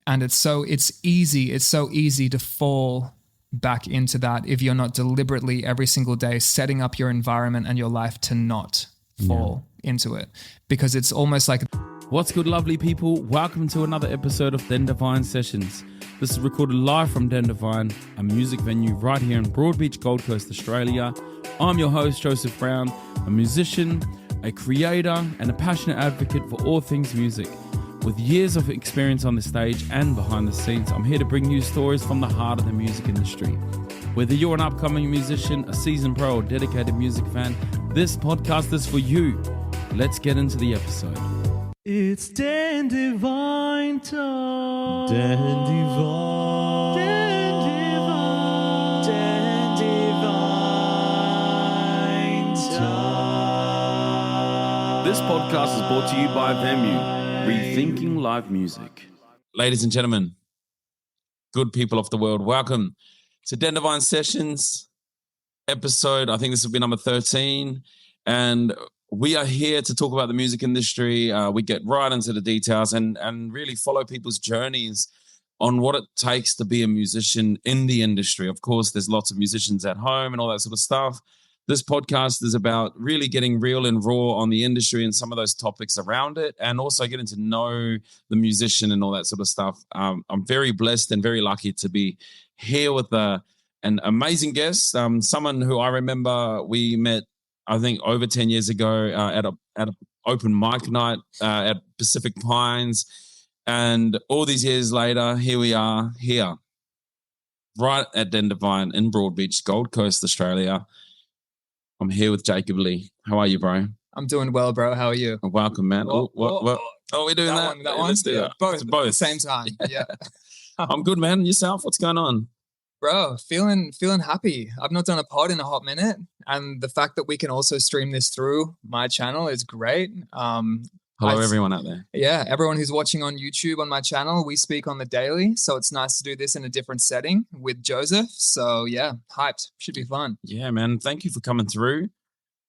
And it's so easy to fall back into that if you're not deliberately every single day setting up your environment and your life to not fall into it, because it's almost like... What's good, lovely people? Welcome to another episode of Den Devine Sessions. This is recorded live from Den Devine, a music venue right here in Broadbeach, Gold Coast, Australia. I'm your host, Joseph Brown, a musician, a creator, and a passionate advocate for all things music. With years of experience on the stage and behind the scenes, I'm here to bring you stories from the heart of the music industry. Whether you're an upcoming musician, a seasoned pro, or dedicated music fan, this podcast is for you. Let's get into the episode. It's Den Devine Talk. Den Devine. Den Devine. Den Devine Talk. This podcast is brought to you by Venue, rethinking live music. Ladies and gentlemen, good people of the world, welcome to Den Devine Sessions episode. I think this will be number 13. And we are here to talk about the music industry. We get right into the details and really follow people's journeys on what it takes to be a musician in the industry. Of course, there's lots of musicians at home and all that sort of stuff. This podcast is about really getting real and raw on the industry and some of those topics around it, and also getting to know the musician and all that sort of stuff. I'm very blessed and very lucky to be here with an amazing guest, someone who I remember we met, I think, over 10 years ago at an open mic night at Pacific Pines. And all these years later, here we are, here, right at Den Devine in Broadbeach, Gold Coast, Australia. I'm here with Jacob Lee. How are you, bro? I'm doing well, bro. How are you? Welcome, man. What? Oh, we're doing that? That one? Let's do that. Both. Both. At the same time. Yeah. I'm good, man. Yourself? What's going on? Bro, feeling happy. I've not done a pod in a hot minute, and the fact that we can also stream this through my channel is great. Hello, everyone out there. Yeah, everyone who's watching on YouTube on my channel, we speak on the daily, so it's nice to do this in a different setting with Joseph. So yeah, hyped. Should be fun. Yeah, man. Thank you for coming through.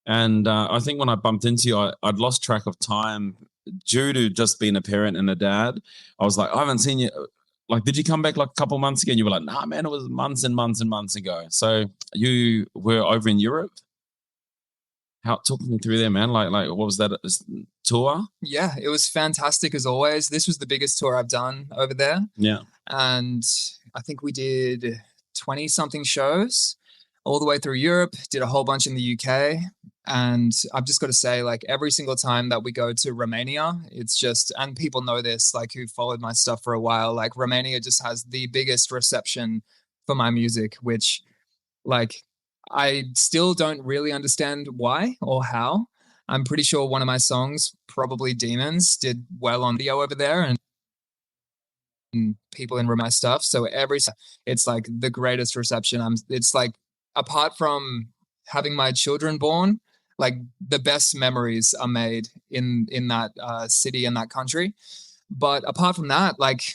And I think when I bumped into you, I'd lost track of time due to just being a parent and a dad. I was like, I haven't seen you. Like, did you come back like a couple months ago? And you were like, nah, man, it was months and months and months ago. So you were over in Europe. Talk me through there, man. Like, what was that tour? Yeah, it was fantastic as always. This was the biggest tour I've done over there. Yeah. And I think we did 20 something shows all the way through Europe, did a whole bunch in the UK. And I've just got to say, like, every single time that we go to Romania, it's just, and people know this, like, who followed my stuff for a while, like, Romania just has the biggest reception for my music, which, like, I still don't really understand why or how. I'm pretty sure one of my songs, probably Demons, did well on video over there, and people in my stuff. So it's like the greatest reception. It's like, apart from having my children born, like, the best memories are made in that city and that country. But apart from that, like,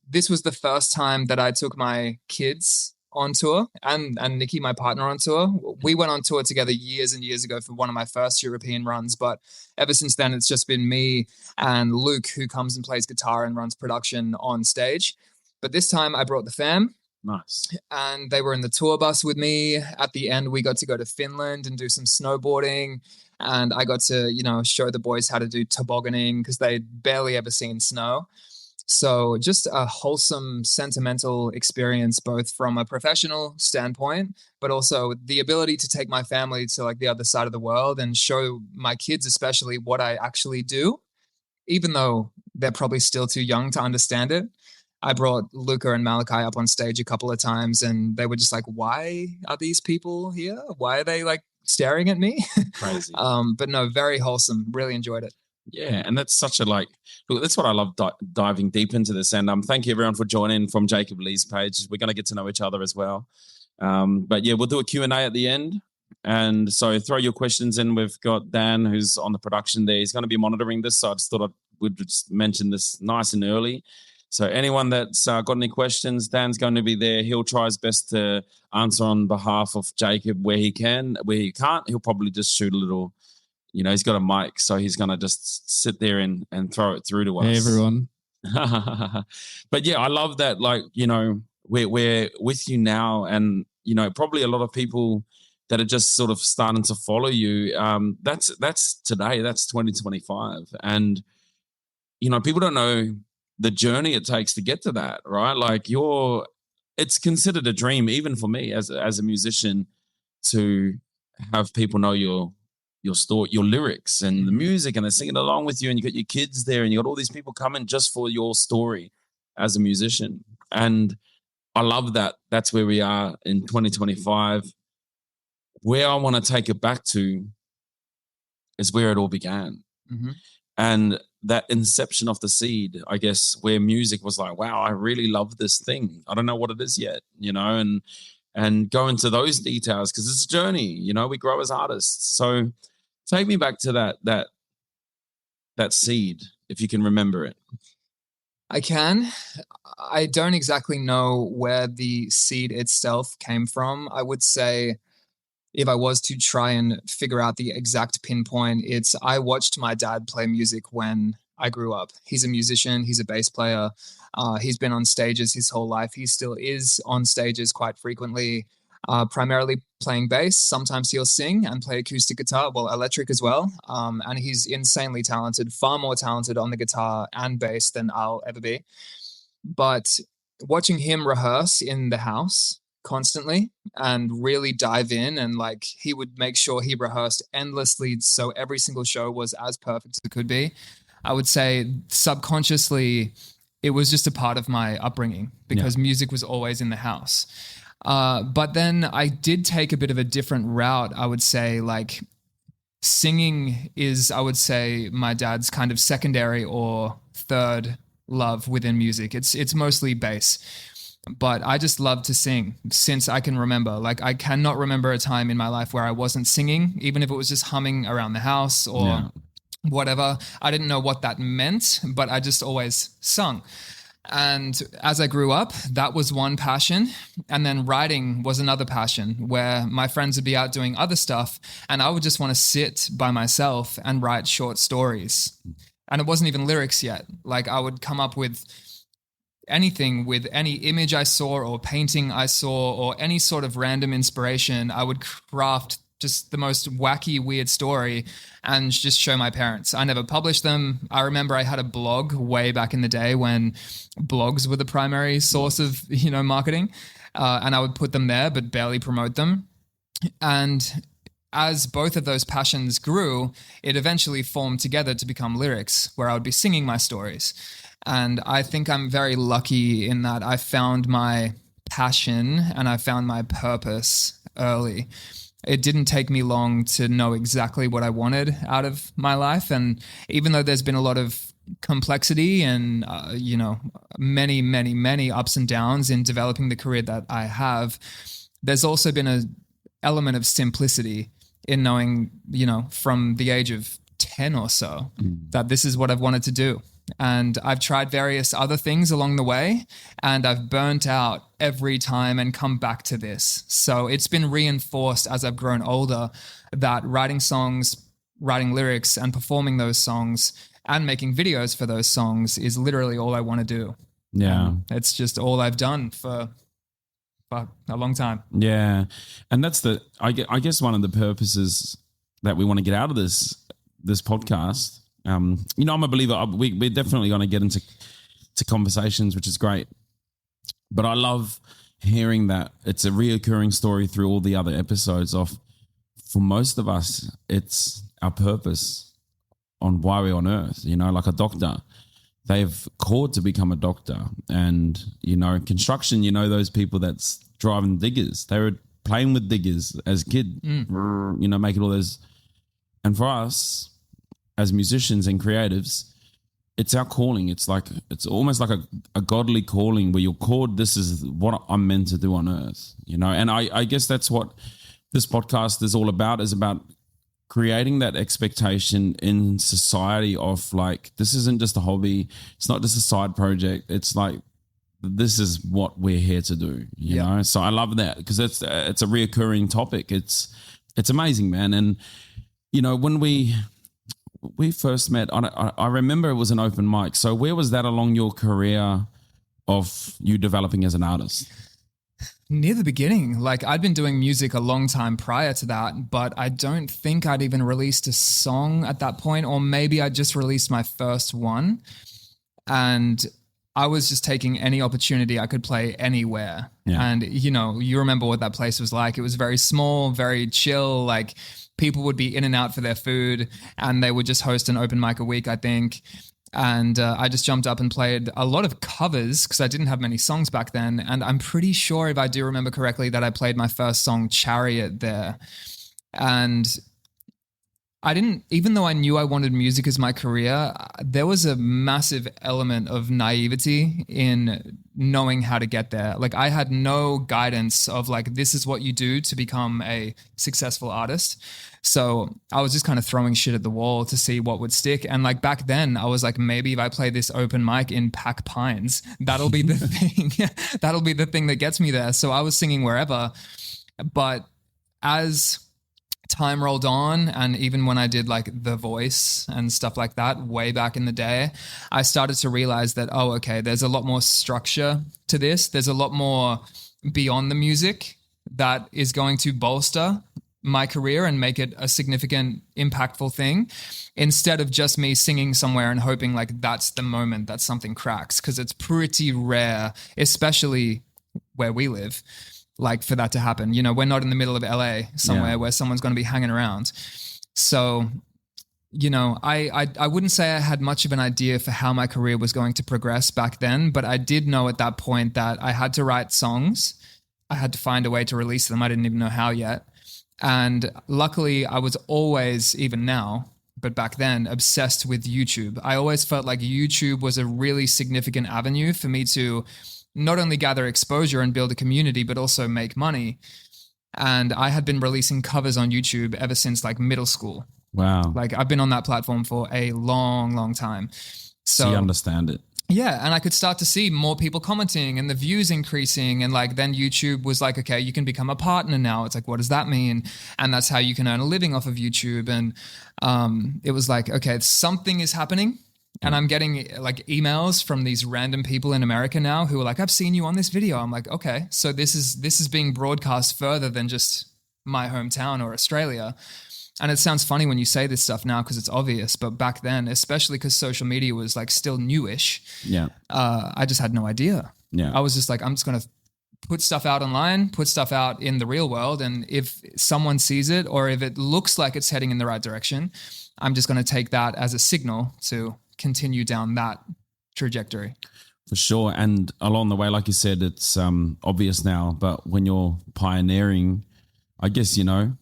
this was the first time that I took my kids on tour and Nikki, my partner, on tour. We went on tour together years and years ago for one of my first European runs, but ever since then it's just been me and Luke, who comes and plays guitar and runs production on stage. But this time I brought the fam. Nice. And they were in the tour bus with me. At the end, we got to go to Finland and do some snowboarding, and I got to, show the boys how to do tobogganing because they'd barely ever seen snow. So just a wholesome, sentimental experience, both from a professional standpoint, but also the ability to take my family to, like, the other side of the world and show my kids especially what I actually do, even though they're probably still too young to understand it. I brought Luca and Malachi up on stage a couple of times, and they were just like, why are these people here? Why are they, like, staring at me? Crazy. But no, very wholesome. Really enjoyed it. Yeah, and that's such a, look, that's what I love diving deep into this. And thank you, everyone, for joining from Jacob Lee's page. We're going to get to know each other as well. But yeah, we'll do a Q&A at the end. And so throw your questions in. We've got Dan, who's on the production there. He's going to be monitoring this. So I just thought we'd just mention this nice and early. So anyone that's got any questions, Dan's going to be there. He'll try his best to answer on behalf of Jacob where he can. Where he can't, he'll probably just shoot a little, he's got a mic, so he's going to just sit there and throw it through to us. Hey, everyone. But yeah, I love that. Like, you know, we're with you now, and you know, probably a lot of people that are just sort of starting to follow you. That's today. That's 2025, and you know, people don't know the journey it takes to get to that, right? Like it's considered a dream, even for me as a musician, to have people know your story, your lyrics and the music, and they're singing along with you, and you got your kids there, and you got all these people coming just for your story as a musician. And I love that. That's where we are in 2025. Where I want to take it back to is where it all began. Mm-hmm. And that inception of the seed, I guess, where music was like, wow, I really love this thing. I don't know what it is yet, you know, and go into those details because it's a journey, you know, we grow as artists. So take me back to that seed, if you can remember it. I can. I don't exactly know where the seed itself came from. I would say, if I was to try and figure out the exact pinpoint, it's I watched my dad play music when I grew up. He's a musician. He's a bass player. He's been on stages his whole life. He still is on stages quite frequently, primarily playing bass. Sometimes he'll sing and play acoustic guitar, well, electric as well. And he's insanely talented, far more talented on the guitar and bass than I'll ever be. But watching him rehearse in the house constantly and really dive in, and like he would make sure he rehearsed endlessly so every single show was as perfect as it could be. I would say subconsciously it was just a part of my upbringing because music was always in the house. But then I did take a bit of a different route. I would say like singing is, I would say, my dad's kind of secondary or third love within music. It's mostly bass. But I just love to sing since I can remember. Like I cannot remember a time in my life where I wasn't singing, even if it was just humming around the house or whatever. I didn't know what that meant, but I just always sung. And as I grew up, that was one passion. And then writing was another passion where my friends would be out doing other stuff and I would just want to sit by myself and write short stories. And it wasn't even lyrics yet. Like I would come up with anything with any image I saw or painting I saw or any sort of random inspiration. I would craft just the most wacky, weird story and just show my parents. I never published them. I remember I had a blog way back in the day when blogs were the primary source of, marketing. And I would put them there, but barely promote them. And as both of those passions grew, it eventually formed together to become lyrics, where I would be singing my stories. And I think I'm very lucky in that I found my passion and I found my purpose early. It didn't take me long to know exactly what I wanted out of my life. And even though there's been a lot of complexity and, many, many, many ups and downs in developing the career that I have, there's also been an element of simplicity in knowing, from the age of 10 or so, that this is what I've wanted to do. And I've tried various other things along the way and I've burnt out every time and come back to this. So it's been reinforced as I've grown older that writing songs, writing lyrics and performing those songs and making videos for those songs is literally all I want to do. Yeah. It's just all I've done for a long time. Yeah. And that's I guess one of the purposes that we want to get out of this podcast. I'm a believer. We're definitely going to get into conversations, which is great. But I love hearing that it's a reoccurring story through all the other episodes of, for most of us, it's our purpose on why we're on earth. Like a doctor, they've called to become a doctor. And, construction, those people that's driving diggers, they were playing with diggers as a kid, making all those. And for us, as musicians and creatives, it's our calling. It's almost like a godly calling where you're called, this is what I'm meant to do on earth, and I guess that's what this podcast is all about, is about creating that expectation in society of like, this isn't just a hobby. It's not just a side project. It's like, this is what we're here to do, you know? So I love that because it's a reoccurring topic. It's amazing, man. And, when we first met, I remember it was an open mic. So where was that along your career of you developing as an artist? Near the beginning. Like, I'd been doing music a long time prior to that, but I don't think I'd even released a song at that point, or maybe I just released my first one. And I was just taking any opportunity I could play anywhere. Yeah. And, you know, you remember what that place was like. It was very small, very chill. Like, people would be in and out for their food, and they would just host an open mic a week, I think. And I just jumped up and played a lot of covers because I didn't have many songs back then. And I'm pretty sure, if I do remember correctly, that I played my first song, Chariot, there. And I didn't, even though I knew I wanted music as my career, there was a massive element of naivety in knowing how to get there. Like, I had no guidance of like, this is what you do to become a successful artist. So I was just kind of throwing shit at the wall to see what would stick. And like back then I was like, maybe if I play this open mic in Pack Pines, that'll be the thing. That'll be the thing that gets me there. So I was singing wherever. But as time rolled on, and even when I did like The Voice and stuff like that way back in the day, I started to realize that, oh, okay, there's a lot more structure to this. There's a lot more beyond the music that is going to bolster my career and make it a significant, impactful thing, instead of just me singing somewhere and hoping like that's the moment that something cracks. Because it's pretty rare, especially where we live, like for that to happen. You know, we're not in the middle of LA somewhere where someone's going to be hanging around. So, you know, I wouldn't say I had much of an idea for how my career was going to progress back then, but I did know at that point that I had to write songs. I had to find a way to release them. I didn't even know how yet. And luckily I was always, even now, but back then, obsessed with YouTube. I always felt like YouTube was a really significant avenue for me to not only gather exposure and build a community, but also make money. And I had been releasing covers on YouTube ever since like middle school. Wow. Like, I've been on that platform for a long, long time. So you understand it. Yeah, and I could start to see more people commenting and the views increasing. And like, then YouTube was like, okay, you can become a partner now. It's like, what does that mean? And that's how you can earn a living off of YouTube. And it was like, okay, something is happening. And I'm getting like emails from these random people in America now who are like, I've seen you on this video. I'm like, okay, so this is being broadcast further than just my hometown or Australia. And it sounds funny when you say this stuff now because it's obvious, but back then, especially because social media was like still newish, I just had no idea. Yeah, I was just like, I'm just going to put stuff out online, put stuff out in the real world, and if someone sees it or if it looks like it's heading in the right direction, I'm just going to take that as a signal to continue down that trajectory. For sure. And along the way, like you said, it's obvious now, but when you're pioneering, I guess, you know,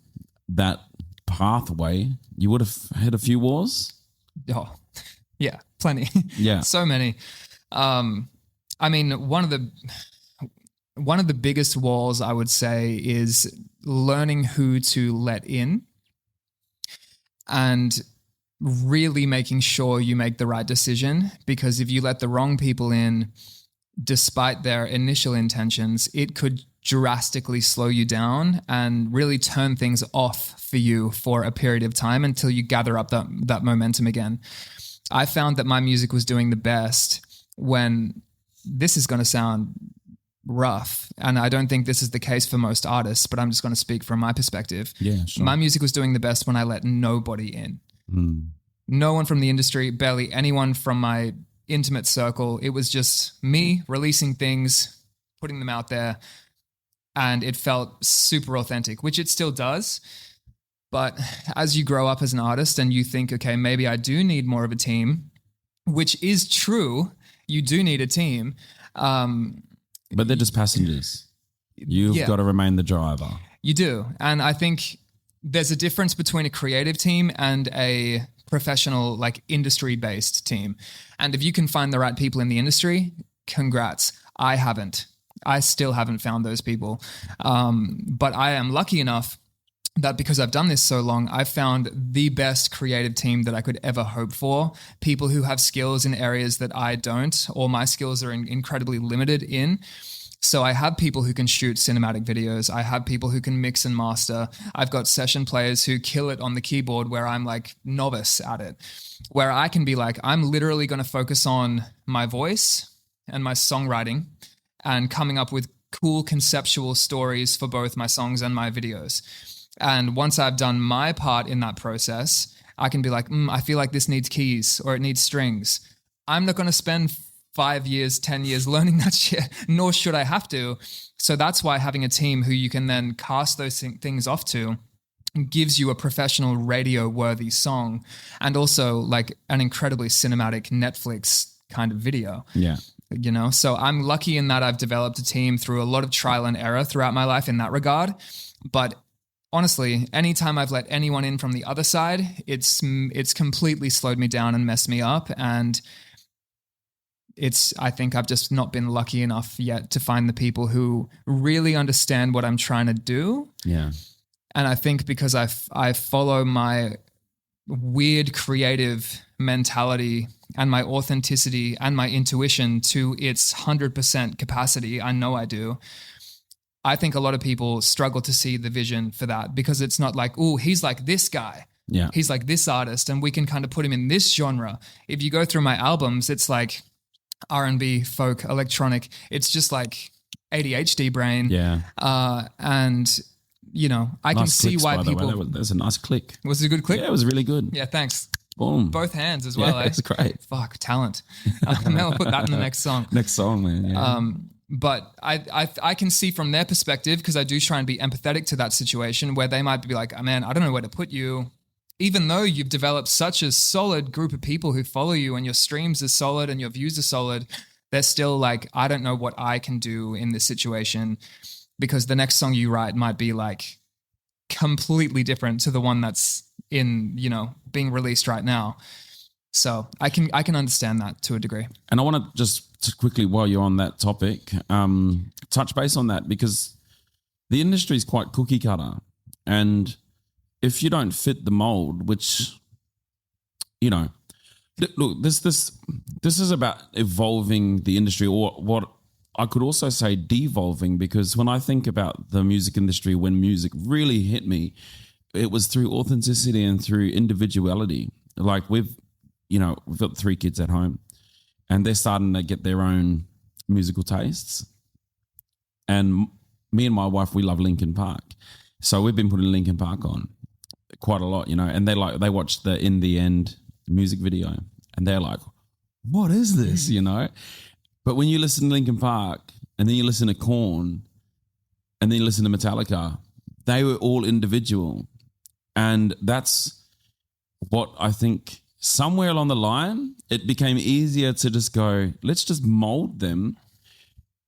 that pathway, you would have had a few wars. Oh, yeah, plenty. Yeah. So many. I mean, one of the biggest walls, I would say, is learning who to let in and really making sure you make the right decision, because if you let the wrong people in, despite their initial intentions, it could drastically slow you down and really turn things off for you for a period of time until you gather up that momentum again. I found that my music was doing the best when, this is going to sound rough, and I don't think this is the case for most artists, but I'm just going to speak from my perspective. Yeah, sure. My music was doing the best when I let nobody in. No one from the industry, barely anyone from my intimate circle. It was just me releasing things, putting them out there, and it felt super authentic, which it still does. But as you grow up as an artist and you think, okay, maybe I do need more of a team, which is true, you do need a team. But they're just passengers. You've got to remain the driver. You do. And I think there's a difference between a creative team and a professional, like industry-based team. And if you can find the right people in the industry, congrats. I haven't. I still haven't found those people. But I am lucky enough that because I've done this so long, I've found the best creative team that I could ever hope for. People who have skills in areas that I don't, or my skills are incredibly limited in. So I have people who can shoot cinematic videos. I have people who can mix and master. I've got session players who kill it on the keyboard where I'm like novice at it, where I can be like, I'm literally going to focus on my voice and my songwriting and coming up with cool conceptual stories for both my songs and my videos. And once I've done my part in that process, I can be like, I feel like this needs keys or it needs strings. I'm not going to spend 5 years, 10 years learning that shit, nor should I have to. So that's why having a team who you can then cast those things off to gives you a professional radio-worthy song and also like an incredibly cinematic Netflix kind of video. Yeah. You know, so I'm lucky in that I've developed a team through a lot of trial and error throughout my life in that regard. But honestly, anytime I've let anyone in from the other side, it's completely slowed me down and messed me up. And I think I've just not been lucky enough yet to find the people who really understand what I'm trying to do. Yeah. And I think because I follow my weird creative mentality and my authenticity and my intuition to its 100% capacity, I know I do. I think a lot of people struggle to see the vision for that because it's not like, oh, he's like this guy. Yeah. He's like this artist and we can kind of put him in this genre. If you go through my albums, it's like R&B, folk, electronic. It's just like ADHD brain. Yeah. And, you know, I can see why people... There's a nice click. Was it a good click? Yeah, it was really good. Yeah, thanks. Boom. Both hands as well, Yeah, it's great. Fuck, talent. I'll put that in the next song. Next song, man. Yeah. But I can see from their perspective, because I do try and be empathetic to that situation where they might be like, oh, man, I don't know where to put you. Even though you've developed such a solid group of people who follow you and your streams are solid and your views are solid, they're still like, I don't know what I can do in this situation because the next song you write might be like completely different to the one that's in, you know, being released right now. So I can understand that to a degree. And I want to just quickly, while you're on that topic, touch base on that because the industry is quite cookie cutter. And if you don't fit the mold, which, you know, look, this is about evolving the industry, or what I could also say devolving, because when I think about the music industry, when music really hit me, it was through authenticity and through individuality. Like we've got 3 kids at home and they're starting to get their own musical tastes. And me and my wife, we love Linkin Park. So we've been putting Linkin Park on quite a lot, you know, and they watch the In the End music video and they're like, what is this, you know? But when you listen to Linkin Park and then you listen to Korn and then you listen to Metallica, they were all individual. And that's what I think somewhere along the line, it became easier to just go, let's just mold them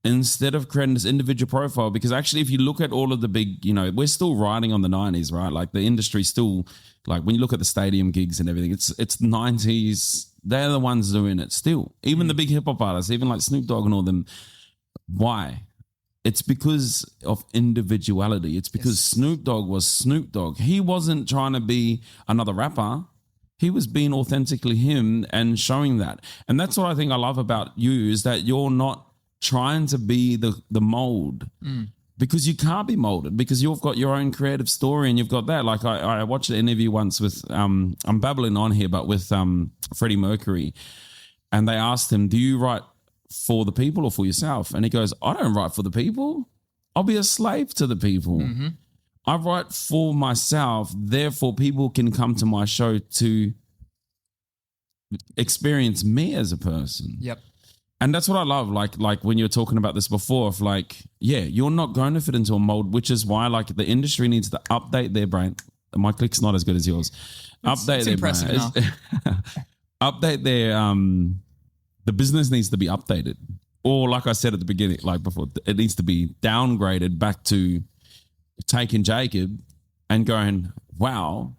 instead of creating this individual profile. Because actually, if you look at all of the big, you know, we're still riding on the 90s, right? Like the industry still, like when you look at the stadium gigs and everything, it's 90s. They're the ones doing it still. Even the big hip hop artists, even like Snoop Dogg and all them. Why? It's because of individuality. It's because Snoop Dogg was Snoop Dogg. He wasn't trying to be another rapper. He was being authentically him and showing that. And that's what I think I love about you is that you're not trying to be the mold because you can't be molded because you've got your own creative story and you've got that. Like I watched an interview once with, I'm babbling on here, but with Freddie Mercury, and they asked him, do you write for the people or for yourself? And he goes, I don't write for the people. I'll be a slave to the people. Mm-hmm. I write for myself. Therefore, people can come to my show to experience me as a person. Yep. And that's what I love. Like when you were talking about this before, of like, yeah, you're not going to fit into a mold, which is why like the industry needs to update their brain. My click's not as good as yours. Update their brain. Update their the business needs to be updated. Or like I said at the beginning, like before, it needs to be downgraded back to taking Jacob and going, wow,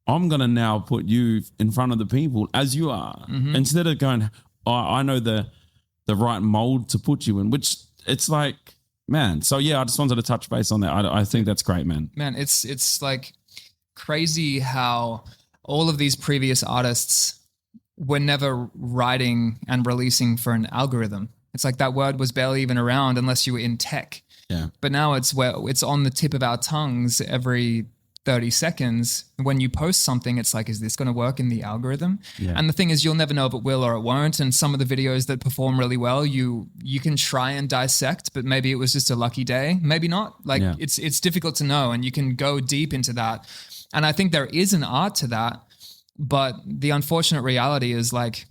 I'm going to now put you in front of the people as you are. Mm-hmm. Instead of going, oh, I know the right mold to put you in, which it's like, man. So yeah, I just wanted to touch base on that. I think that's great, man. Man, it's like crazy how all of these previous artists were never writing and releasing for an algorithm. It's like that word was barely even around unless you were in tech. Yeah. But now it's on the tip of our tongues every 30 seconds. When you post something, it's like, is this going to work in the algorithm? Yeah. And the thing is, you'll never know if it will or it won't. And some of the videos that perform really well, you can try and dissect, but maybe it was just a lucky day. Maybe not. Like it's difficult to know, and you can go deep into that. And I think there is an art to that. But the unfortunate reality is like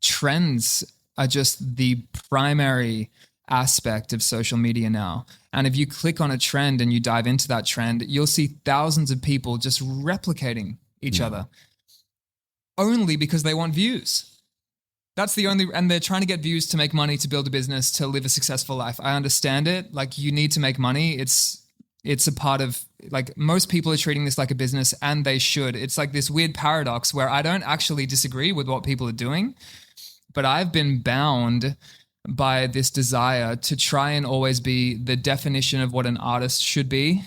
trends are just the primary aspect of social media now. And if you click on a trend and you dive into that trend, you'll see thousands of people just replicating each other only because they want views. That's the only, and they're trying to get views to make money, to build a business, to live a successful life. I understand it. Like, you need to make money. It's a part of, like, most people are treating this like a business, and they should. It's like this weird paradox where I don't actually disagree with what people are doing, but I've been bound by this desire to try and always be the definition of what an artist should be.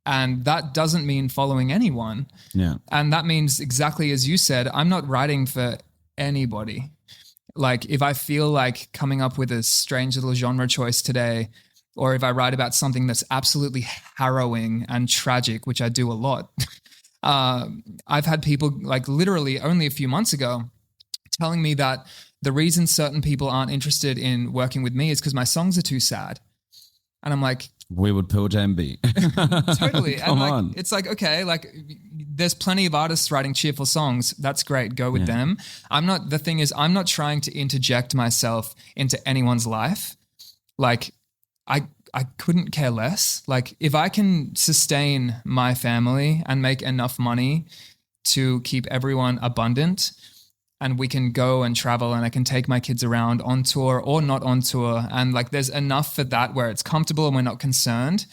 And that doesn't mean following anyone. Yeah. And that means, exactly as you said, I'm not writing for anybody. Like, if I feel like coming up with a strange little genre choice today, or if I write about something that's absolutely harrowing and tragic, which I do a lot, I've had people, like, literally only a few months ago telling me that the reason certain people aren't interested in working with me is because my songs are too sad. And I'm like, we would Pearl Jam be. Totally. Come and on. It's like, okay, like, there's plenty of artists writing cheerful songs. That's great. Go with them. I'm not trying to interject myself into anyone's life. Like, I couldn't care less. Like, if I can sustain my family and make enough money to keep everyone abundant, and we can go and travel, and I can take my kids around on tour or not on tour, and like, there's enough for that where it's comfortable and we're not concerned,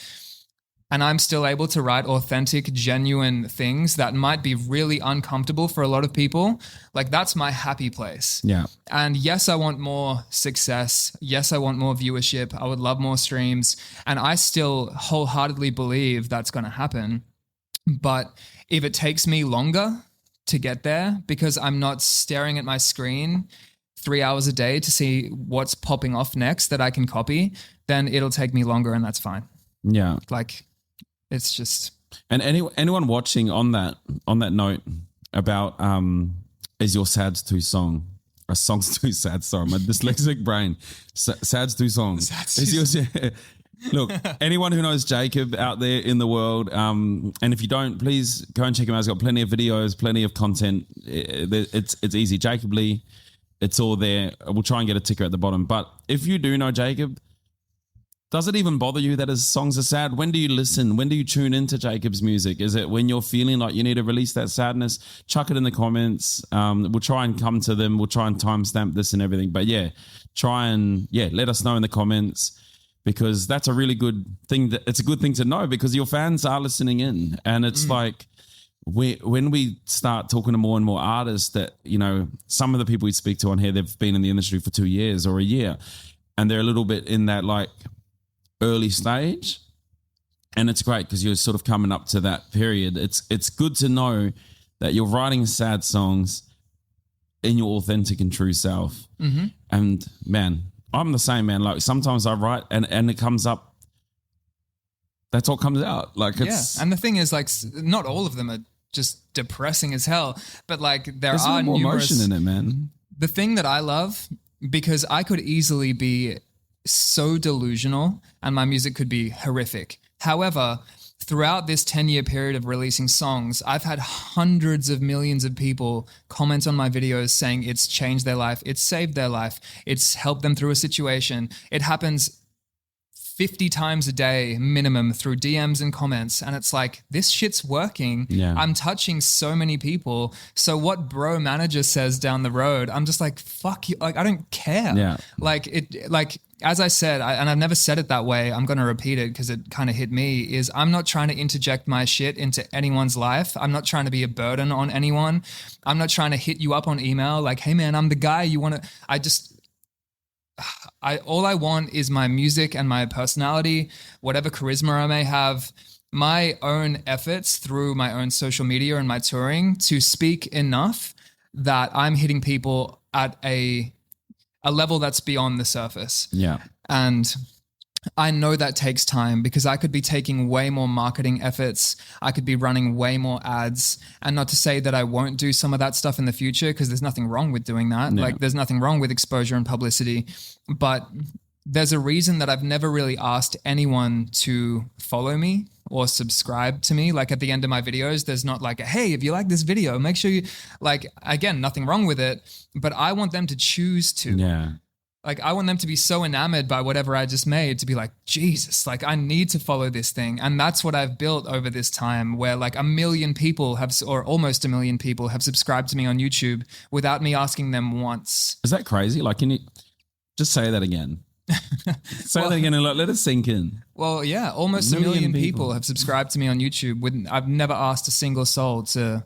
and I'm still able to write authentic, genuine things that might be really uncomfortable for a lot of people, like, that's my happy place. Yeah. And yes, I want more success. Yes, I want more viewership. I would love more streams. And I still wholeheartedly believe that's going to happen. But if it takes me longer to get there, because I'm not staring at my screen 3 hours a day to see what's popping off next that I can copy, then it'll take me longer, and that's fine. Yeah. Like, it's just. And anyone watching on that note about is your sad's too song? A song's too sad. Sorry, my dyslexic brain. Sad's too song. Is yours? Look, anyone who knows Jacob out there in the world, and if you don't, please go and check him out. He's got plenty of videos, plenty of content. It's easy. Jacob Lee, it's all there. We'll try and get a ticker at the bottom. But if you do know Jacob, does it even bother you that his songs are sad? When do you listen? When do you tune into Jacob's music? Is it when you're feeling like you need to release that sadness? Chuck it in the comments. We'll try and come to them. We'll try and timestamp this and everything. But let us know in the comments, because that's a really good thing. It's a good thing to know, because your fans are listening in. And it's like, when we start talking to more and more artists that, you know, some of the people we speak to on here, they've been in the industry for 2 years or a year, and they're a little bit in that like early stage. And it's great because you're sort of coming up to that period. It's good to know that you're writing sad songs in your authentic and true self. Mm-hmm. And man, I'm the same, man. Like, sometimes I write and it comes up. That's what comes out. Like, it's, and the thing is, like, not all of them are just depressing as hell, but like, there's more emotion in it, man. The thing that I love, because I could easily be so delusional and my music could be horrific. However, throughout this 10-year period of releasing songs, I've had hundreds of millions of people comment on my videos saying it's changed their life, it's saved their life, it's helped them through a situation. It happens 50 times a day minimum through DMs and comments. And it's like, this shit's working. Yeah. I'm touching so many people. So what bro manager says down the road, I'm just like, fuck you. Like, I don't care. Yeah. Like, as I said, and I've never said it that way, I'm going to repeat it because it kind of hit me, is I'm not trying to interject my shit into anyone's life. I'm not trying to be a burden on anyone. I'm not trying to hit you up on email like, hey man, I'm the guy you want to, all I want is my music and my personality, whatever charisma I may have, my own efforts through my own social media and my touring to speak enough that I'm hitting people at a a level that's beyond the surface. Yeah. And I know that takes time because I could be taking way more marketing efforts. I could be running way more ads, and not to say that I won't do some of that stuff in the future, because there's nothing wrong with doing that. Yeah. Like there's nothing wrong with exposure and publicity, but there's a reason that I've never really asked anyone to follow me or subscribe to me. Like at the end of my videos, there's not like, hey, if you like this video, make sure you like, again, nothing wrong with it, but I want them to choose to. Yeah. Like I want them to be so enamored by whatever I just made to be like, Jesus, like I need to follow this thing. And that's what I've built over this time, where like 1 million people have, or almost 1 million people have subscribed to me on YouTube without me asking them once. Is that crazy? Like, can you just say that again? Say that again and like, let it sink in. Well, yeah, almost 1 million people have subscribed to me on YouTube. I've never asked a single soul to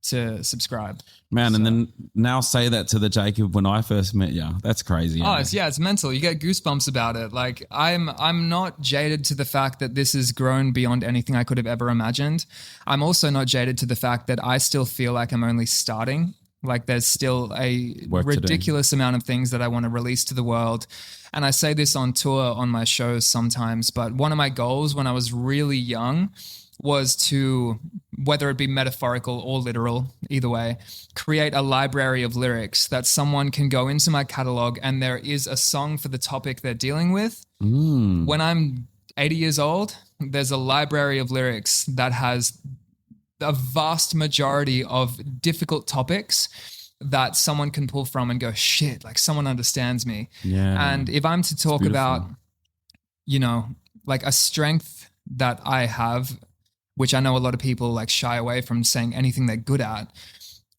subscribe. Man, so. And then now say that to the Jacob when I first met you. That's crazy. Oh, it's mental. You get goosebumps about it. Like I'm not jaded to the fact that this has grown beyond anything I could have ever imagined. I'm also not jaded to the fact that I still feel like I'm only starting. Like there's still a ridiculous amount of things that I want to release to the world. And I say this on tour on my shows sometimes, but one of my goals when I was really young was to, whether it be metaphorical or literal, either way, create a library of lyrics that someone can go into my catalog and there is a song for the topic they're dealing with. When I'm 80 years old, there's a library of lyrics that has a vast majority of difficult topics that someone can pull from and go, shit, like someone understands me. Yeah. And if I'm to talk about, you know, like a strength that I have, which I know a lot of people like shy away from saying anything they're good at,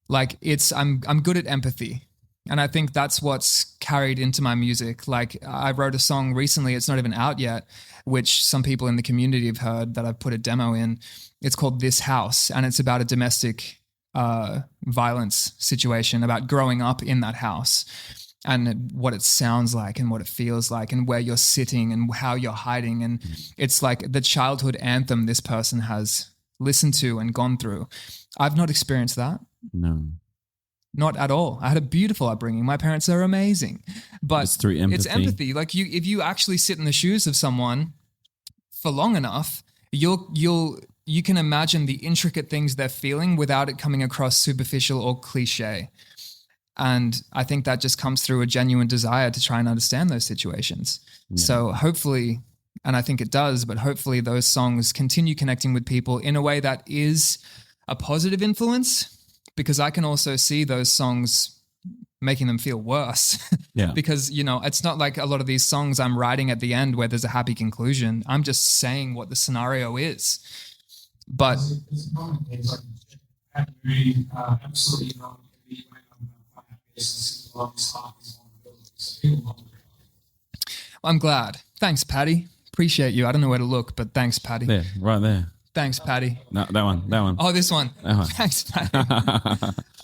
like I'm good at empathy. And I think that's what's carried into my music. Like I wrote a song recently, it's not even out yet, which some people in the community have heard that I've put a demo in. It's called This House, and it's about a domestic violence situation, about growing up in that house and what it sounds like and what it feels like and where you're sitting and how you're hiding. And it's like the childhood anthem this person has listened to and gone through. I've not experienced that. No. Not at all. I had a beautiful upbringing. My parents are amazing. But it's through empathy. It's empathy. Like if you actually sit in the shoes of someone for long enough, you can imagine the intricate things they're feeling without it coming across superficial or cliche. And I think that just comes through a genuine desire to try and understand those situations. Yeah. So hopefully, and I think it does, but hopefully those songs continue connecting with people in a way that is a positive influence, because I can also see those songs making them feel worse. Yeah. Because, you know, it's not like a lot of these songs I'm writing at the end where there's a happy conclusion. I'm just saying what the scenario is. But absolutely not. I'm glad. Thanks, Patty. Appreciate you. I don't know where to look, but thanks, Patty. There, right there. Thanks, Patty. No, that one. Oh, this one. Thanks, Patty.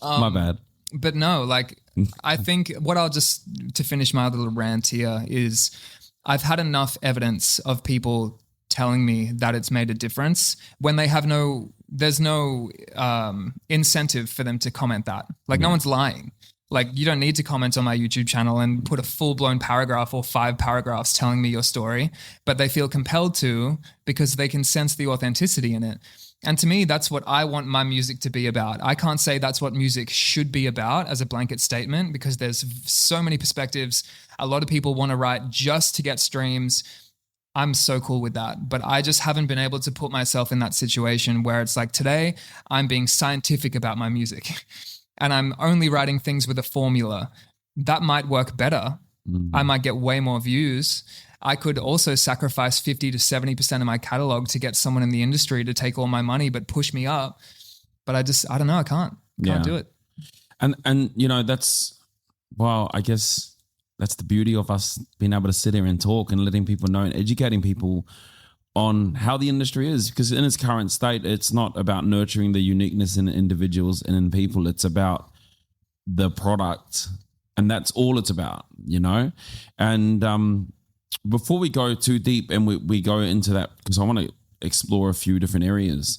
My bad. But no, like, I think what I'll just, to finish my little rant here, is I've had enough evidence of people telling me that it's made a difference when they have there's no incentive for them to comment that. Like no one's lying. Like you don't need to comment on my YouTube channel and put a full-blown paragraph or 5 paragraphs telling me your story, but they feel compelled to because they can sense the authenticity in it. And to me, that's what I want my music to be about. I can't say that's what music should be about as a blanket statement because there's so many perspectives. A lot of people want to write just to get streams. I'm so cool with that. But I just haven't been able to put myself in that situation where it's like today I'm being scientific about my music and I'm only writing things with a formula. That might work better. I might get way more views. I could also sacrifice 50 to 70% of my catalog to get someone in the industry to take all my money but push me up. But I don't know. I can't do it. And you know, I guess that's the beauty of us being able to sit here and talk and letting people know and educating people on how the industry is. Because in its current state, it's not about nurturing the uniqueness in individuals and in people. It's about the product. And that's all it's about, you know? And before we go too deep and we go into that, because I want to explore a few different areas.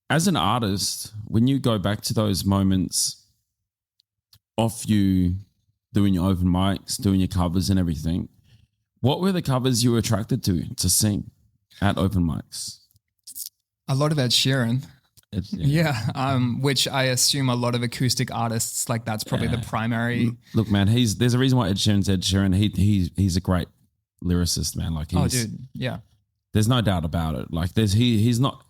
As an artist, when you go back to those moments of you doing your open mics, doing your covers and everything. What were the covers you were attracted to sing at open mics? A lot of Ed Sheeran. Which I assume a lot of acoustic artists, like that's probably the primary. Look, man, there's a reason why Ed Sheeran's Ed Sheeran. He's a great lyricist, man. Like, there's no doubt about it. Like, he's not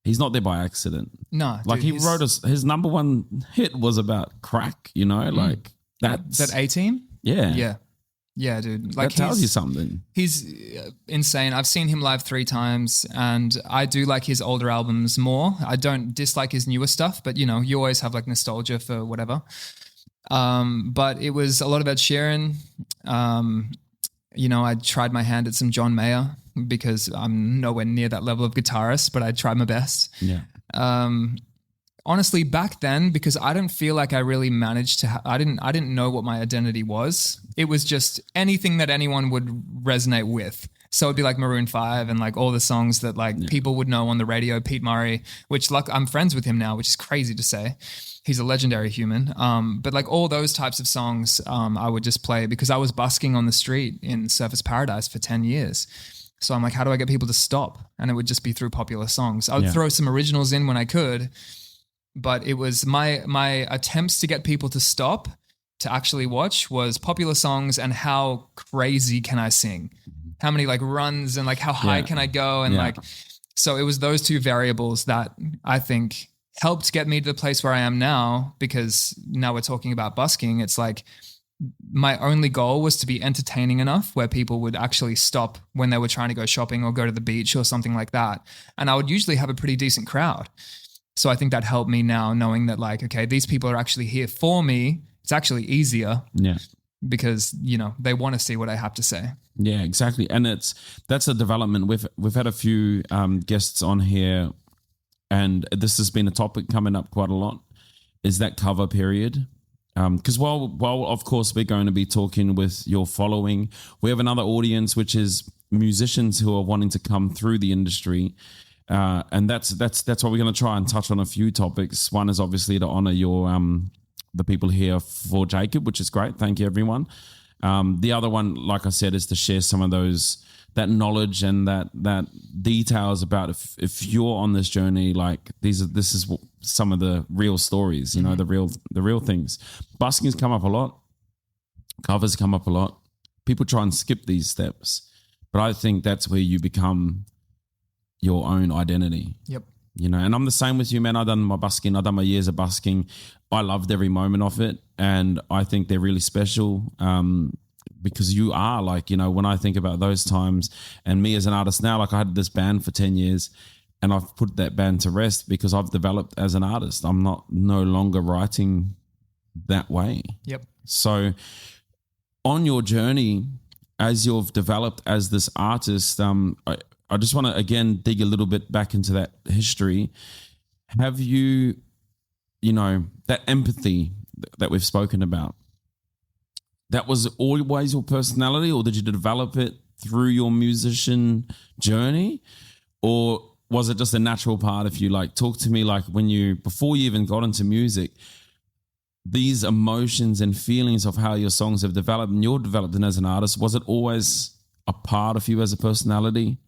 there by accident. No, like dude, he wrote his number one hit was about crack. You know, like that 18. Yeah, dude. Like that tells you something. He's insane. I've seen him live 3 times, and I do like his older albums more. I don't dislike his newer stuff, but you know, you always have like nostalgia for whatever. But it was a lot of Ed Sheeran. You know, I tried my hand at some John Mayer because I'm nowhere near that level of guitarist, but I tried my best. Yeah. Honestly, back then, because I don't feel like I really managed to, I didn't know what my identity was. It was just anything that anyone would resonate with. So it'd be like Maroon 5 and like all the songs that like people would know on the radio, Pete Murray, which I'm friends with him now, which is crazy to say. He's a legendary human. But like all those types of songs, I would just play because I was busking on the street in Surfers Paradise for 10 years. So I'm like, how do I get people to stop? And it would just be through popular songs. I would throw some originals in when I could. But it was my attempts to get people to stop, to actually watch, was popular songs and how crazy can I sing? How many like runs and like how high can I go? And like, so it was those 2 variables that I think helped get me to the place where I am now, because now we're talking about busking. It's like my only goal was to be entertaining enough where people would actually stop when they were trying to go shopping or go to the beach or something like that. And I would usually have a pretty decent crowd. So I think that helped me now, knowing that like, okay, these people are actually here for me. It's actually easier. Yeah. Because, you know, they want to see what I have to say. Yeah, exactly. And that's a development. We've had a few guests on here, and this has been a topic coming up quite a lot, is that cover period. Because while of course we're going to be talking with your following, we have another audience, which is musicians who are wanting to come through the industry. And that's what we're going to try and touch on a few topics. One is obviously to honor your the people here for Jacob, which is great. Thank you, everyone. The other one, like I said, is to share some of that knowledge and that details about if you're on this journey, like this is some of the real stories, you know, the real things. Busking's come up a lot, covers come up a lot. People try and skip these steps, but I think that's where you become your own identity. Yep. You know, and I'm the same with you, man. I've done my busking. I've done my years of busking. I loved every moment of it. And I think they're really special because you are like, you know, when I think about those times and me as an artist now, like I had this band for 10 years and I've put that band to rest because I've developed as an artist. I'm no longer writing that way. Yep. So on your journey, as you've developed as this artist, I just want to, again, dig a little bit back into that history. Have you, you know, that empathy that we've spoken about, that was always your personality, or did you develop it through your musician journey? Or was it just a natural part of you? Like, talk to me like before you even got into music, these emotions and feelings of how your songs have developed and you're developing as an artist, was it always a part of you as a personality?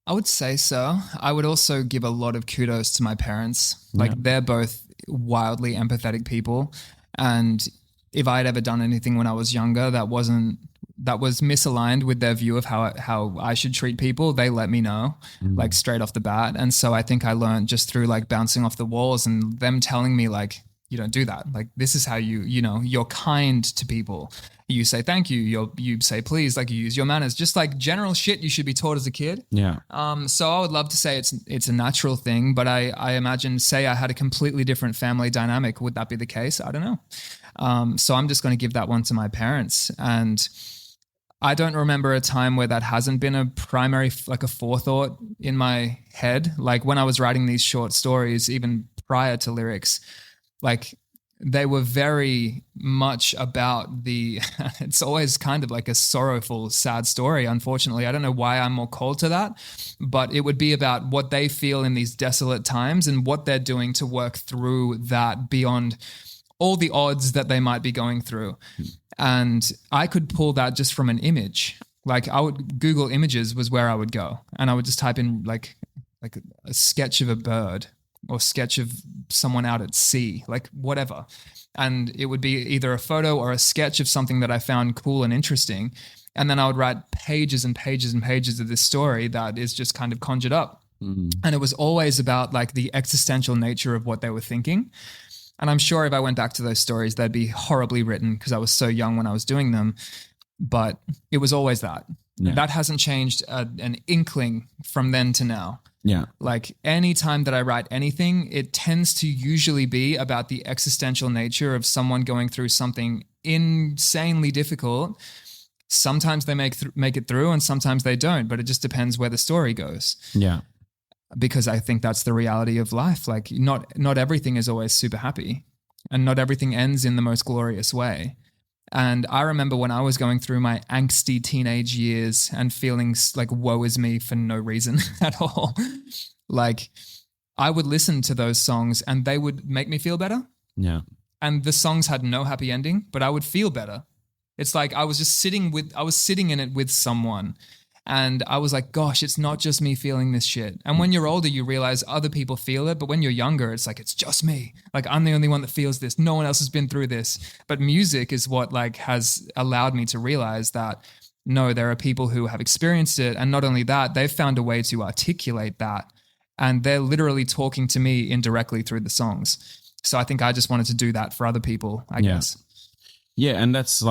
I would say so. I would also give a lot of kudos to my parents. Like they're both wildly empathetic people. And if I had ever done anything when I was younger that was misaligned with their view of how I should treat people, they let me know like straight off the bat. And so I think I learned just through like bouncing off the walls and them telling me like, you don't do that. Like, this is how you're kind to people. You say thank you. You say please. Like, you use your manners. Just like general shit you should be taught as a kid. Yeah. So I would love to say it's a natural thing, but I imagine, say I had a completely different family dynamic, would that be the case? I don't know. So I'm just going to give that one to my parents. And I don't remember a time where that hasn't been a primary, like a forethought in my head. Like when I was writing these short stories, even prior to lyrics, like they were very much about it's always kind of like a sorrowful, sad story, unfortunately. I don't know why I'm more called to that, but it would be about what they feel in these desolate times and what they're doing to work through that beyond all the odds that they might be going through. And I could pull that just from an image. Like I would Google images was where I would go, and I would just type in like a sketch of a bird or sketch of someone out at sea, like whatever. And it would be either a photo or a sketch of something that I found cool and interesting. And then I would write pages and pages and pages of this story that is just kind of conjured up. And it was always about like the existential nature of what they were thinking. And I'm sure if I went back to those stories, they'd be horribly written because I was so young when I was doing them. But it was always that. Yeah. That hasn't changed an inkling from then to now. Yeah. Like any time that I write anything, it tends to usually be about the existential nature of someone going through something insanely difficult. Sometimes they make it through and sometimes they don't, but it just depends where the story goes. Yeah. Because I think that's the reality of life. Like not everything is always super happy and not everything ends in the most glorious way. And I remember when I was going through my angsty teenage years and feeling like woe is me for no reason at all. Like I would listen to those songs and they would make me feel better. Yeah. And the songs had no happy ending, but I would feel better. It's like I was sitting in it with someone. And I was like, gosh, it's not just me feeling this shit. And when you're older, you realize other people feel it. But when you're younger, it's like, it's just me. Like I'm the only one that feels this. No one else has been through this. But music is what like has allowed me to realize that no, there are people who have experienced it. And not only that, they've found a way to articulate that. And they're literally talking to me indirectly through the songs. So I think I just wanted to do that for other people, I guess. Yeah. And that's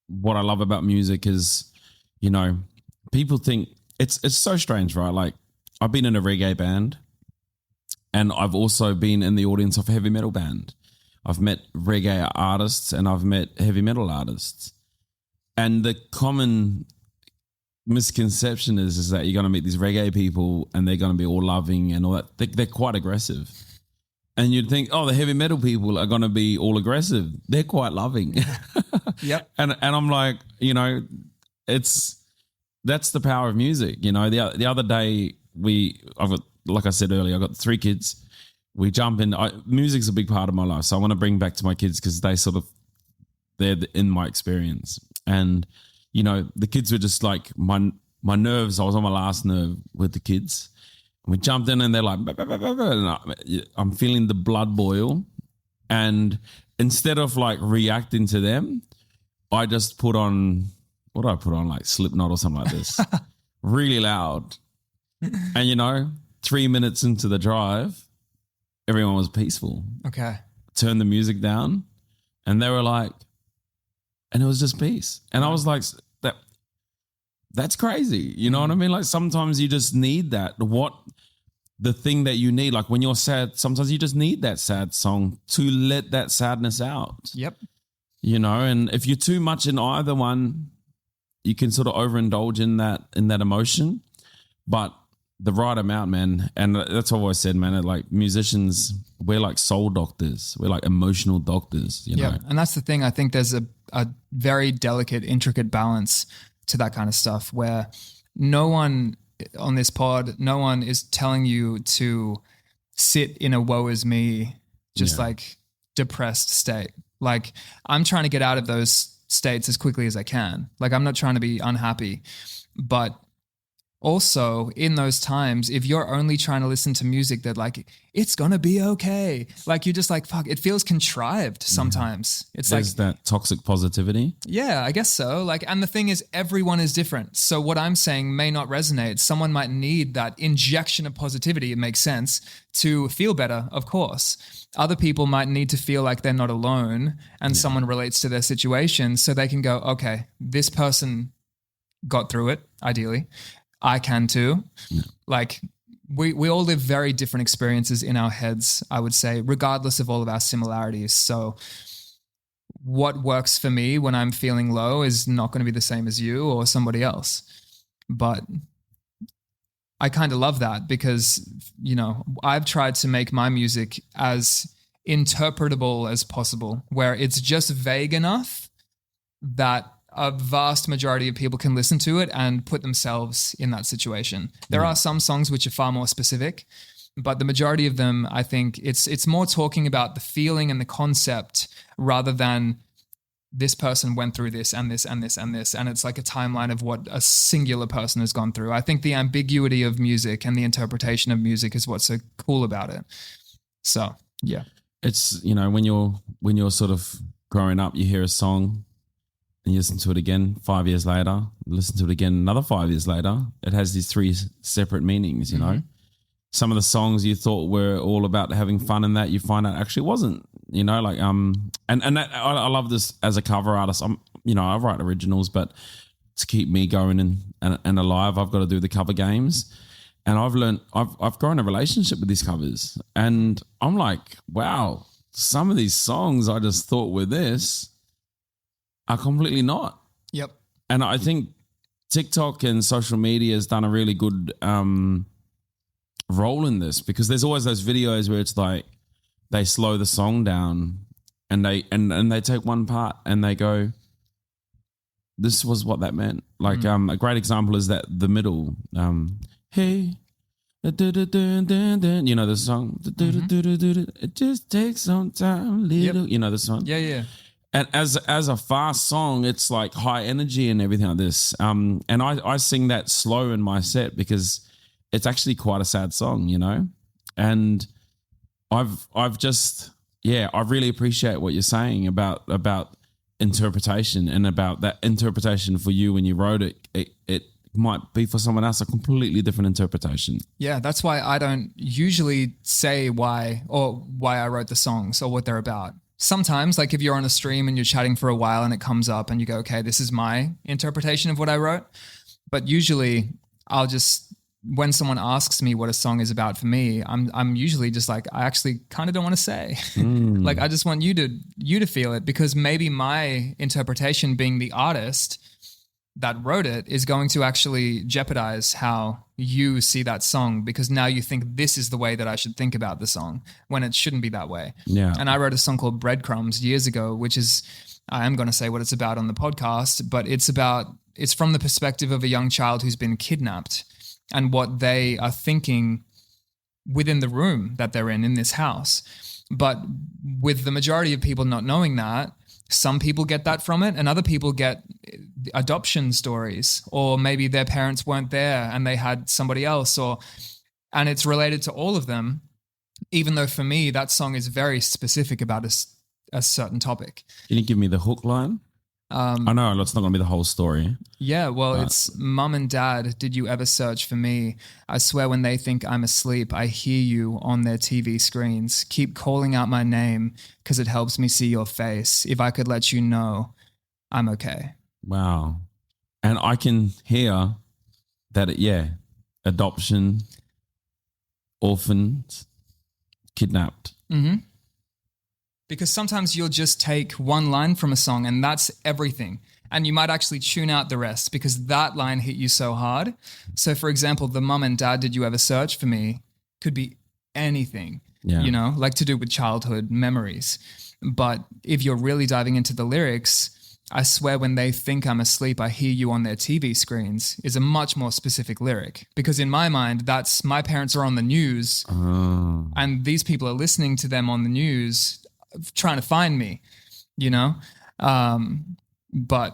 what I love about music is, you know, people think it's so strange, right? Like I've been in a reggae band and I've also been in the audience of a heavy metal band. I've met reggae artists and I've met heavy metal artists. And the common misconception is that you're going to meet these reggae people and they're going to be all loving and all that. They're quite aggressive. And you'd think, oh, the heavy metal people are going to be all aggressive. They're quite loving. Yep. And I'm like, you know, that's the power of music. You know, the other day like I said earlier, I've got 3 kids. We jump in. Music's a big part of my life. So I want to bring back to my kids because they're in my experience. And, you know, the kids were just like my nerves. I was on my last nerve with the kids. And we jumped in and they're like, bah, bah, bah, bah, bah. And I'm feeling the blood boil. And instead of like reacting to them, I just put on, what did I put on? Like Slipknot or something like this. Really loud. And, you know, 3 minutes into the drive, everyone was peaceful. Okay. Turned the music down and they were like, and it was just peace. And I was like, that's crazy. You know what I mean? Like sometimes you just need that. The thing that you need, like when you're sad, sometimes you just need that sad song to let that sadness out. Yep. You know, and if you're too much in either one, you can sort of overindulge in that emotion, but the right amount, man. And that's what I always said, man. Like musicians, we're like soul doctors. We're like emotional doctors, you know? And that's the thing. I think there's a very delicate, intricate balance to that kind of stuff where no one on this pod, no one is telling you to sit in a woe is me, just like depressed state. Like I'm trying to get out of those states as quickly as I can. Like I'm not trying to be unhappy, but also in those times, if you're only trying to listen to music that like, it's going to be okay. Like you're just like, fuck, it feels contrived sometimes. It's There's like that toxic positivity. Yeah, I guess so. Like, and the thing is everyone is different. So what I'm saying may not resonate. Someone might need that injection of positivity. It makes sense to feel better, of course. Other people might need to feel like they're not alone and someone relates to their situation so they can go, okay, this person got through it, ideally. I can too. Yeah. Like we all live very different experiences in our heads, I would say, regardless of all of our similarities. So what works for me when I'm feeling low is not going to be the same as you or somebody else. But I kind of love that because, you know, I've tried to make my music as interpretable as possible, where it's just vague enough that a vast majority of people can listen to it and put themselves in that situation. There are some songs which are far more specific, But the majority of them, I think it's more talking about the feeling and the concept rather than this person went through this and this and this and this. And it's like a timeline of what a singular person has gone through. I think the ambiguity of music and the interpretation of music is what's so cool about it. So, yeah. It's, you know, when you're sort of growing up, you hear a song and you listen to it again 5 years later, listen to it again another 5 years later. It has these three separate meanings, you know. Some of the songs you thought were all about having fun and that you find out actually wasn't, you know, like, and that, I love this as a cover artist. I write originals, but to keep me going and alive, I've got to do the cover games. And I've grown a relationship with these covers, and I'm like, wow, some of these songs I just thought were this are completely not. Yep. And I think TikTok and social media has done a really good role in this, because there's always those videos where it's like they slow the song down and they take one part and they go, this was what that meant. Like a great example is that the middle, hey, you know the song, it just takes some time, little, you know the song. Yeah. And as a fast song, it's like high energy and everything like this. And I sing that slow in my set because it's actually quite a sad song, you know? And I've just, I really appreciate what you're saying about interpretation, and about that interpretation for you when you wrote it. It might be for someone else a completely different interpretation. Yeah, that's why I don't usually say why I wrote the songs or what they're about. Sometimes, like if you're on a stream and you're chatting for a while and it comes up and you go, okay, this is my interpretation of what I wrote. But usually I'll just, when someone asks me what a song is about for me, I'm usually just like, I actually kind of don't want to say. Like I just want you to feel it, because maybe my interpretation, being the artist that wrote it, is going to actually jeopardize how you see that song, because now you think this is the way that I should think about the song when it shouldn't be that way. Yeah. And I wrote a song called Breadcrumbs years ago, which is, I am going to say what it's about on the podcast, but it's from the perspective of a young child who's been kidnapped and what they are thinking within the room that they're in this house. But with the majority of people not knowing that, some people get that from it and other people get adoption stories, or maybe their parents weren't there and they had somebody else, and it's related to all of them, even though for me that song is very specific about a certain topic. Can you give me the hook line? I know it's not going to be the whole story. Yeah, well, it's Mum and Dad, did you ever search for me? I swear when they think I'm asleep, I hear you on their TV screens. Keep calling out my name because it helps me see your face. If I could let you know, I'm okay. Wow. And I can hear that, adoption, orphans, kidnapped. Mm-hmm. Because sometimes you'll just take one line from a song and that's everything. And you might actually tune out the rest because that line hit you so hard. So for example, the Mum and Dad, did you ever search for me? Could be anything, you know, like to do with childhood memories. But if you're really diving into the lyrics, I swear when they think I'm asleep, I hear you on their TV screens is a much more specific lyric. Because in my mind, that's my parents are on the news and these people are listening to them on the news trying to find me, you know? But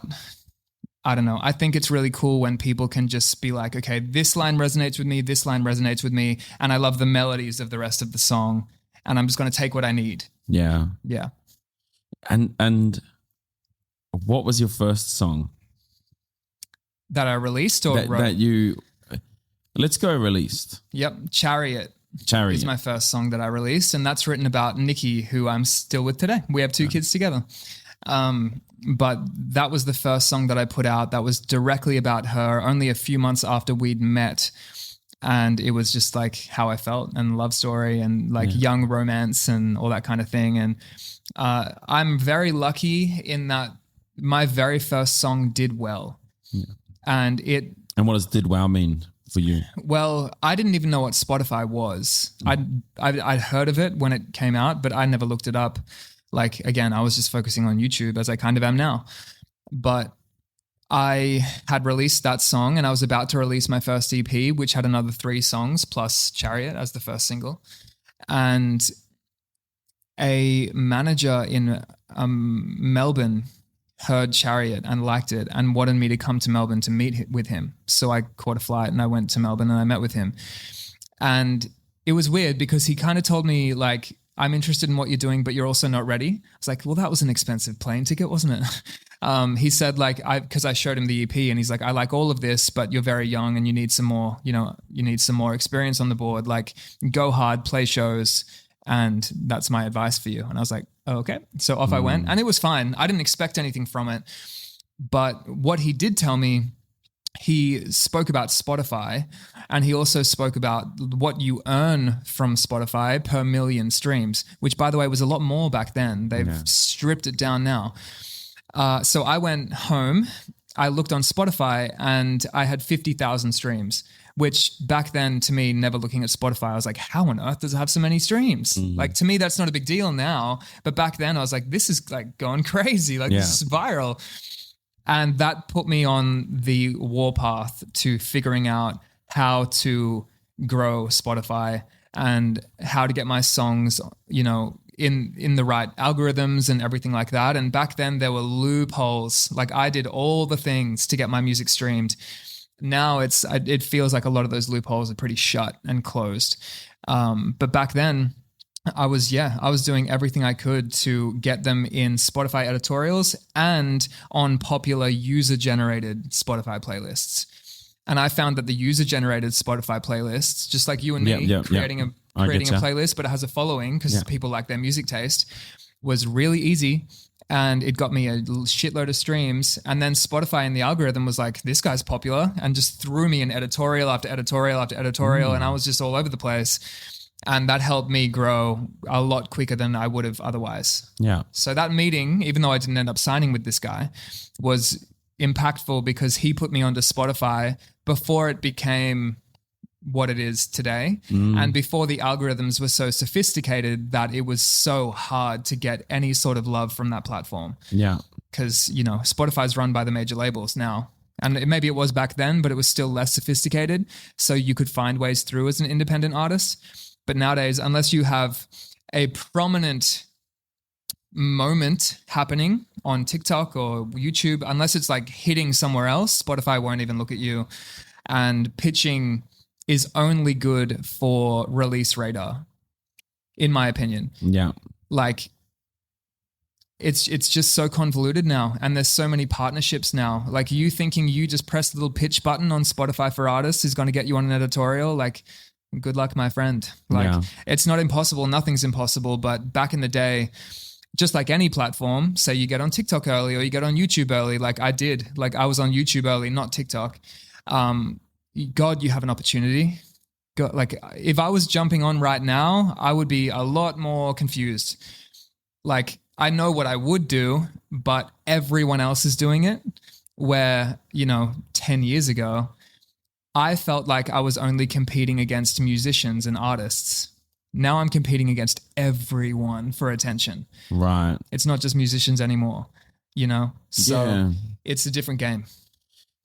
I don't know. I think it's really cool when people can just be like, okay, this line resonates with me, this line resonates with me, and I love the melodies of the rest of the song, and I'm just going to take what I need. Yeah. Yeah. And what was your first song? That I released or wrote? That you, let's go released. Yep. Chariot is my first song that I released, and that's written about Nikki, who I'm still with today. We have 2 kids together. But that was the first song that I put out that was directly about her, only a few months after we'd met. And it was just like how I felt, and love story and like young romance and all that kind of thing. And I'm very lucky in that my very first song did well. Yeah. And what does did well mean for you? Well, I didn't even know what Spotify was. I'd heard of it when it came out, but I never looked it up. Like, again, I was just focusing on YouTube, as I kind of am now. But I had released that song and I was about to release my first EP, which had another 3 songs plus Chariot as the first single. And a manager in Melbourne heard Chariot and liked it and wanted me to come to Melbourne to meet with him. So I caught a flight and I went to Melbourne and I met with him. And it was weird because he kind of told me like, I'm interested in what you're doing, but you're also not ready. I was like, well, that was an expensive plane ticket, wasn't it? He said like, because I showed him the EP and he's like, I like all of this, but you're very young and you need some more, you need some more experience on the board. Like go hard, play shows. And that's my advice for you. And I was like, oh, okay. So off I went and it was fine. I didn't expect anything from it. But what he did tell me, he spoke about Spotify and he also spoke about what you earn from Spotify per million streams, which by the way was a lot more back then. They've stripped it down now. So I went home, I looked on Spotify and I had 50,000 streams, which back then to me, never looking at Spotify, I was like, how on earth does it have so many streams? Like to me, that's not a big deal now. But back then I was like, this is like going crazy. Like this is viral. And that put me on the warpath to figuring out how to grow Spotify and how to get my songs, in the right algorithms and everything like that. And back then there were loopholes. Like I did all the things to get my music streamed. Now it feels like a lot of those loopholes are pretty shut and closed. But back then I was doing everything I could to get them in Spotify editorials and on popular user-generated Spotify playlists. And I found that the user-generated Spotify playlists, just like you and me, creating a playlist, but it has a following because people like their music taste, was really easy. And it got me a shitload of streams. And then Spotify in the algorithm was like, this guy's popular, and just threw me in editorial after editorial after editorial. And I was just all over the place. And that helped me grow a lot quicker than I would have otherwise. Yeah. So that meeting, even though I didn't end up signing with this guy, was impactful because he put me onto Spotify before it became what it is today. And before the algorithms were so sophisticated that it was so hard to get any sort of love from that platform. Yeah. Because, Spotify's run by the major labels now. And maybe it was back then, but it was still less sophisticated. So you could find ways through as an independent artist. But nowadays, unless you have a prominent moment happening on TikTok or YouTube, unless it's like hitting somewhere else, Spotify won't even look at you. And pitching is only good for release radar, in my opinion. Yeah. Like it's just so convoluted now. And there's so many partnerships now. Like you thinking you just press the little pitch button on Spotify for artists is going to get you on an editorial. Like, good luck, my friend. Like it's not impossible. Nothing's impossible. But back in the day, just like any platform, say you get on TikTok early or you get on YouTube early, like I did. Like I was on YouTube early, not TikTok. God, you have an opportunity. God, like if I was jumping on right now, I would be a lot more confused. Like I know what I would do, but everyone else is doing it. Where, 10 years ago, I felt like I was only competing against musicians and artists. Now I'm competing against everyone for attention. Right. It's not just musicians anymore, So it's a different game.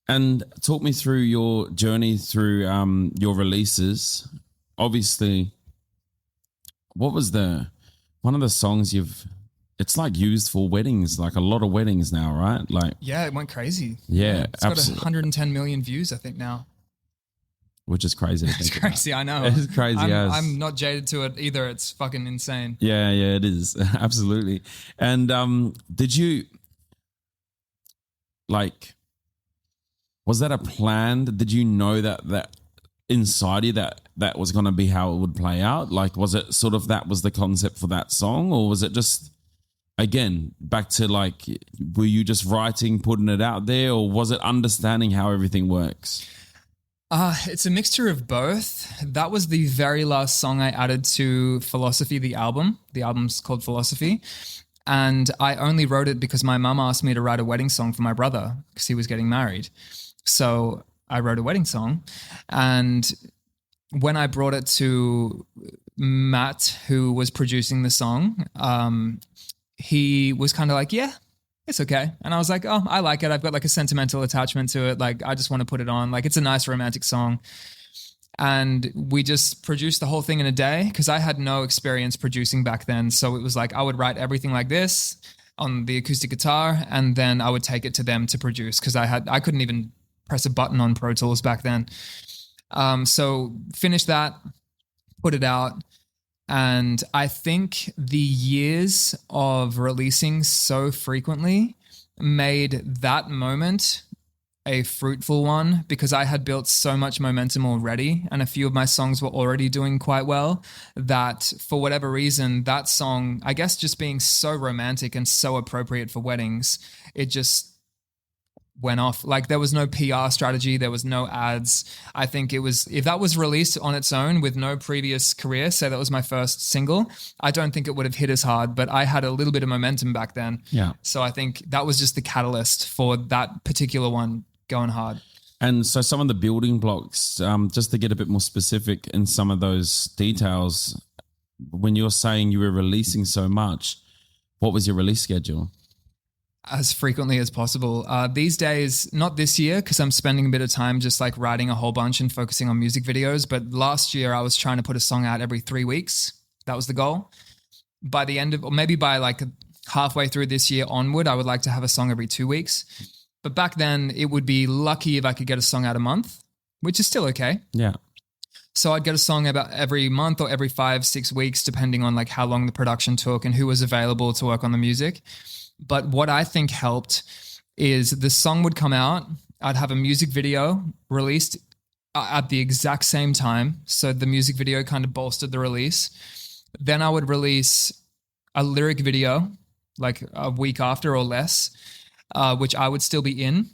And talk me through your journey through your releases. Obviously, what was one of the songs it's like used for weddings, like a lot of weddings now, right? Like it went crazy. Yeah, it's got 110 million views, I think now. Which is crazy to think It's crazy, about. I know. It's crazy. I'm not jaded to it either. It's fucking insane. Yeah, it is. Absolutely. And did you, was that a plan? Did you know that inside you that was going to be how it would play out? Like, was it sort of that was the concept for that song? Or was it just, again, back to were you just writing, putting it out there? Or was it understanding how everything works? It's a mixture of both. That was the very last song I added to Philosophy, the album. The album's called Philosophy. And I only wrote it because my mum asked me to write a wedding song for my brother because he was getting married. So I wrote a wedding song. And when I brought it to Matt, who was producing the song, he was kind of like, yeah, it's okay. And I was like, oh, I like it. I've got like a sentimental attachment to it. Like, I just want to put it on. Like, it's a nice romantic song. And we just produced the whole thing in a day because I had no experience producing back then. So it was like I would write everything like this on the acoustic guitar, and then I would take it to them to produce because I couldn't even press a button on Pro Tools back then. So finished that, put it out. And I think the years of releasing so frequently made that moment a fruitful one because I had built so much momentum already and a few of my songs were already doing quite well that for whatever reason, that song, I guess just being so romantic and so appropriate for weddings, it just went off. Like there was no PR strategy. There was no ads. I think it was, if that was released on its own with no previous career, say that was my first single, I don't think it would have hit as hard, but I had a little bit of momentum back then. Yeah. So I think that was just the catalyst for that particular one going hard. And so some of the building blocks, just to get a bit more specific in some of those details, when you're saying you were releasing so much, what was your release schedule? As frequently as possible. These days, not this year, because I'm spending a bit of time just like writing a whole bunch and focusing on music videos. But last year, I was trying to put a song out every 3 weeks. That was the goal. By the end of, or maybe by like halfway through this year onward, I would like to have a song every 2 weeks. But back then, it would be lucky if I could get a song out a month, which is still okay. Yeah. So I'd get a song about every month or every 5-6 weeks, depending on like how long the production took and who was available to work on the music. But what I think helped is the song would come out. I'd have a music video released at the exact same time. So the music video kind of bolstered the release. Then I would release a lyric video like a week after or less, which I would still be in.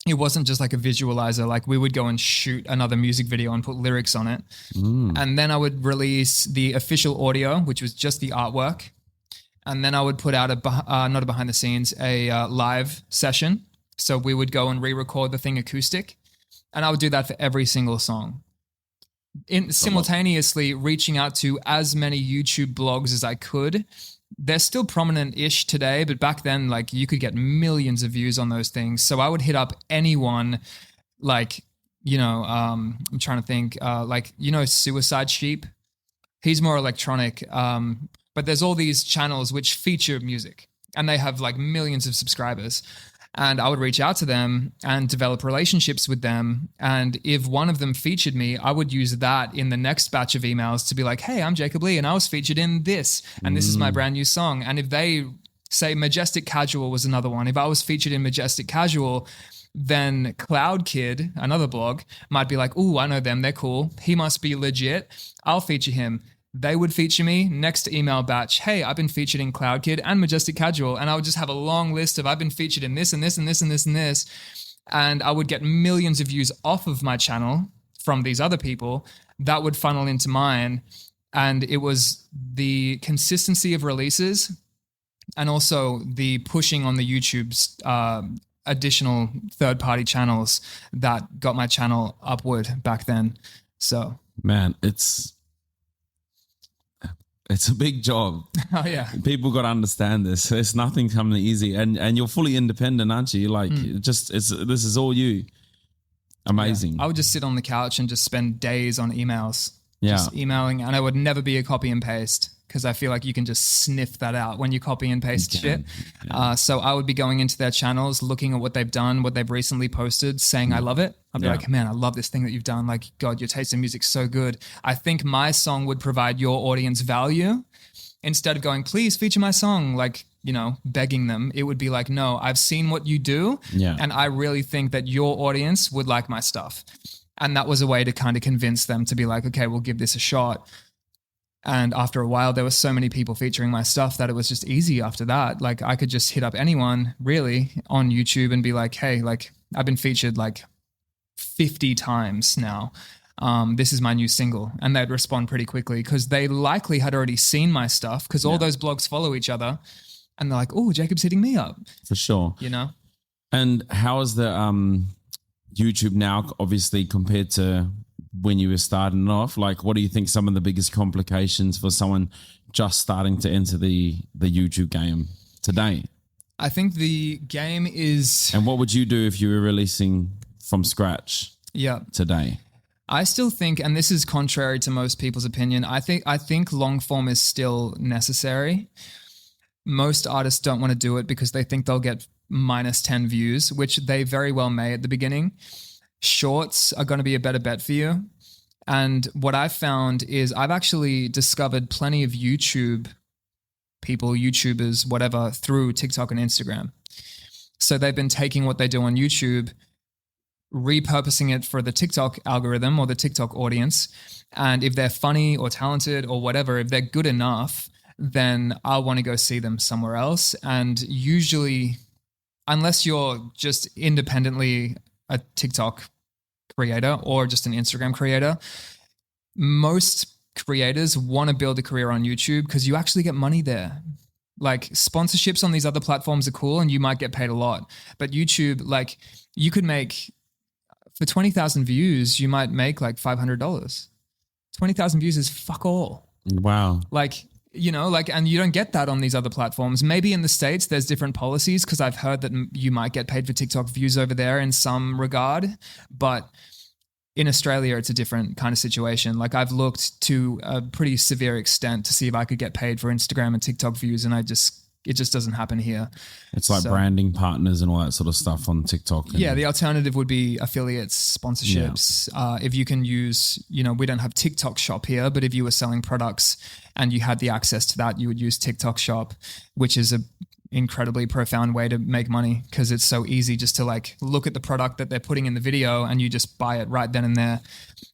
It wasn't just like a visualizer. Like we would go and shoot another music video and put lyrics on it. And then I would release the official audio, which was just the artwork. And then I would put out not a behind the scenes, a live session. So we would go and re-record the thing acoustic. And I would do that for every single song. Simultaneously reaching out to as many YouTube blogs as I could. They're still prominent-ish today, but back then, like you could get millions of views on those things. So I would hit up anyone like, I'm trying to think, Suicide Sheep. He's more electronic, but there's all these channels which feature music and they have like millions of subscribers. And I would reach out to them and develop relationships with them. And if one of them featured me, I would use that in the next batch of emails to be like, hey, I'm Jacob Lee and I was featured in this. And this is my brand new song. And if they say Majestic Casual was another one, if I was featured in Majestic Casual, then Cloud Kid, another blog, might be like, ooh, I know them. They're cool. He must be legit. I'll feature him. They would feature me. Next email batch, hey, I've been featured in Cloud Kid and Majestic Casual. And I would just have a long list of I've been featured in this and this and this and this and this. And I would get millions of views off of my channel from these other people that would funnel into mine. And it was the consistency of releases and also the pushing on the YouTube's additional third-party channels that got my channel upward back then. So, man, it's a big job. Oh yeah. People got to understand this. It's nothing coming easy, and you're fully independent, aren't you? Like, this is all you. Amazing. Yeah. I would just sit on the couch and just spend days on emails. Yeah. Just emailing, and I would never be a copy and paste because I feel like you can just sniff that out when you copy and paste shit. Yeah. So I would be going into their channels, looking at what they've done, what they've recently posted, saying I love it. I'd be like, man, I love this thing that you've done. Like, God, your taste in music's so good. I think my song would provide your audience value instead of going, please feature my song, like, begging them. It would be like, no, I've seen what you do. Yeah. And I really think that your audience would like my stuff. And that was a way to kind of convince them to be like, okay, we'll give this a shot. And after a while, there were so many people featuring my stuff that it was just easy after that. Like I could just hit up anyone really on YouTube and be like, hey, like I've been featured like 50 times now. This is my new single. And they'd respond pretty quickly because they likely had already seen my stuff because all those blogs follow each other. And they're like, oh, Jacob's hitting me up. For sure. And how is the YouTube now, obviously, compared to when you were starting off? Like, what do you think some of the biggest complications for someone just starting to enter the YouTube game today? I think the game is... And what would you do if you were releasing from scratch Yeah. today? I still think, and this is contrary to most people's opinion, I think long form is still necessary. Most artists don't want to do it because they think they'll get minus 10 views, which they very well may at the beginning. Shorts are going to be a better bet for you. And what I've found is I've actually discovered plenty of YouTube people, YouTubers, whatever, through TikTok and Instagram. So they've been taking what they do on YouTube, repurposing it for the TikTok algorithm or the TikTok audience. And if they're funny or talented or whatever, if they're good enough, then I'll want to go see them somewhere else. And usually, unless you're just independently a TikTok creator or just an Instagram creator, most creators want to build a career on YouTube because you actually get money there. Like sponsorships on these other platforms are cool and you might get paid a lot. But YouTube, like you could make, for 20,000 views, you might make like $500. 20,000 views is fuck all. Wow. Like, you know, like, and you don't get that on these other platforms. Maybe in the States, there's different policies because I've heard that you might get paid for TikTok views over there in some regard. But in Australia, it's a different kind of situation. Like I've looked to a pretty severe extent to see if I could get paid for Instagram and TikTok views, and it just doesn't happen here. It's like branding partners and all that sort of stuff on TikTok. Yeah, the alternative would be affiliates, sponsorships. Yeah. If you can use, you know, we don't have TikTok Shop here, but if you were selling products and you had the access to that, you would use TikTok Shop, which is a incredibly profound way to make money because it's so easy just to like look at the product that they're putting in the video and you just buy it right then and there.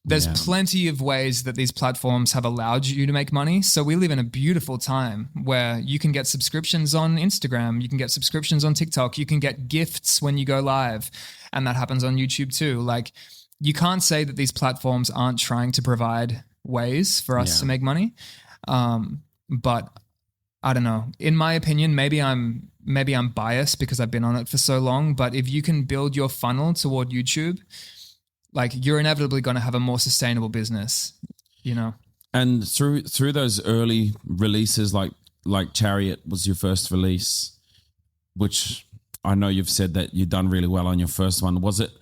There's plenty of ways that these platforms have allowed you to make money. So we live in a beautiful time where you can get subscriptions on Instagram, you can get subscriptions on TikTok, you can get gifts when you go live, and that happens on YouTube too. Like you can't say that these platforms aren't trying to provide ways for us to make money. But I don't know. In my opinion, maybe I'm biased because I've been on it for so long, but if you can build your funnel toward YouTube, like you're inevitably going to have a more sustainable business, you know? And through those early releases, like Chariot was your first release, which I know you've said that you've done really well on your first one. Was it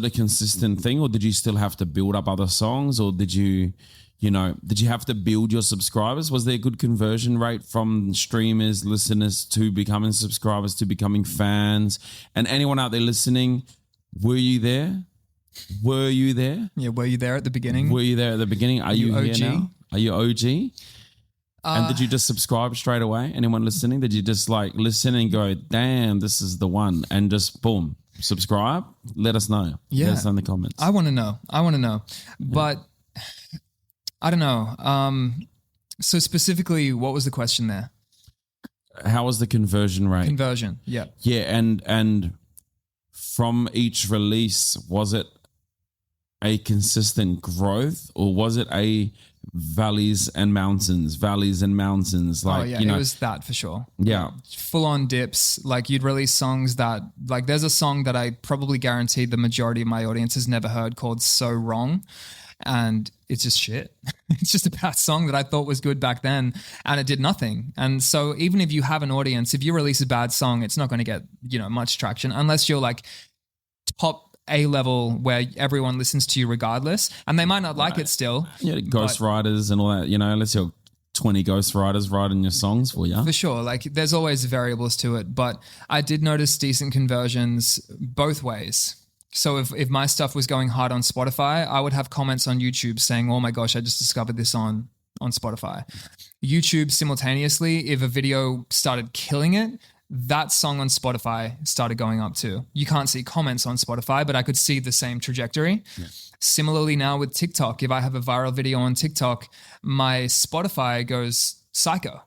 a consistent thing, or did you still have to build up other songs, or did you have to build your subscribers? Was there a good conversion rate from streamers, listeners to becoming subscribers, to becoming fans? And anyone out there listening, were you there? Yeah, were you there at the beginning? Are you OG? Here now? Are you OG? And did you just subscribe straight away? Anyone listening? Did you just like listen and go, damn, this is the one, and just boom, subscribe? Let us know. Yeah. Let us know in the comments. I want to know. But I don't know. So specifically, what was the question there? How was the conversion rate? Conversion, yeah. Yeah, and from each release, was it a consistent growth, or was it a valleys and mountains? Like, it was that for sure. Yeah. Full on dips. Like you'd release songs that, like there's a song that I probably guarantee the majority of my audience has never heard called So Wrong. And it's just shit. It's just a bad song that I thought was good back then, and it did nothing. And so even if you have an audience, if you release a bad song, it's not going to get, much traction unless you're like top A level where everyone listens to you regardless, and they might not like it still. Yeah, ghostwriters and all that, unless you're 20 ghostwriters writing your songs for you. For sure. Like there's always variables to it, but I did notice decent conversions both ways. So if my stuff was going hard on Spotify, I would have comments on YouTube saying, oh my gosh, I just discovered this on Spotify. YouTube simultaneously, if a video started killing it, that song on Spotify started going up too. You can't see comments on Spotify, but I could see the same trajectory. Yeah. Similarly now with TikTok, if I have a viral video on TikTok, my Spotify goes psycho.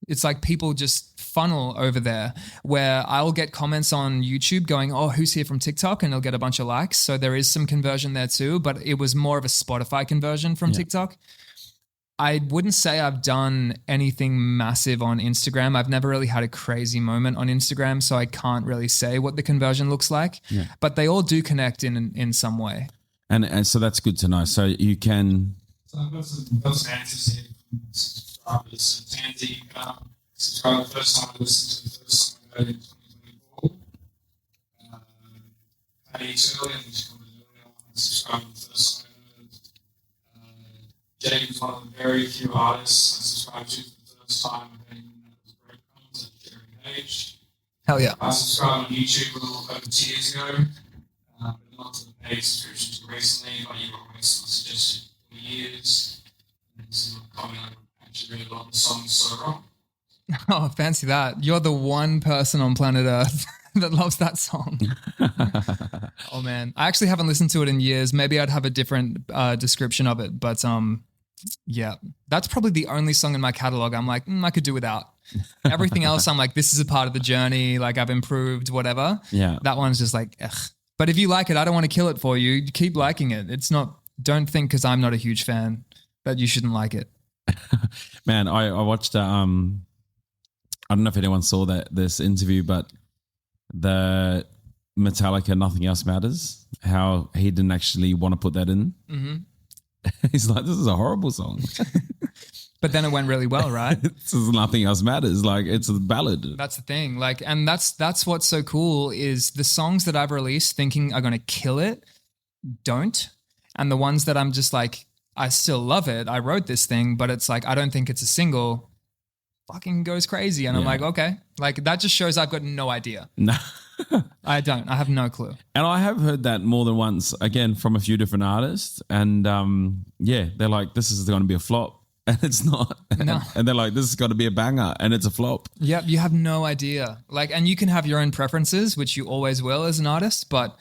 It's like people just funnel over there, where I'll get comments on YouTube going, oh, who's here from TikTok? And they'll get a bunch of likes. So there is some conversion there too, but it was more of a Spotify conversion from TikTok. I wouldn't say I've done anything massive on Instagram. I've never really had a crazy moment on Instagram, so I can't really say what the conversion looks like, but they all do connect in some way. And so that's good to know. So you can... So I've got some answers here from subscribers. Tansy subscribed the first time I listened to the first song I graduated in 2024. He's early and he's coming early on. Subscribed to the first song I heard. Jake was one of the very few artists I subscribed to for the first time. I think that was breadcrumbs and Jerry Page. Hell yeah. I subscribed on YouTube a little over 2 years ago, but not to the paid subscription until recently, but you've always suggested for years. And someone comment I actually really love the song So Wrong. Oh, fancy that. You're the one person on planet Earth that loves that song. Oh, man. I actually haven't listened to it in years. Maybe I'd have a different description of it. But yeah, that's probably the only song in my catalog I'm like, I could do without. Everything else, I'm like, this is a part of the journey. Like I've improved, whatever. Yeah. That one's just like, ugh. But if you like it, I don't want to kill it for you. Keep liking it. It's not, don't think because I'm not a huge fan that you shouldn't like it. Man, I watched, I don't know if anyone saw this interview, but the Metallica Nothing Else Matters, how he didn't actually want to put that in. Mm-hmm. He's like, this is a horrible song. But then it went really well, right? This is Nothing Else Matters. Like it's a ballad. That's the thing. Like, and that's what's so cool is the songs that I've released thinking are going to kill it, don't. And the ones that I'm just like, I still love it. I wrote this thing, but it's like, I don't think it's a single, fucking goes crazy. And I'm like, okay, like that just shows I've got no idea. No. I don't. I have no clue. And I have heard that more than once, again, from a few different artists. And they're like, this is going to be a flop. And it's not. No. And they're like, this has got to be a banger. And it's a flop. Yep. You have no idea. Like, and you can have your own preferences, which you always will as an artist, but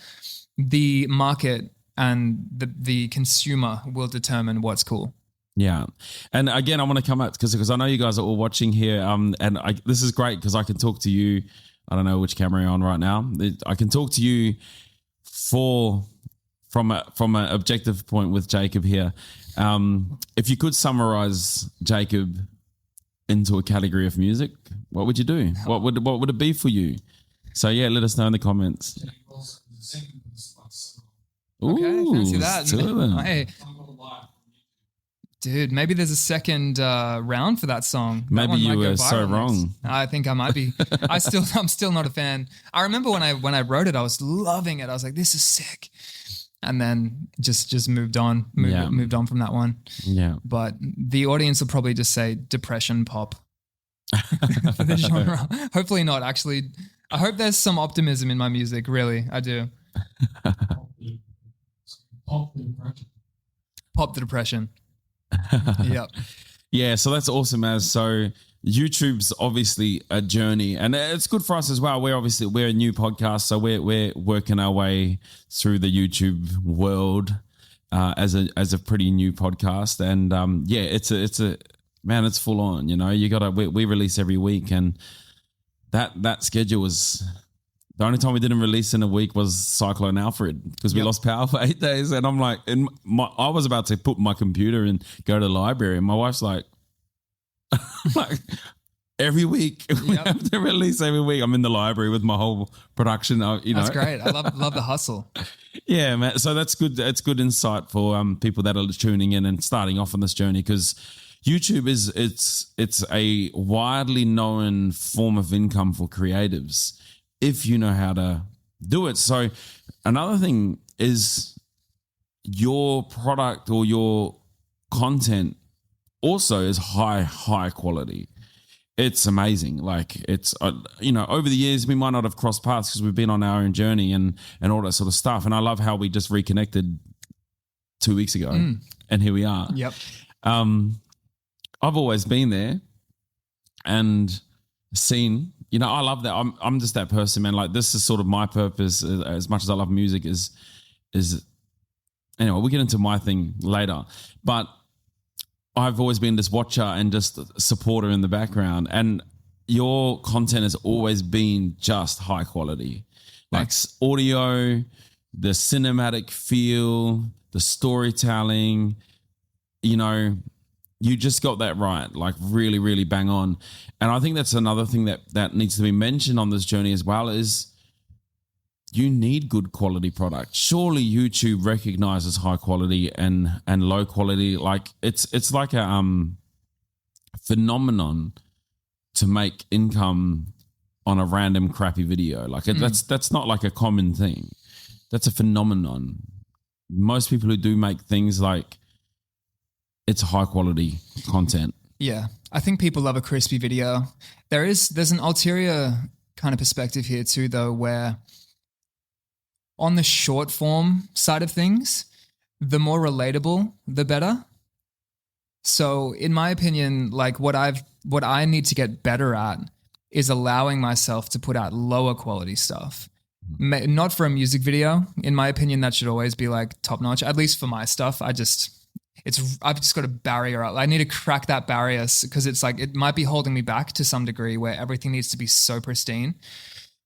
the market and the consumer will determine what's cool. Yeah. And again, I want to come out because I know you guys are all watching here. This is great because I can talk to you. I don't know which camera you're on right now. I can talk to you from an objective point with Jacob here. If you could summarize Jacob into a category of music, what would you do? What would it be for you? So yeah, let us know in the comments. Okay, fancy that. Two of them. Hey, dude, maybe there's a second round for that song. Maybe you were so wrong. I think I might be. I'm still not a fan. I remember when I wrote it, I was loving it. I was like, this is sick. And then just moved on from that one. Yeah. But the audience will probably just say depression pop for the genre. Hopefully not, actually. I hope there's some optimism in my music, really. I do. Pop the depression. Yep. Yeah, so that's awesome. So YouTube's obviously a journey, and it's good for us as well. We're a new podcast, so we're working our way through the YouTube world as a pretty new podcast. And it's full on. You know, we release every week, and that schedule was. The only time we didn't release in a week was Cyclone Alfred because we lost power for 8 days. And I'm like, I was about to put my computer and go to the library. And my wife's like every week we have to release every week. I'm in the library with my whole production. That's great. I love the hustle. Yeah, man. So that's good. It's good insight for people that are tuning in and starting off on this journey because YouTube it's a widely known form of income for creatives. If you know how to do it. So another thing is your product or your content also is high quality. It's amazing. Like it's, over the years, we might not have crossed paths because we've been on our own journey and all that sort of stuff. And I love how we just reconnected 2 weeks ago and here we are. Yep. I've always been there and seen, I love that. I'm just that person, man. Like this is sort of my purpose as much as I love music is anyway, we'll get into my thing later, but I've always been this watcher and just supporter in the background, and your content has always been just high quality. Like audio, the cinematic feel, the storytelling, you just got that right, like really, really bang on. And I think that's another thing that needs to be mentioned on this journey as well is you need good quality product. Surely YouTube recognizes high quality and low quality. Like it's like a phenomenon to make income on a random crappy video. Like that's not like a common thing. That's a phenomenon. Most people who do make things, like, it's high quality content. Yeah. I think people love a crispy video. There's an ulterior kind of perspective here too, though, where on the short form side of things, the more relatable, the better. So in my opinion, like what I need to get better at is allowing myself to put out lower quality stuff. Not for a music video. In my opinion, that should always be like top notch, at least for my stuff. I've just got a barrier up. I need to crack that barrier because it's like, it might be holding me back to some degree where everything needs to be so pristine.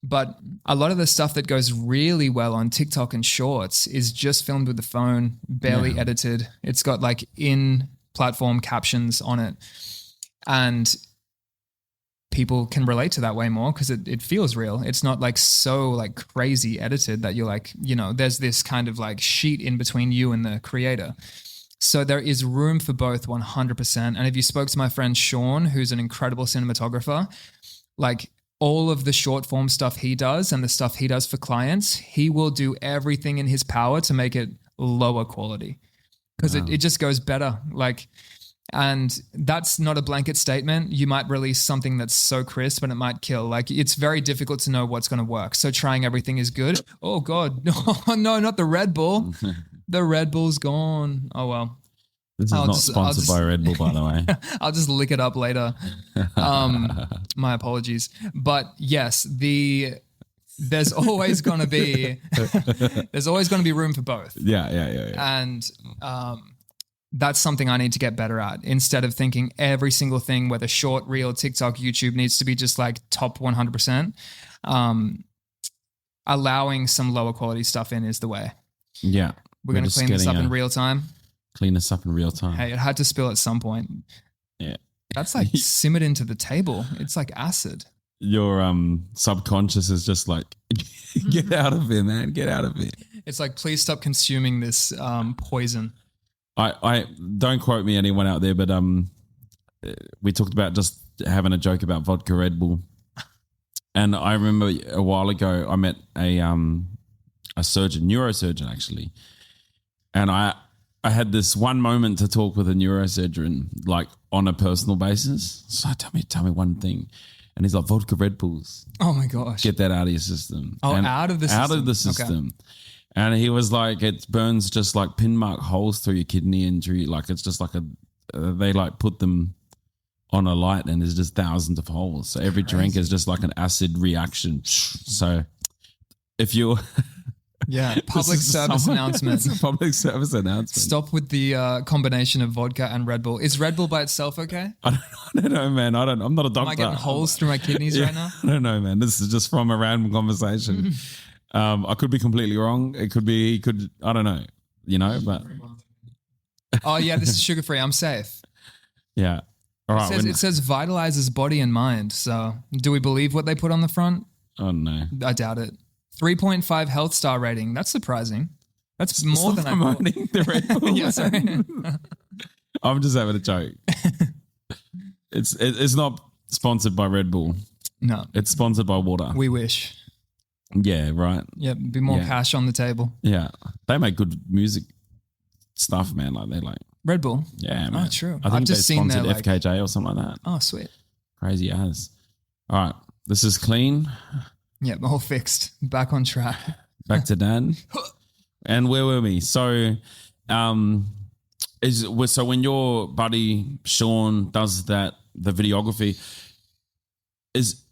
But a lot of the stuff that goes really well on TikTok and Shorts is just filmed with the phone, barely edited. It's got like in-platform captions on it. And people can relate to that way more because it feels real. It's not like so like crazy edited that you're like, there's this kind of like sheet in between you and the creator. So there is room for both 100%. And if you spoke to my friend Sean, who's an incredible cinematographer, like all of the short form stuff he does and the stuff he does for clients, he will do everything in his power to make it lower quality because it just goes better. Like, and that's not a blanket statement. You might release something that's so crisp and it might kill. Like, it's very difficult to know what's going to work. So trying everything is good. Oh God. No, not the Red Bull. The Red Bull's gone. Oh, well. This is not sponsored by Red Bull, by the way. I'll just lick it up later. My apologies. But yes, there's always going to be room for both. Yeah. And that's something I need to get better at. Instead of thinking every single thing, whether short, reel, TikTok, YouTube, needs to be just like top 100%. Allowing some lower quality stuff in is the way. Yeah. We're going to clean this up in real time. Clean this up in real time. Hey, it had to spill at some point. Yeah. That's like simmered into the table. It's like acid. Your subconscious is just like, get out of here, man. Get out of here. It's like, please stop consuming this poison. I don't quote me, anyone out there, but we talked about just having a joke about vodka Red Bull. And I remember a while ago I met a surgeon, neurosurgeon actually. And I had this one moment to talk with a neurosurgeon, like on a personal basis. So tell me one thing. And he's like, vodka Red Bulls. Oh my gosh. Get that out of your system. Oh, out of the system. Out of the system. Okay. And he was like, it burns just like pin mark holes through your kidney injury. Like it's just like they like put them on a light and there's just thousands of holes. So every drink is just like an acid reaction. So if you're... Yeah, public service announcement. It's a public service announcement. Stop with the combination of vodka and Red Bull. Is Red Bull by itself okay? I don't know, man. I'm not a doctor. Am I getting holes through my kidneys right now? I don't know, man. This is just from a random conversation. I could be completely wrong. I don't know, but. Oh yeah, this is sugar free. I'm safe. Yeah. All right. It says vitalizes body and mind. So do we believe what they put on the front? Oh no. I doubt it. 3.5 health star rating. That's surprising. That's more than I thought. Promoting the Red Bull. Yeah, sorry. I'm just having a joke. It's not sponsored by Red Bull. No. It's sponsored by water. We wish. Yeah, right. Yeah, be more cash on the table. Yeah. They make good music stuff, man. Like they like Red Bull. Yeah, man. Oh, true. I think I've just seen their FKJ or something like that. Oh, sweet. Crazy as. All right. This is clean. Yep, all fixed. Back on track. Back to Dan. And where were we? So, so when your buddy Sean does the videography,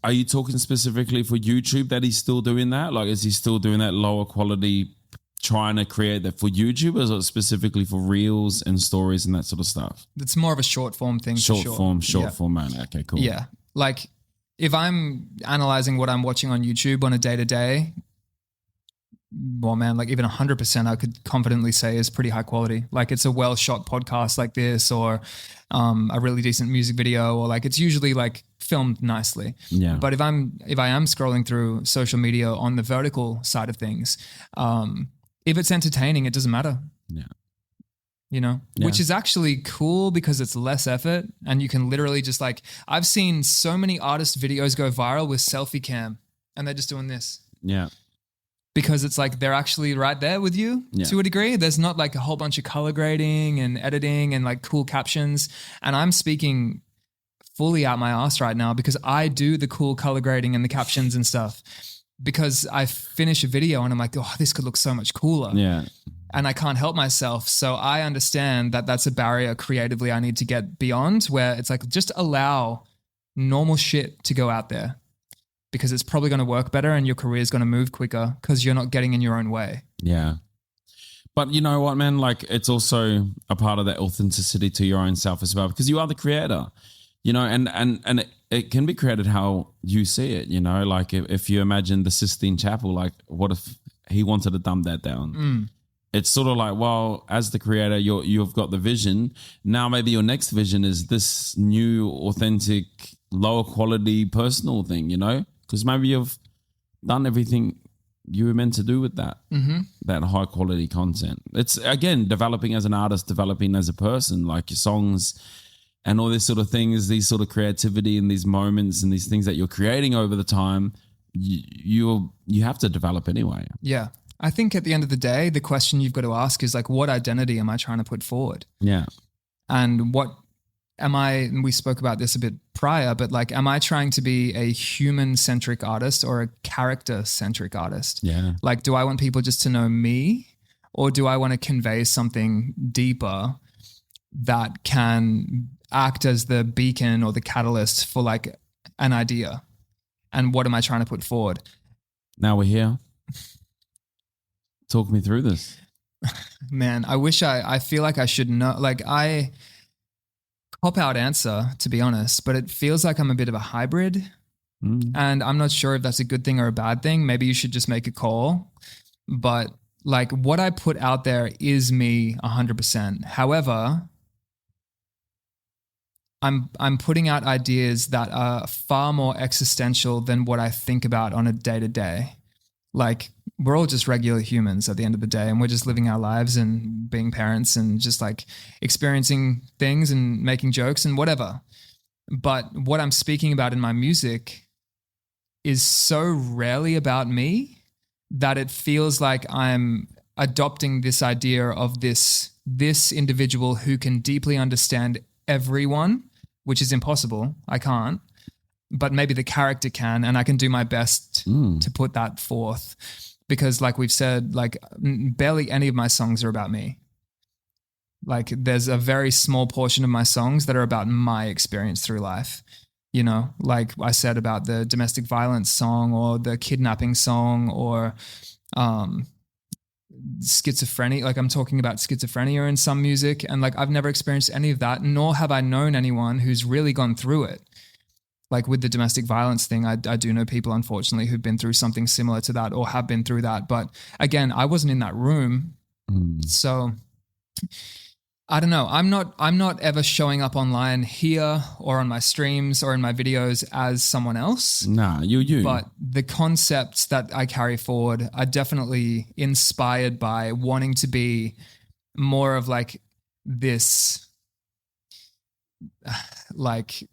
are you talking specifically for YouTube that he's still doing that? Like, is he still doing that lower quality, trying to create that for YouTube, or is it specifically for reels and stories and that sort of stuff? It's more of a short form thing. Short form, man. Okay, cool. Yeah, like. If I'm analyzing what I'm watching on YouTube on a day-to-day, well, man, like even 100% I could confidently say is pretty high quality. Like it's a well-shot podcast like this, or a really decent music video, or like it's usually like filmed nicely. Yeah. But if I am scrolling through social media on the vertical side of things, if it's entertaining, it doesn't matter. Yeah. you know, which is actually cool because it's less effort and you can literally just like, I've seen so many artist videos go viral with selfie cam and they're just doing this. Yeah. Because it's like they're actually right there with you to a degree. There's not like a whole bunch of color grading and editing and like cool captions. And I'm speaking fully out my ass right now because I do the cool color grading and the captions and stuff because I finish a video and I'm like, oh, this could look so much cooler. Yeah. And I can't help myself. So I understand that that's a barrier creatively I need to get beyond, where it's like just allow normal shit to go out there because it's probably going to work better and your career is going to move quicker because you're not getting in your own way. Yeah. But you know what, man? Like it's also a part of that authenticity to your own self as well because you are the creator, you know, and it can be created how you see it, you know, like if you imagine the Sistine Chapel, like what if he wanted to dumb that down? It's sort of like, well, as the creator, you've got the vision. Now maybe your next vision is this new, authentic, lower quality, personal thing, you know? Because maybe you've done everything you were meant to do with that, that high quality content. It's, again, developing as an artist, developing as a person, like your songs and all this sort of things, these sort of creativity and these moments and these things that you're creating over the time, you have to develop anyway. Yeah. I think at the end of the day, the question you've got to ask is like, what identity am I trying to put forward? Yeah. And what am I, and we spoke about this a bit prior, but like, am I trying to be a human-centric artist or a character-centric artist? Yeah. Like, do I want people just to know me or do I want to convey something deeper that can act as the beacon or the catalyst for like an idea? And what am I trying to put forward? Now we're here. Talk me through this. Man, I feel like I should know, like cop-out answer, to be honest, but it feels like I'm a bit of a hybrid and I'm not sure if that's a good thing or a bad thing. Maybe you should just make a call, but like what I put out there is me 100%. However, I'm putting out ideas that are far more existential than what I think about on a day-to-day. Like we're all just regular humans at the end of the day and we're just living our lives and being parents and just like experiencing things and making jokes and whatever. But what I'm speaking about in my music is so rarely about me that it feels like I'm adopting this idea of this individual who can deeply understand everyone, which is impossible. I can't. But maybe the character can, and I can do my best to put that forth because like we've said, like barely any of my songs are about me. Like there's a very small portion of my songs that are about my experience through life. You know, like I said about the domestic violence song or the kidnapping song or schizophrenia. Like I'm talking about schizophrenia in some music and like I've never experienced any of that, nor have I known anyone who's really gone through it. Like with the domestic violence thing, I do know people, unfortunately, who've been through something similar to that or have been through that. But again, I wasn't in that room. So I don't know. I'm not ever showing up online here or on my streams or in my videos as someone else. Nah, you. But the concepts that I carry forward are definitely inspired by wanting to be more of like this like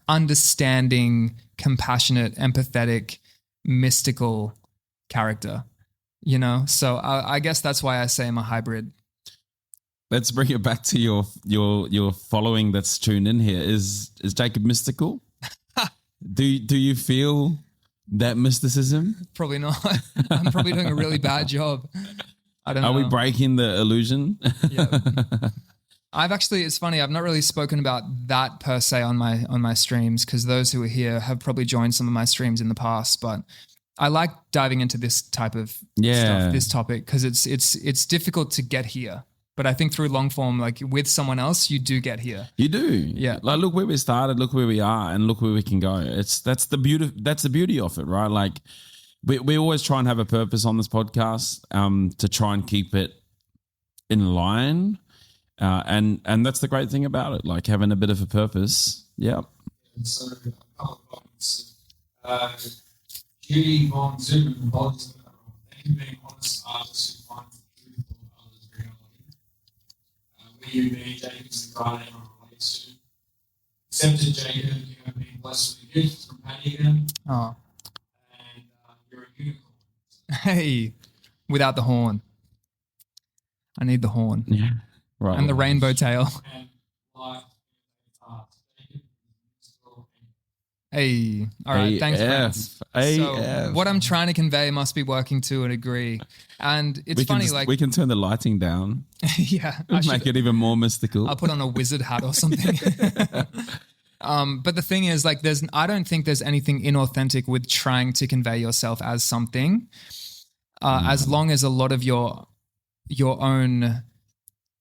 understanding, compassionate, empathetic, mystical character, you know? So I guess that's why I say I'm a hybrid. Let's bring it back to your following that's tuned in here. Is Jacob mystical? Do you feel that mysticism? Probably not. I'm probably doing a really bad job. I don't know. Are we breaking the illusion? Yeah. It's funny, I've not really spoken about that per se on my streams because those who are here have probably joined some of my streams in the past, but I like diving into this type of stuff, this topic, because it's difficult to get here. But I think through long form, like with someone else, you do get here. You do. Yeah. Like look where we started, look where we are, and look where we can go. That's the beauty of it, right? Like we always try and have a purpose on this podcast, to try and keep it in line. And that's the great thing about it, like having a bit of a purpose. Yeah. So a couple of comments. Judy Von Zimmerman, apologies for that wrong. Thank you for being honest artists who find the truth of others' reality. you, me, Jacob is the guy that everyone relates to. Accepted, Jacob, you have been blessed with a gift from Patty again. Oh, And you're a unicorn. hey, without the horn. I need the horn. Yeah. Right. And the rainbow tail. And life is hard. Jacob is still Hey, all right, thanks, friends. So AF. what I'm trying to convey must be working to a degree. And it's funny, like, we can turn the lighting down. yeah, Make it even more mystical. I'll put on a wizard hat or something. But the thing is, like, I don't think there's anything inauthentic with trying to convey yourself as something, as long as a lot of your own,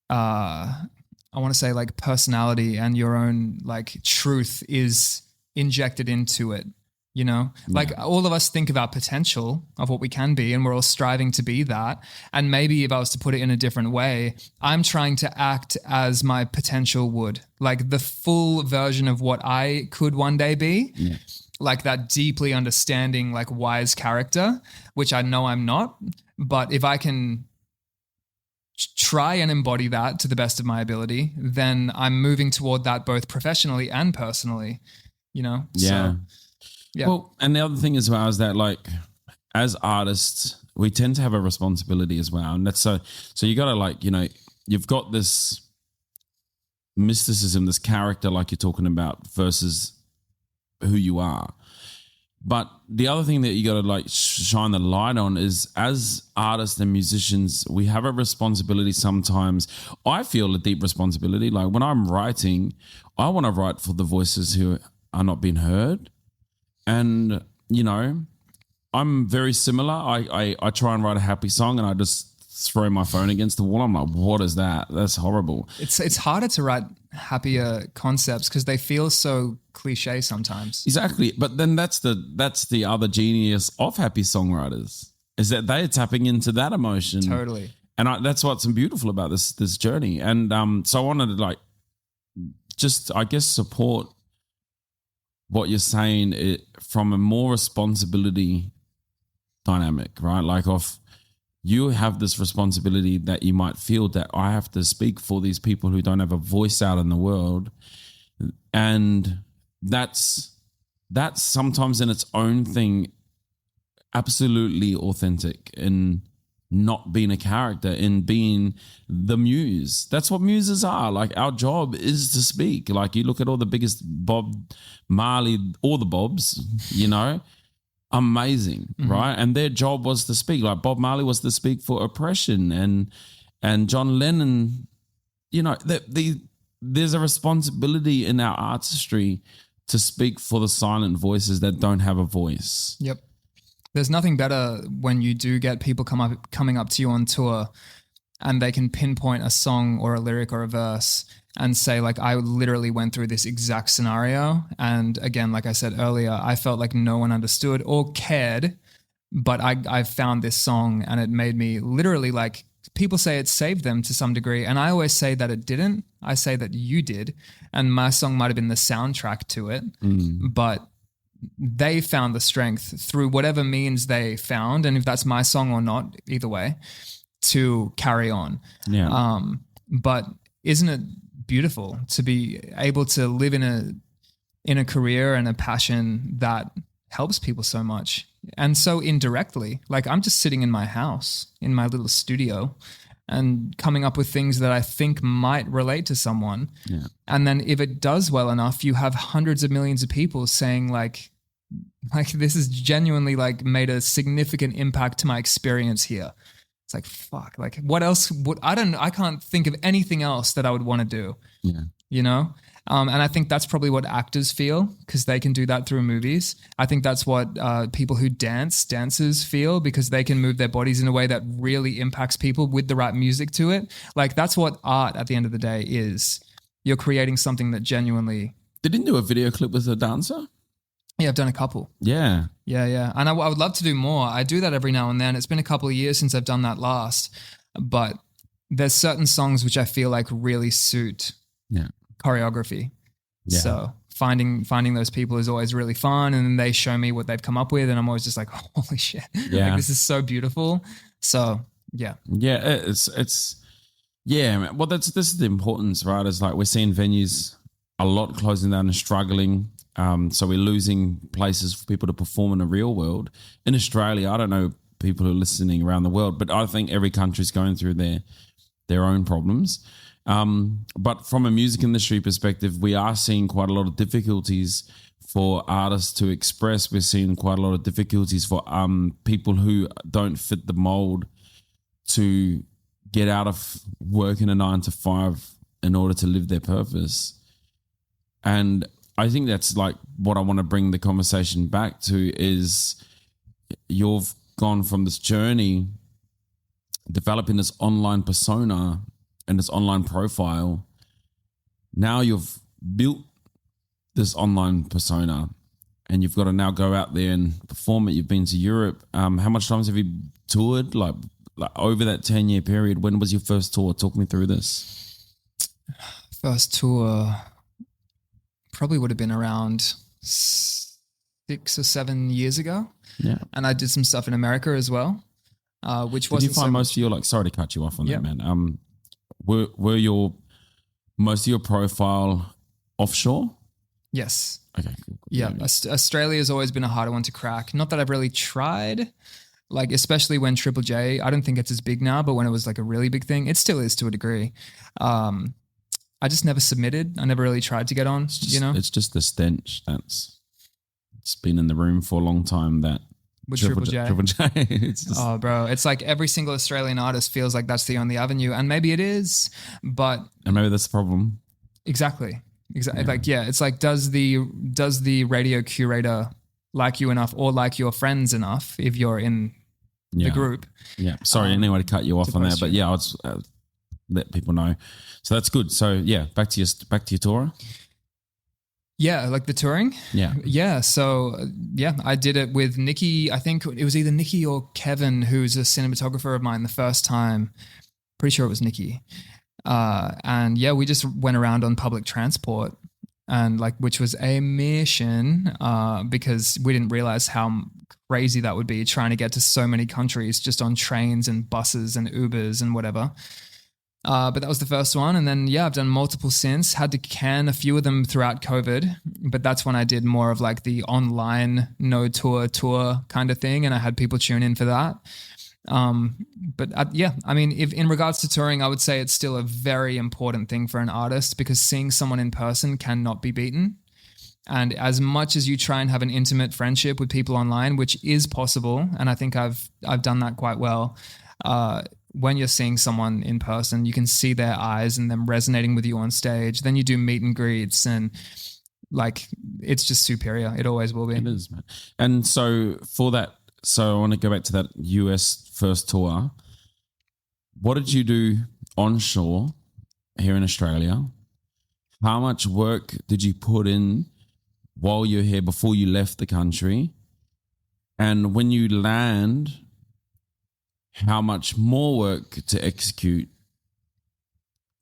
I want to say, like, personality and your own, like, truth is injected into it. You know, like all of us think of our potential of what we can be, and we're all striving to be that. And maybe if I was to put it in a different way, I'm trying to act as my potential would, like the full version of what I could one day be, like that deeply understanding, like wise character, which I know I'm not. But if I can try and embody that to the best of my ability, then I'm moving toward that both professionally and personally, you know? Yeah. So, yeah. Well, and the other thing as well is that, like, as artists, we tend to have a responsibility as well. And that's so you got to, like, you know, you've got this mysticism, this character, like you're talking about, versus who you are. But the other thing that you got to, like, shine the light on is, as artists and musicians, we have a responsibility sometimes. I feel a deep responsibility. Like, when I'm writing, I want to write for the voices who are not being heard. And, you know, I'm very similar. I try and write a happy song and I just throw my phone against the wall. I'm like, what is that? That's horrible. It's harder to write happier concepts because they feel so cliche sometimes. Exactly. But then that's the other genius of happy songwriters, is that they're tapping into that emotion. Totally. And that's what's beautiful about this journey. And so I wanted to, like, just, I guess, support what you're saying from a more responsibility dynamic, right? Like, you have this responsibility that you might feel that I have to speak for these people who don't have a voice out in the world. And that's sometimes in its own thing absolutely authentic, in not being a character, in being the muse. That's what muses are. Like, our job is to speak. Like, you look at all the biggest Bob Marley, all the Bobs, you know, amazing, right? And their job was to speak. Like, Bob Marley was to speak for oppression, and John Lennon, you know, there's a responsibility in our artistry to speak for the silent voices that don't have a voice. Yep. There's nothing better when you do get people coming up to you on tour and they can pinpoint a song or a lyric or a verse and say, like, I literally went through this exact scenario. And again, like I said earlier, I felt like no one understood or cared, but I found this song and it made me literally, like, people say it saved them to some degree. And I always say that it didn't. I say that you did. And my song might have been the soundtrack to it, but they found the strength through whatever means they found. And if that's my song or not, either way, to carry on. Yeah. But isn't it beautiful to be able to live in a career and a passion that helps people so much, and so indirectly? Like, I'm just sitting in my house, in my little studio, and coming up with things that I think might relate to someone. Yeah. And then if it does well enough, you have hundreds of millions of people saying, like this has genuinely, like, made a significant impact to my experience here. It's like, fuck, like, what else would, I can't think of anything else that I would want to do. Yeah. You know? And I think that's probably what actors feel, because they can do that through movies. I think that's what people who dancers feel, because they can move their bodies in a way that really impacts people with the right music to it. Like, that's what art at the end of the day is. You're creating something that genuinely... Didn't you do a video clip with a dancer? Yeah, I've done a couple. Yeah. Yeah. And I would love to do more. I do that every now and then. It's been a couple of years since I've done that last. But there's certain songs which I feel like really suit choreography. Yeah. So finding those people is always really fun. And then they show me what they've come up with. And I'm always just like, holy shit. Yeah. Like, this is so beautiful. So, yeah. Yeah, it's Yeah, man. Well, this is the importance, right? It's like we're seeing venues a lot closing down and struggling. So we're losing places for people to perform in the real world. In Australia, I don't know people who are listening around the world, but I think every country's going through their own problems. But from a music industry perspective, we are seeing quite a lot of difficulties for artists to express. We're seeing quite a lot of difficulties for people who don't fit the mold to get out of working a 9 to 5 in order to live their purpose. And I think that's like what I want to bring the conversation back to is you've gone from this journey developing this online persona and this online profile. Now you've built this online persona and you've got to now go out there and perform it. You've been to Europe. How much times have you toured? Like over that 10-year period, when was your first tour? Talk me through this. First tour probably would have been around 6 or 7 years ago. Yeah. And I did some stuff in America as well, which wasn't. Did you find most of your, like, sorry to cut you off on Yeah. that, man. Were your most of your profile offshore? Yes. Okay. Cool. Yeah. Australia has always been a harder one to crack. Not that I've really tried, like, especially when Triple J, I don't think it's as big now, but when it was like a really big thing, it still is to a degree. I just never submitted. I never really tried to get on, It's just the stench it's been in the room for a long time, that with Triple J. Triple J. It's just, Oh, bro. It's like every single Australian artist feels like that's the only avenue. And maybe it is, but and maybe that's the problem. exactly. Like, yeah, it's like, does the radio curator like you enough or like your friends enough if you're in the group? Yeah. Sorry, anyway, to cut you off on that, but yeah, I'll let people know. So that's good. So yeah, back to your tour. Yeah, like the touring. Yeah. Yeah. So yeah, I did it with Nikki. I think it was either Nikki or Kevin, who's a cinematographer of mine the first time. Pretty sure it was Nikki. And yeah, we just went around on public transport and which was a mission, because we didn't realize how crazy that would be trying to get to so many countries just on trains and buses and Ubers and whatever. But that was the first one. And then, yeah, I've done multiple since. Had to can a few of them throughout COVID. But that's when I did more of like the online no tour kind of thing. And I had people tune in for that. Yeah, I mean, if in regards to touring, I would say it's still a very important thing for an artist because seeing someone in person cannot be beaten. And as much as you try and have an intimate friendship with people online, which is possible, and I think I've done that quite well, when you're seeing someone in person, you can see their eyes and them resonating with you on stage. Then you do meet and greets and like, it's just superior. It always will be. It is, man. And so for that, I want to go back to that US first tour. What did you do onshore here in Australia? How much work did you put in while you're here before you left the country? And when you land, how much more work to execute?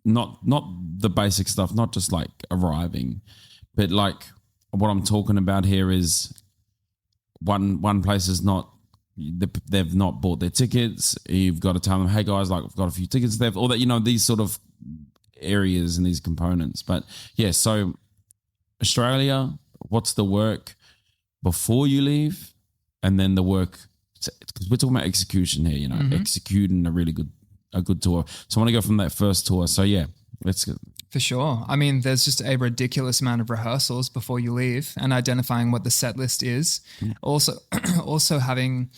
Not the basic stuff, not just like arriving, but like what I'm talking about here is one place is not, they've not bought their tickets. You've got to tell them, hey guys, like I've got a few tickets there, all that, these sort of areas and these components. But yeah, so Australia, what's the work before you leave, and then the work, because we're talking about execution here, executing a good tour. So I want to go from that first tour. So yeah, let's go. For sure. I mean, there's just a ridiculous amount of rehearsals before you leave and identifying what the set list is. Also having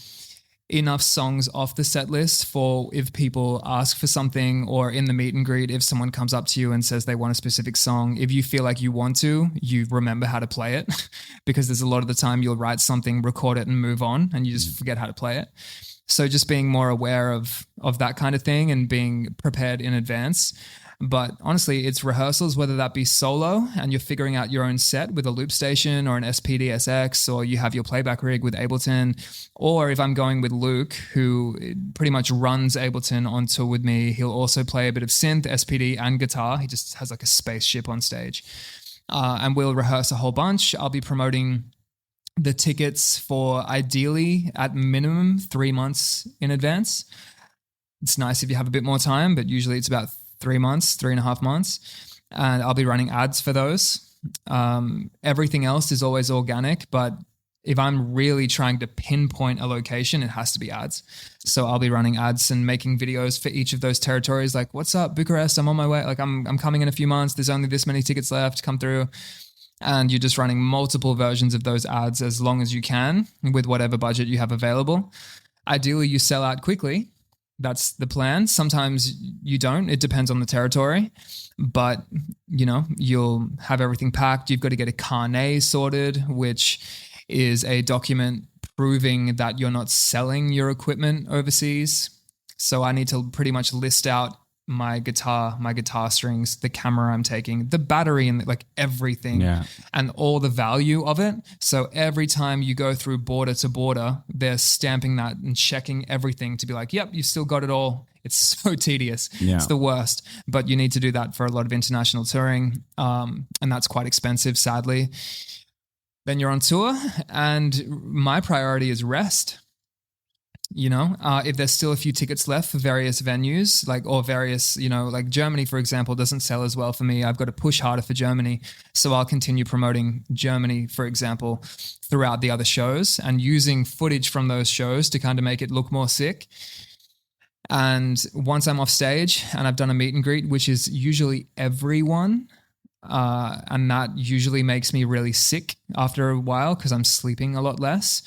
enough songs off the set list for if people ask for something, or in the meet and greet, if someone comes up to you and says they want a specific song, if you feel like you want to, you remember how to play it because there's a lot of the time you'll write something, record it and move on and you just forget how to play it. So just being more aware of that kind of thing and being prepared in advance. But honestly, it's rehearsals, whether that be solo and you're figuring out your own set with a loop station or an SPDSX, or you have your playback rig with Ableton, or if I'm going with Luke, who pretty much runs Ableton on tour with me, he'll also play a bit of synth, SPD, and guitar. He just has like a spaceship on stage. And we'll rehearse a whole bunch. I'll be promoting the tickets for ideally at minimum 3 months in advance. It's nice if you have a bit more time, but usually it's about 3.5 months, and I'll be running ads for those. Everything else is always organic, but if I'm really trying to pinpoint a location, it has to be ads. So I'll be running ads and making videos for each of those territories. Like, what's up, Bucharest? I'm on my way. Like, I'm coming in a few months. There's only this many tickets left. Come through. And you're just running multiple versions of those ads as long as you can with whatever budget you have available. Ideally, you sell out quickly. That's the plan. Sometimes you don't. It depends on the territory. But, you'll have everything packed. You've got to get a carnet sorted, which is a document proving that you're not selling your equipment overseas. So I need to pretty much list out my guitar strings, the camera I'm taking, the battery, and like everything, and all the value of it. So every time you go through border to border, they're stamping that and checking everything to be like, yep, you still got it all. It's so tedious. Yeah. It's the worst, but you need to do that for a lot of international touring. And that's quite expensive, sadly. Then you're on tour, and my priority is rest. If there's still a few tickets left for various venues, like Germany, for example, doesn't sell as well for me. I've got to push harder for Germany. So I'll continue promoting Germany, for example, throughout the other shows and using footage from those shows to kind of make it look more sick. And once I'm off stage and I've done a meet and greet, which is usually everyone, and that usually makes me really sick after a while because I'm sleeping a lot less.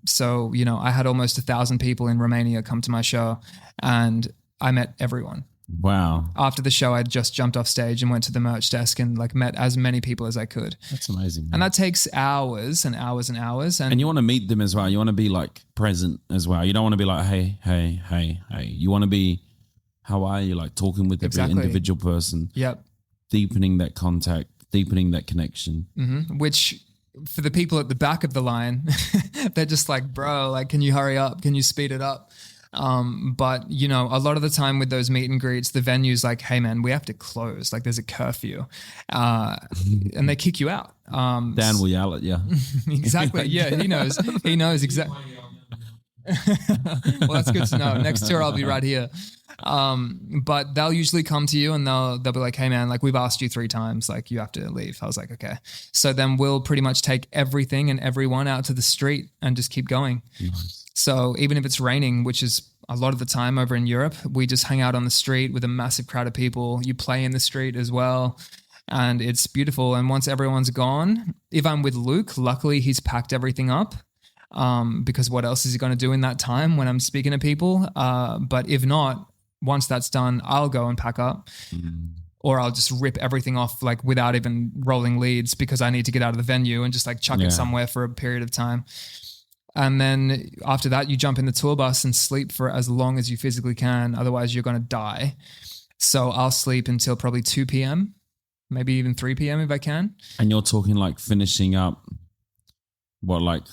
So, I had almost 1,000 people in Romania come to my show, and I met everyone. Wow. After the show, I just jumped off stage and went to the merch desk and met as many people as I could. That's amazing, man. And that takes hours and hours and hours. And you want to meet them as well. You want to be like present as well. You don't want to be like, hey. You want to be, how are you? Like talking with every individual person. Yep. Deepening that contact, deepening that connection. Mm-hmm. Which for the people at the back of the line, they're just like, bro, like, can you hurry up? Can you speed it up? But a lot of the time with those meet and greets, the venue's like, hey man, we have to close. Like there's a curfew, and they kick you out. Dan will yell at you. Exactly. Yeah. He knows exactly. Well, that's good to know. Next tour, I'll be right here. But they'll usually come to you and they'll be like, hey man, like we've asked you 3 times, like you have to leave. I was like, okay. So then we'll pretty much take everything and everyone out to the street and just keep going. Nice. So even if it's raining, which is a lot of the time over in Europe, we just hang out on the street with a massive crowd of people. You play in the street as well. And it's beautiful. And once everyone's gone, if I'm with Luke, luckily he's packed everything up. Because what else is he going to do in that time when I'm speaking to people? But if not, once that's done, I'll go and pack up, or I'll just rip everything off like without even rolling leads because I need to get out of the venue and just like chuck it somewhere for a period of time. And then after that, you jump in the tour bus and sleep for as long as you physically can. Otherwise, you're going to die. So I'll sleep until probably 2 p.m., maybe even 3 p.m. if I can. And you're talking like finishing up, like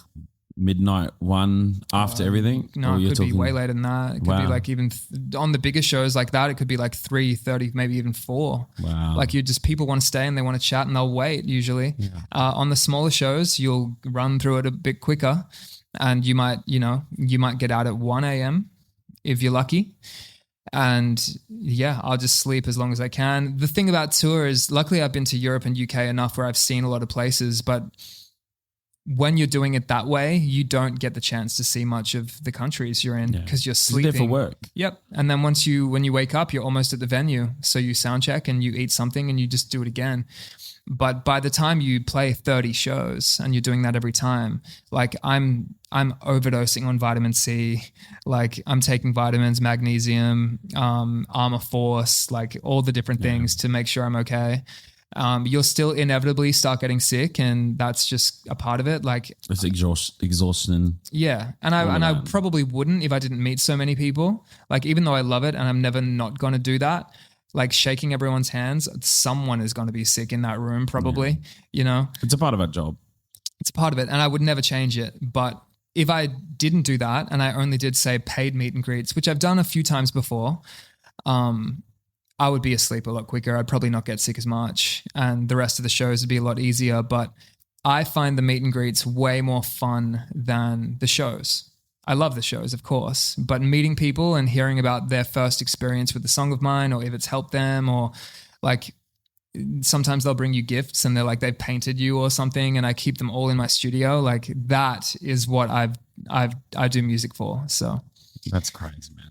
midnight 1 after everything? No, it could be way later than that. It could be like even on the bigger shows like that, it could be like 3:30, maybe even 4. Wow. Like people want to stay and they want to chat and they'll wait usually. Yeah. On the smaller shows, you'll run through it a bit quicker and you might get out at 1 a.m. if you're lucky. And I'll just sleep as long as I can. The thing about tour is luckily I've been to Europe and UK enough where I've seen a lot of places, but when you're doing it that way, you don't get the chance to see much of the countries you're in because you're sleeping. It's there for work. Yep. And then when you wake up, you're almost at the venue. So you sound check and you eat something and you just do it again. But by the time you play 30 shows and you're doing that every time, like I'm overdosing on vitamin C, like I'm taking vitamins, magnesium, Armor Force, like all the different things to make sure I'm okay. You'll still inevitably start getting sick, and that's just a part of it. Like it's exhaustion. Yeah, and I probably wouldn't if I didn't meet so many people. Like even though I love it, and I'm never not going to do that. Like shaking everyone's hands, someone is going to be sick in that room, probably. It's a part of our job. It's a part of it, and I would never change it. But if I didn't do that, and I only did say paid meet and greets, which I've done a few times before, I would be asleep a lot quicker. I'd probably not get sick as much, and the rest of the shows would be a lot easier. But I find the meet and greets way more fun than the shows. I love the shows, of course, but meeting people and hearing about their first experience with a song of mine, or if it's helped them, or like sometimes they'll bring you gifts and they're like they've painted you or something, and I keep them all in my studio. Like that is what I do music for. So that's crazy, man.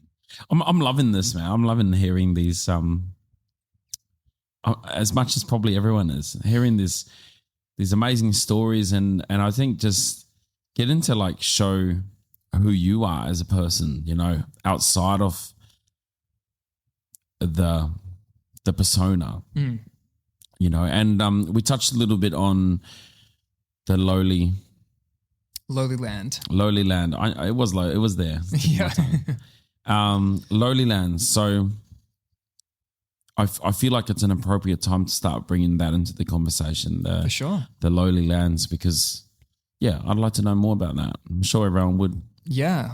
I'm loving this, man. I'm loving hearing these. As much as probably everyone is hearing these amazing stories, and I think just getting to like show who you are as a person, you know, outside of the persona, you know, and we touched a little bit on the lowly land. It was there. Yeah. Lowly land. So I feel like it's an appropriate time to start bringing that into the conversation. For sure. The lowly lands, because I'd like to know more about that. I'm sure everyone would. Yeah.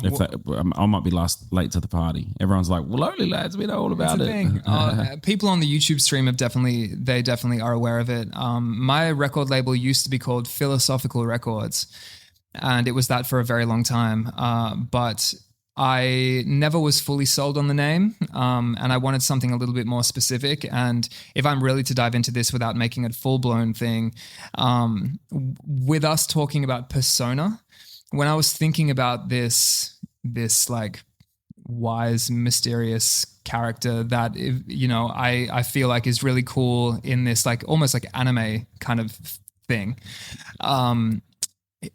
I might be late to the party. Everyone's like, well, lowly lads, we know all about it. People on the YouTube stream they definitely are aware of it. My record label used to be called Philosophical Records, and it was that for a very long time. But I never was fully sold on the name, and I wanted something a little bit more specific. And if I'm really to dive into this without making it a full-blown thing, with us talking about persona, when I was thinking about this like wise, mysterious character that, you know, I feel like is really cool in this like almost like anime kind of thing.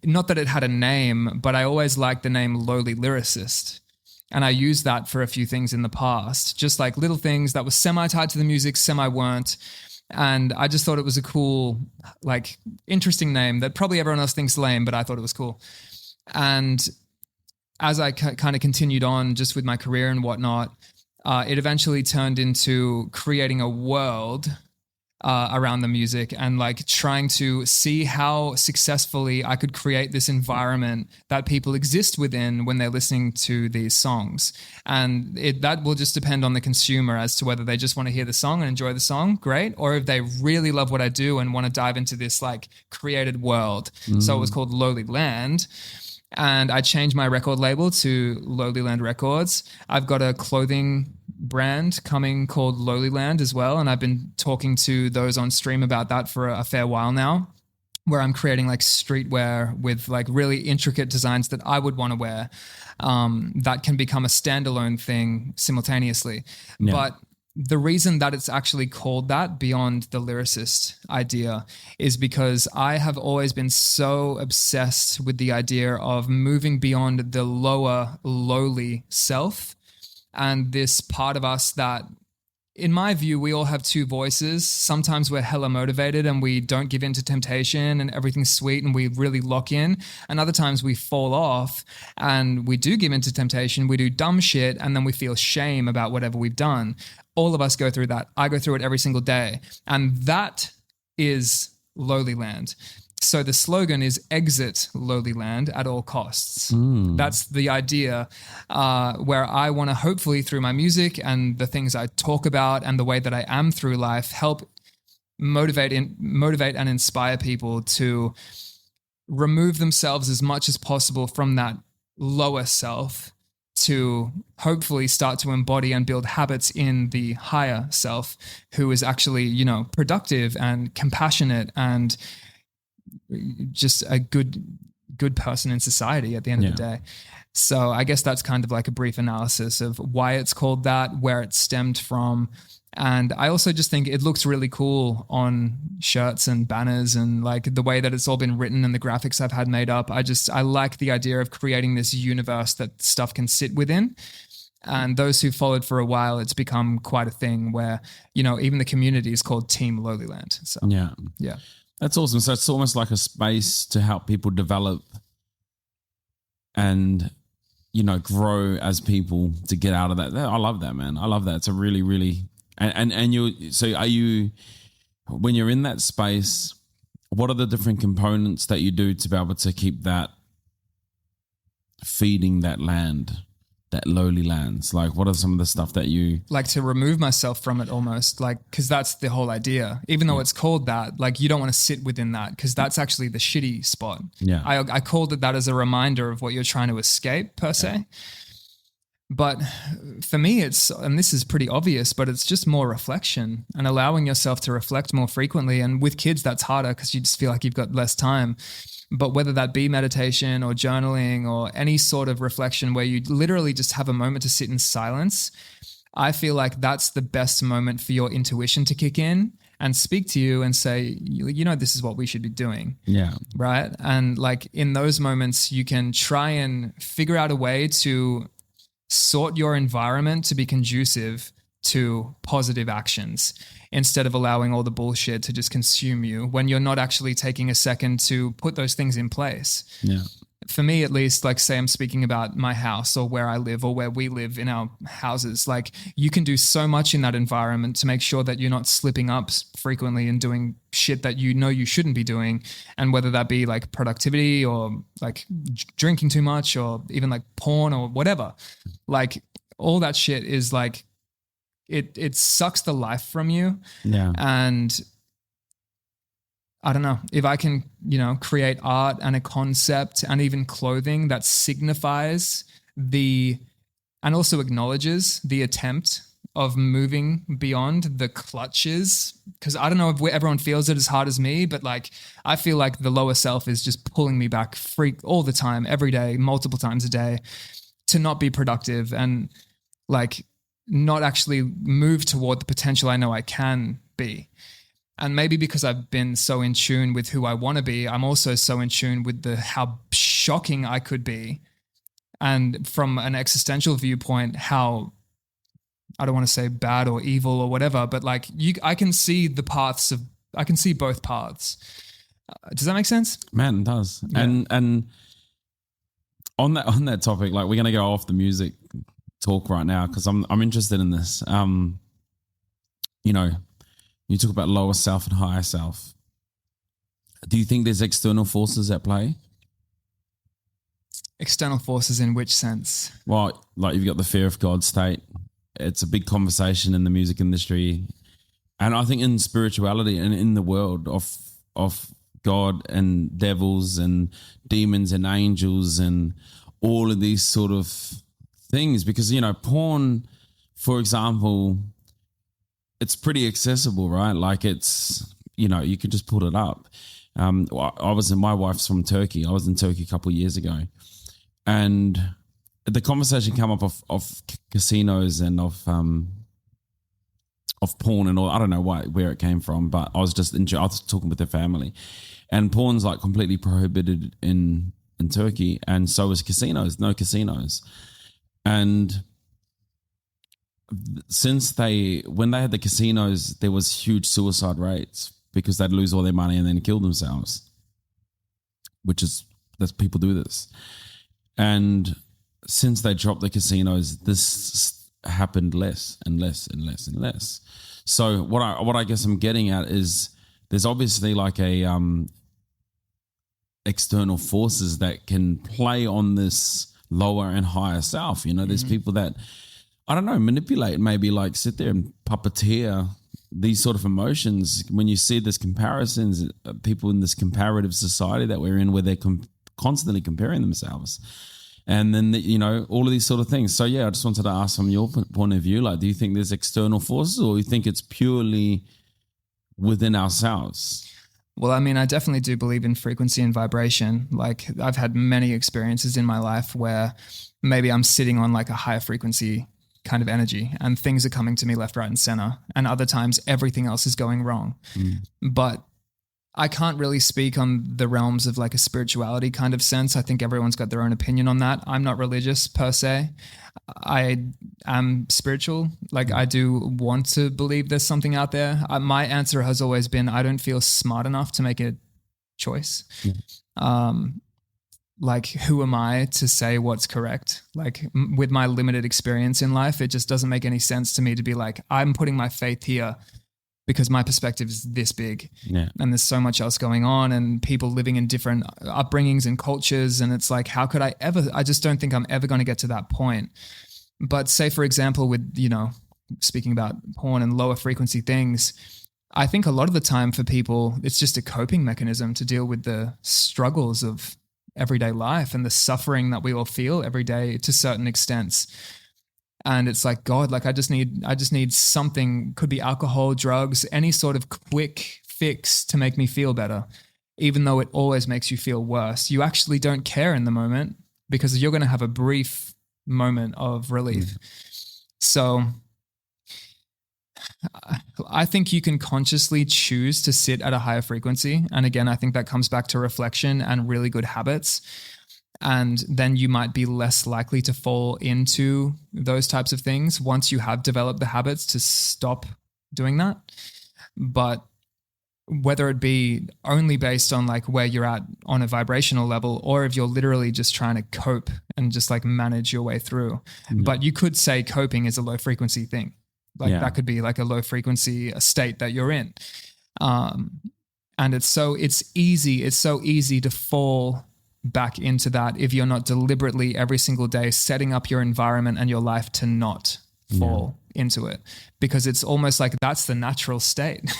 Not that it had a name, but I always liked the name Lowly Lyricist. And I used that for a few things in the past, just like little things that were semi-tied to the music, semi-weren't. And I just thought it was a cool, like interesting name that probably everyone else thinks lame, but I thought it was cool. And as I kind of continued on just with my career and whatnot, it eventually turned into creating a world around the music and like trying to see how successfully I could create this environment that people exist within when they're listening to these songs. And that will just depend on the consumer as to whether they just want to hear the song and enjoy the song, great, or if they really love what I do and want to dive into this like created world. So it was called Lowly Land. And I changed my record label to Lowly Land Records. I've got a clothing brand coming called Lowly Land as well. And I've been talking to those on stream about that for a fair while now, where I'm creating like streetwear with like really intricate designs that I would want to wear, that can become a standalone thing simultaneously. Yeah. But the reason that it's actually called that beyond the lyricist idea is because I have always been so obsessed with the idea of moving beyond the lower, lowly self and this part of us that, in my view, we all have two voices. Sometimes we're hella motivated and we don't give in to temptation and everything's sweet and we really lock in. And other times we fall off and we do give in to temptation. We do dumb shit and then we feel shame about whatever we've done. All of us go through that. I go through it every single day. And that is Lowly Land. So the slogan is exit Lowly Land at all costs. That's the idea, where I want to hopefully through my music and the things I talk about and the way that I am through life help motivate and inspire people to remove themselves as much as possible from that lower self to hopefully start to embody and build habits in the higher self who is actually, you know, productive and compassionate and just a good person in society at the end of the day. So I guess that's kind of like a brief analysis of why it's called that, where it stemmed from. And I also just think it looks really cool on shirts and banners and like the way that it's all been written and the graphics I've had made up. I like the idea of creating this universe that stuff can sit within. And those who followed for a while, it's become quite a thing where, you know, even the community is called Team Lowly Land. So yeah. That's awesome. So it's almost like a space to help people develop and, you know, grow as people to get out of that. I love that, man. I love that. It's a really, really, and are you, when you're in that space, what are the different components that you do to be able to keep that feeding that land lowly lands? Like, what are some of the stuff that you like to remove myself from it almost, like, because that's the whole idea. Even though it's called that, like, you don't want to sit within that because that's actually the shitty spot. Yeah. I called it that as a reminder of what you're trying to escape per se. But for me, and this is pretty obvious, but it's just more reflection and allowing yourself to reflect more frequently. And with kids, that's harder because you just feel like you've got less time. But whether that be meditation or journaling or any sort of reflection where you literally just have a moment to sit in silence, I feel like that's the best moment for your intuition to kick in and speak to you and say, you know, this is what we should be doing. Yeah. Right. And like in those moments, you can try and figure out a way to sort your environment to be conducive to positive actions instead of allowing all the bullshit to just consume you when you're not actually taking a second to put those things in place. Yeah. For me, at least, like say I'm speaking about my house or where I live or where we live in our houses, like you can do so much in that environment to make sure that you're not slipping up frequently and doing shit that you know you shouldn't be doing. And whether that be like productivity or like drinking too much or even like porn or whatever, like all that shit is like, it sucks the life from you. Yeah. And I don't know, if I can, you know, create art and a concept and even clothing that signifies and also acknowledges the attempt of moving beyond the clutches. Because I don't know if everyone feels it as hard as me, but like I feel like the lower self is just pulling me back all the time, every day, multiple times a day, to not be productive and like not actually move toward the potential I know I can be. And maybe because I've been so in tune with who I want to be, I'm also so in tune with how shocking I could be. And from an existential viewpoint, how, I don't want to say bad or evil or whatever, but like I can see I can see both paths. Does that make sense? Man, it does. Yeah. And on that topic, like we're going to go off the music talk right now because I'm interested in this. You know, you talk about lower self and higher self. Do you think there's external forces at play? External forces in which sense? Well, like you've got the fear of God state. It's a big conversation in the music industry. And I think in spirituality and in the world of God and devils and demons and angels and all of these sort of things. Because, you know, porn, for example, it's pretty accessible, right? Like it's, you know, you can just pull it up. My wife's from Turkey. I was in Turkey a couple of years ago. And the conversation came up of casinos and of porn and all. I don't know where it came from, but I was talking with the family, and porn's like completely prohibited in Turkey, and so is casinos. No casinos, and when they had the casinos, there was huge suicide rates because they'd lose all their money and then kill themselves, that's people do this, and since they dropped the casinos, this happened less and less and less and less. So what I guess I'm getting at is there's obviously like a external forces that can play on this lower and higher self. You know, there's people that, I don't know, manipulate, maybe like sit there and puppeteer these sort of emotions. When you see this comparisons, people in this comparative society that we're in where they're constantly comparing themselves. And then, you know, all of these sort of things. So, yeah, I just wanted to ask from your point of view, like, do you think there's external forces or you think it's purely within ourselves? Well, I mean, I definitely do believe in frequency and vibration. Like I've had many experiences in my life where maybe I'm sitting on like a higher frequency kind of energy and things are coming to me left, right, and center. And other times everything else is going wrong. But I can't really speak on the realms of like a spirituality kind of sense. I think everyone's got their own opinion on that. I'm not religious per se. I am spiritual. Like I do want to believe there's something out there. My answer has always been, I don't feel smart enough to make a choice. Like who am I to say what's correct? Like with my limited experience in life, it just doesn't make any sense to me to be like, I'm putting my faith here because my perspective is this big. Yeah. And there's so much else going on and people living in different upbringings and cultures. And it's like, how could I just don't think I'm ever going to get to that point. But say, for example, with, speaking about porn and lower frequency things, I think a lot of the time for people, it's just a coping mechanism to deal with the struggles of everyday life and the suffering that we all feel every day to certain extents. And it's like, God, like I just need something, could be alcohol, drugs, any sort of quick fix to make me feel better, even though it always makes you feel worse. You actually don't care in the moment because you're going to have a brief moment of relief. So I think you can consciously choose to sit at a higher frequency. And again, I think that comes back to reflection and really good habits. And then you might be less likely to fall into those types of things once you have developed the habits to stop doing that. But whether it be only based on like where you're at on a vibrational level, or if you're literally just trying to cope and just like manage your way through. But you could say coping is a low frequency thing. Like that could be like a low frequency state that you're in. And it's so easy to fall back into that if you're not deliberately every single day setting up your environment and your life to not fall into it, because it's almost like that's the natural state.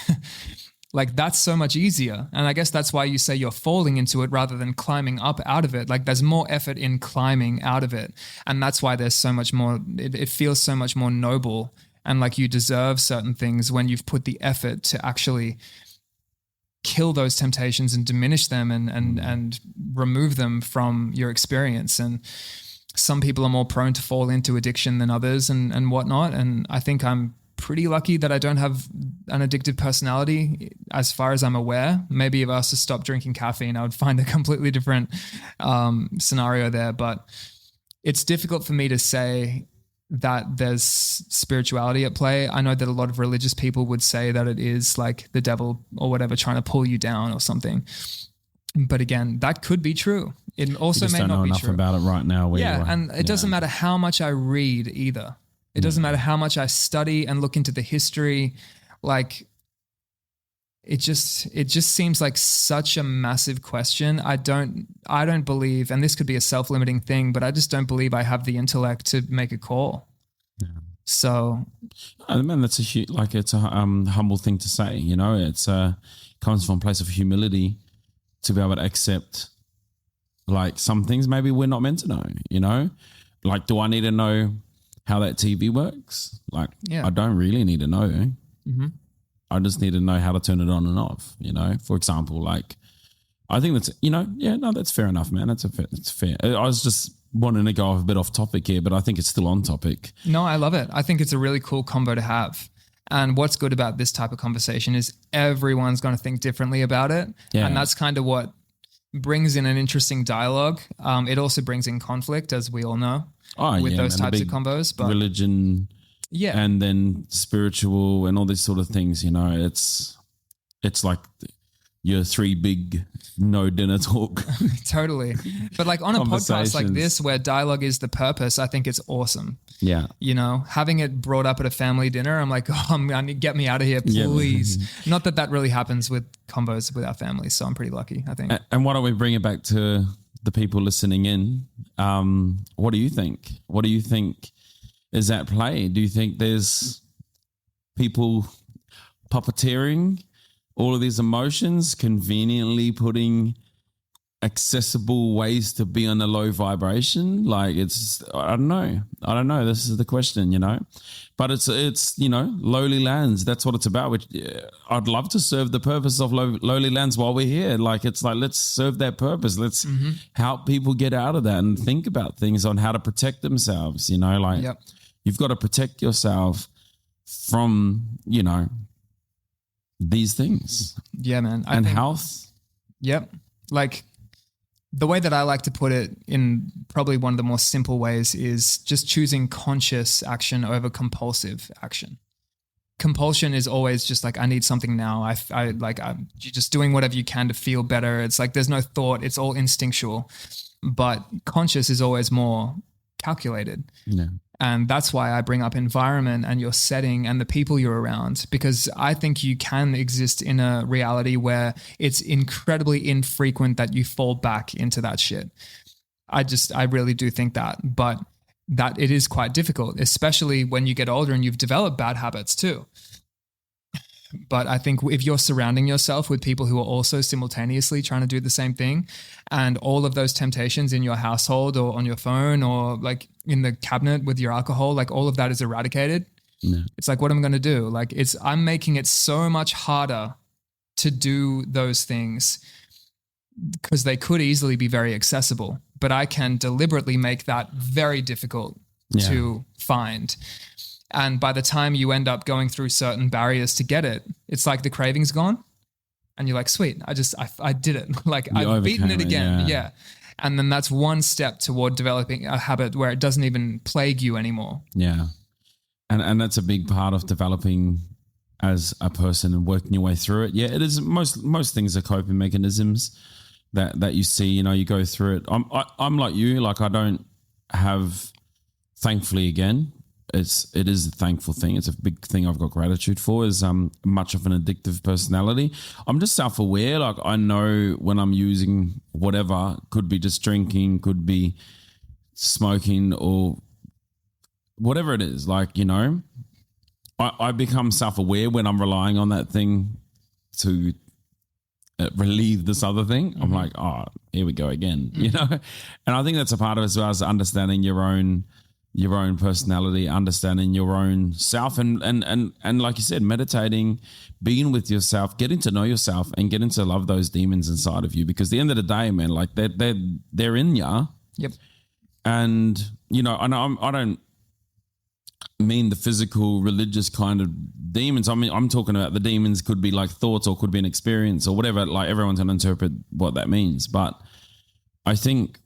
Like that's so much easier. And I guess that's why you say you're falling into it rather than climbing up out of it. Like there's more effort in climbing out of it. And that's why there's so much more, it feels so much more noble. And like you deserve certain things when you've put the effort to actually kill those temptations and diminish them and remove them from your experience. And some people are more prone to fall into addiction than others and whatnot. And I think I'm pretty lucky that I don't have an addictive personality as far as I'm aware. Maybe if I was to stop drinking caffeine, I would find a completely different scenario there. But it's difficult for me to say that there's spirituality at play. I know that a lot of religious people would say that it is like the devil or whatever trying to pull you down or something. But again, that could be true. It also may not be true. You just don't know enough about it right now. And it doesn't matter how much I read either. It doesn't matter how much I study and look into the history. Like it just seems like such a massive question. I don't believe, and this could be a self-limiting thing, but I just don't believe I have the intellect to make a call. Yeah. So, I mean, that's it's a humble thing to say. It's comes from a place of humility to be able to accept like some things maybe we're not meant to know. Like, do I need to know how that TV works? Like, I don't really need to know. Mm-hmm. I just need to know how to turn it on and off, for example. Like, I think that's, that's fair enough, man. It's fair. I was just wanting to go a bit off topic here, but I think it's still on topic. No, I love it. I think it's a really cool combo to have. And what's good about this type of conversation is everyone's going to think differently about it. Yeah. And that's kind of what brings in an interesting dialogue. It also brings in conflict, as we all know, with those types of combos. But religion... Yeah. And then spiritual and all these sort of things, it's like your three big no dinner talk. Totally. But like on a podcast like this where dialogue is the purpose, I think it's awesome. Yeah. Having it brought up at a family dinner, I'm like, get me out of here, please. Yeah. Not that really happens with combos with our families. So I'm pretty lucky, I think. And why don't we bring it back to the people listening in? What do you think? What do you think is at play? Do you think there's people puppeteering all of these emotions, conveniently putting accessible ways to be on a low vibration? Like I don't know. This is the question, but it's lowly lands. That's what it's about. Which I'd love to serve the purpose of lowly lands while we're here. Like it's like, let's serve that purpose. Let's help people get out of that and think about things on how to protect themselves, Yep. You've got to protect yourself from, these things. Yeah, man. And health. Yep. Like the way that I like to put it in probably one of the more simple ways is just choosing conscious action over compulsive action. Compulsion is always just like, I need something now. You're just doing whatever you can to feel better. It's like, there's no thought. It's all instinctual. But conscious is always more calculated. Yeah. And that's why I bring up environment and your setting and the people you're around, because I think you can exist in a reality where it's incredibly infrequent that you fall back into that shit. I really do think that, but that it is quite difficult, especially when you get older and you've developed bad habits too. But I think if you're surrounding yourself with people who are also simultaneously trying to do the same thing, and all of those temptations in your household or on your phone or like in the cabinet with your alcohol, like all of that is eradicated. Yeah. It's like, what am I going to do? Like I'm making it so much harder to do those things because they could easily be very accessible, but I can deliberately make that very difficult to find. And by the time you end up going through certain barriers to get it, it's like the craving's gone and you're like, sweet, I did it. Like I've beaten it again. Yeah. And then that's one step toward developing a habit where it doesn't even plague you anymore. Yeah. And that's a big part of developing as a person and working your way through it. Yeah, it is. Most things are coping mechanisms that you see, you go through it. I'm like you, like I don't have, thankfully again, it is a thankful thing. It's a big thing I've got gratitude for, is much of an addictive personality. I'm just self-aware. Like I know when I'm using whatever, could be just drinking, could be smoking or whatever it is. Like, I become self-aware when I'm relying on that thing to relieve this other thing. I'm like, oh, here we go again, And I think that's a part of it as well, as understanding your own personality, understanding your own self, and like you said, meditating, being with yourself, getting to know yourself, and getting to love those demons inside of you. Because at the end of the day, man, like they're in ya. Yep. And I don't mean the physical religious kind of demons. I mean, I'm talking about the demons could be like thoughts or could be an experience or whatever. Like everyone's going to interpret what that means, but I think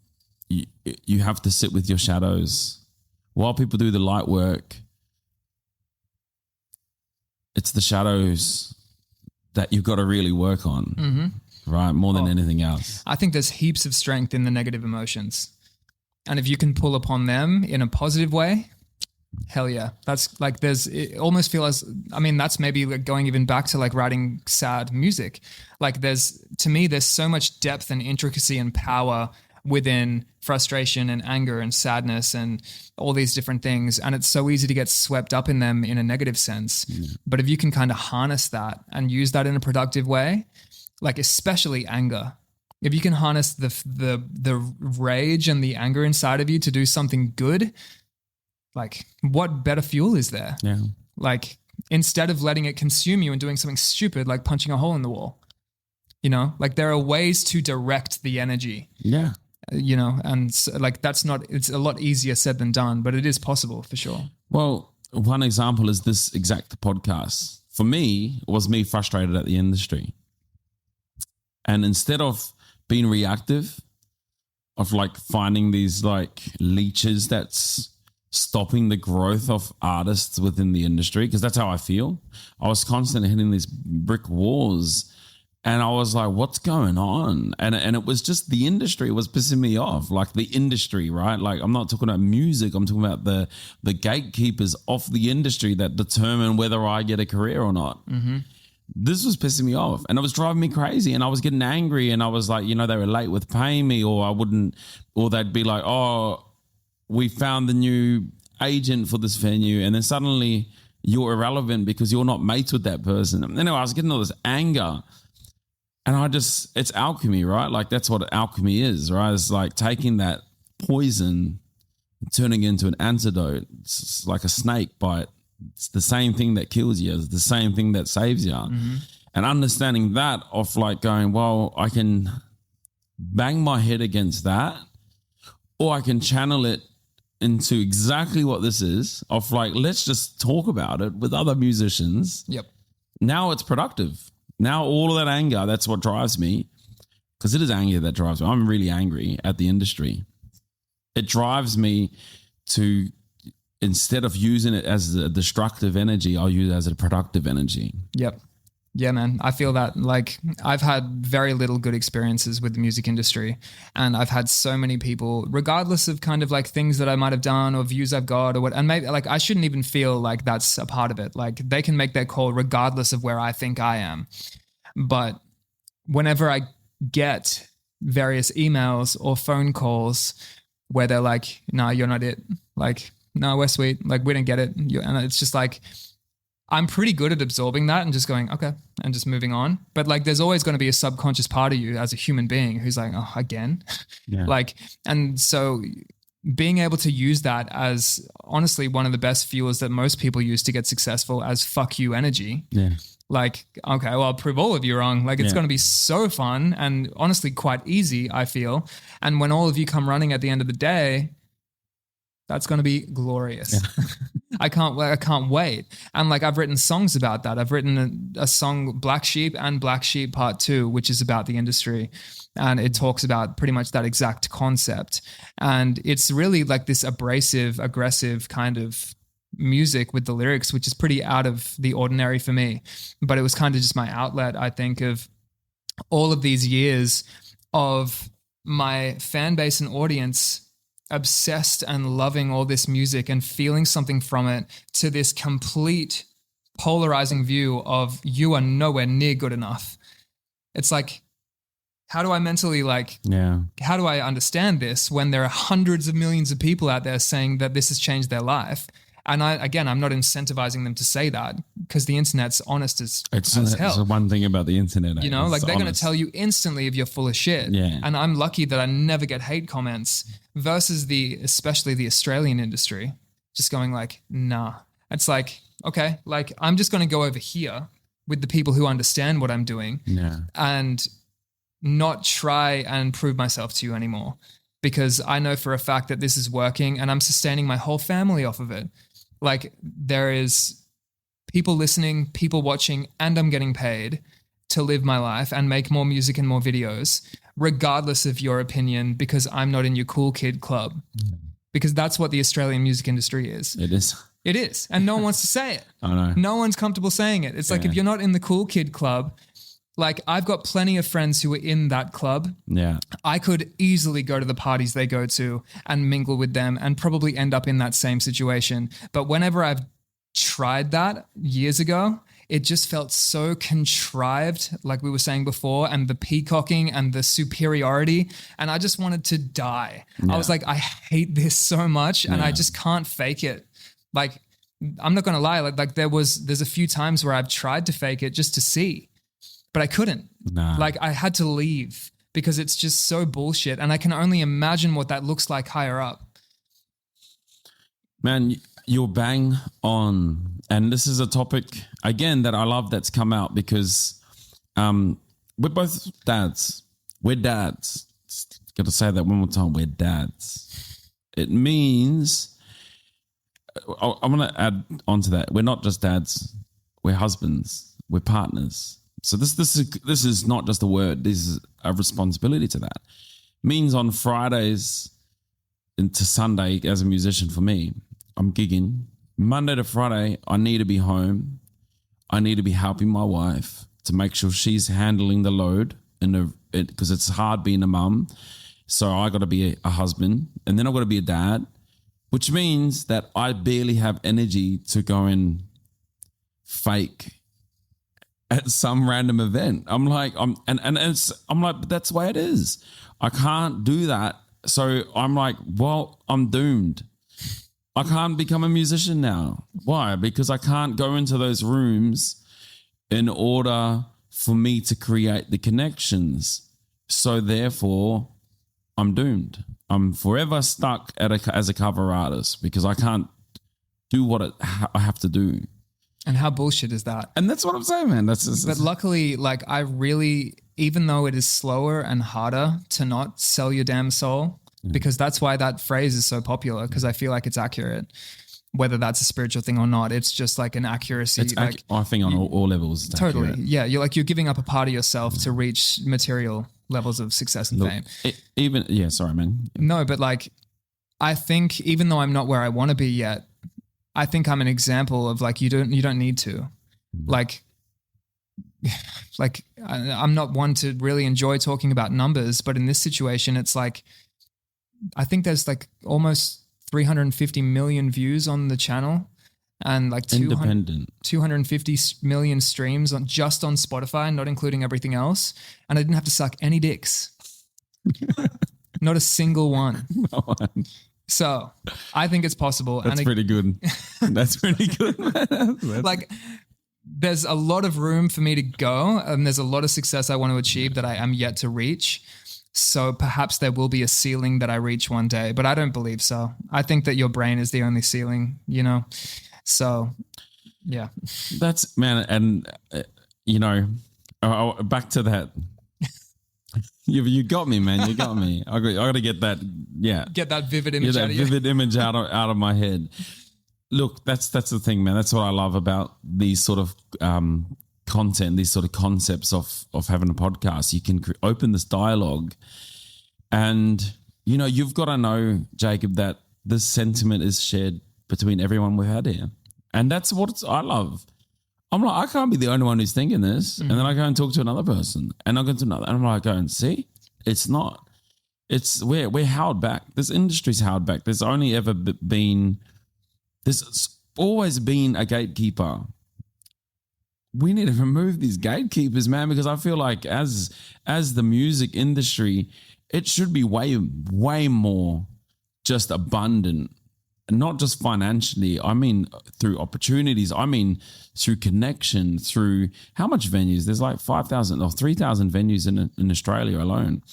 you have to sit with your shadows. While people do the light work, it's the shadows that you've got to really work on, right? More than anything else. I think there's heaps of strength in the negative emotions. And if you can pull upon them in a positive way, hell yeah. That's like it almost feels, that's maybe like going even back to like writing sad music. Like to me, there's so much depth and intricacy and power within frustration and anger and sadness and all these different things. And it's so easy to get swept up in them in a negative sense. But if you can kind of harness that and use that in a productive way, like especially anger, if you can harness the rage and the anger inside of you to do something good, like what better fuel is there? Yeah. Like instead of letting it consume you and doing something stupid, like punching a hole in the wall, like there are ways to direct the energy. Yeah. And so, like it's a lot easier said than done, but it is possible for sure. Well, one example is this exact podcast. For me, it was me frustrated at the industry. And instead of being reactive, of like finding these like leeches that's stopping the growth of artists within the industry, because that's how I feel. I was constantly hitting these brick walls. And I was like, what's going on? And it was just the industry was pissing me off. Like the industry, right? Like I'm not talking about music. I'm talking about the gatekeepers of the industry that determine whether I get a career or not. This was pissing me off and it was driving me crazy. And I was getting angry and I was like, they were late with paying me, or they'd be like, oh, we found the new agent for this venue. And then suddenly you're irrelevant because you're not mates with that person. Anyway, I was getting all this anger. And it's alchemy, right? Like that's what alchemy is, right? It's like taking that poison, turning it into an antidote. It's like a snake bite. It's the same thing that kills you. It's the same thing that saves you. And understanding that of like going, well, I can bang my head against that, or I can channel it into exactly what this is of like, let's just talk about it with other musicians. Yep. Now it's productive. Now all of that anger, that's what drives me, because it is anger that drives me. I'm really angry at the industry. It drives me to, instead of using it as a destructive energy, I'll use it as a productive energy. Yep. Yeah, man. I feel that like I've had very little good experiences with the music industry, and I've had so many people, regardless of kind of like things that I might have done or views I've got or what, and maybe like I shouldn't even feel like that's a part of it. Like they can make their call regardless of where I think I am. But whenever I get various emails or phone calls where they're like, "No, you're not it." Like, "No, we're sweet. Like we didn't get it." And it's just like, I'm pretty good at absorbing that and just going, okay, and just moving on. But like, there's always going to be a subconscious part of you as a human being who's like, oh, again. Yeah. Like, and so being able to use that as honestly one of the best fuels that most people use to get successful as fuck you energy. Yeah. Like, okay, well, I'll prove all of you wrong. Like, it's Yeah. going to be so fun and honestly quite easy, I feel. And when all of you come running at the end of the day, that's going to be glorious. Yeah. I can't wait. And like, I've written songs about that. I've written a song, Black Sheep and Black Sheep Part 2, which is about the industry. And it talks about pretty much that exact concept. And it's really like this abrasive, aggressive kind of music with the lyrics, which is pretty out of the ordinary for me. But it was kind of just my outlet, I think, of all of these years of my fan base and audience obsessed and loving all this music and feeling something from it, to this complete polarizing view of you are nowhere near good enough. It's like, how do I mentally how do I understand this when there are hundreds of millions of people out there saying that this has changed their life? And I'm not incentivizing them to say that, because the internet's honest as hell. It's the one thing about the internet. You know, like they're going to tell you instantly if you're full of shit. Yeah. And I'm lucky that I never get hate comments versus especially the Australian industry, just going like, nah. It's like, okay, like I'm just going to go over here with the people who understand what I'm doing and not try and prove myself to you anymore, because I know for a fact that this is working and I'm sustaining my whole family off of it. Like there is people listening, people watching, and I'm getting paid to live my life and make more music and more videos, regardless of your opinion, because I'm not in your cool kid club. Because that's what the Australian music industry is. It is. It is. And no one wants to say it. I know. No one's comfortable saying it. It's like, if you're not in the cool kid club, like I've got plenty of friends who are in that club. Yeah. I could easily go to the parties they go to and mingle with them and probably end up in that same situation. But whenever I've tried that years ago, it just felt so contrived, like we were saying before, and the peacocking and the superiority. And I just wanted to die. Yeah. I was like, I hate this so much and I just can't fake it. Like, I'm not going to lie. Like there's a few times where I've tried to fake it just to see, but I couldn't. Nah. Like I had to leave because it's just so bullshit. And I can only imagine what that looks like higher up. Man, you're bang on. And this is a topic, again, that I love that's come out because we're both dads. We're dads. Got to say that one more time. We're dads. It means, I want to add on to that. We're not just dads. We're husbands. We're partners. So this is not just a word. This is a responsibility to that. It means on Fridays into Sunday as a musician for me, I'm gigging. Monday to Friday, I need to be home. I need to be helping my wife to make sure she's handling the load, because it's hard being a mum. So I got to be a husband, and then I've got to be a dad, which means that I barely have energy to go and fake at some random event. I'm like, but that's the way it is. I can't do that. So I'm like, well, I'm doomed. I can't become a musician now. Why? Because I can't go into those rooms in order for me to create the connections. So therefore, I'm doomed. I'm forever stuck as a cover artist because I can't do what I have to do. And how bullshit is that? And that's what I'm saying, man. But luckily, like I really, even though it is slower and harder to not sell your damn soul, because that's why that phrase is so popular, because I feel like it's accurate, whether that's a spiritual thing or not. It's just like an accuracy. I think on all levels. It's totally. Accurate. Yeah. You're giving up a part of yourself to reach material levels of success and fame. Sorry, man. No, but like, I think even though I'm not where I want to be yet, I think I'm an example of like, you don't need to. Like, like I'm not one to really enjoy talking about numbers, but in this situation, it's like, I think there's like almost 350 million views on the channel and like 250 million streams on Spotify, not including everything else. And I didn't have to suck any dicks. Not a single one. So I think it's possible. That's pretty good. That's pretty good. Like there's a lot of room for me to go, and there's a lot of success I want to achieve that I am yet to reach. So perhaps there will be a ceiling that I reach one day, but I don't believe so. I think that your brain is the only ceiling, you know? So yeah. That's, man. And you know, back to that. You got me, man. You got me. I got to get that. Yeah. Get that vivid image out of you. Vivid image out of my head. Look, that's the thing, man. That's what I love about these sort of content, these sort of concepts of having a podcast. You can open this dialogue, and you know, you've got to know, Jacob, that this sentiment is shared between everyone we've had here, and that's what I love. I'm like, I can't be the only one who's thinking this, and then I go and talk to another person, and I go to another, and I'm like, going, see, it's not. It's we're held back. This industry's held back. There's only ever been. There's always been a gatekeeper. We need to remove these gatekeepers, man, because I feel like as the music industry, it should be way more just abundant, and not just financially. I mean, through opportunities. I mean, through connection, through how much venues. There's like 5,000 or 3,000 venues in Australia alone.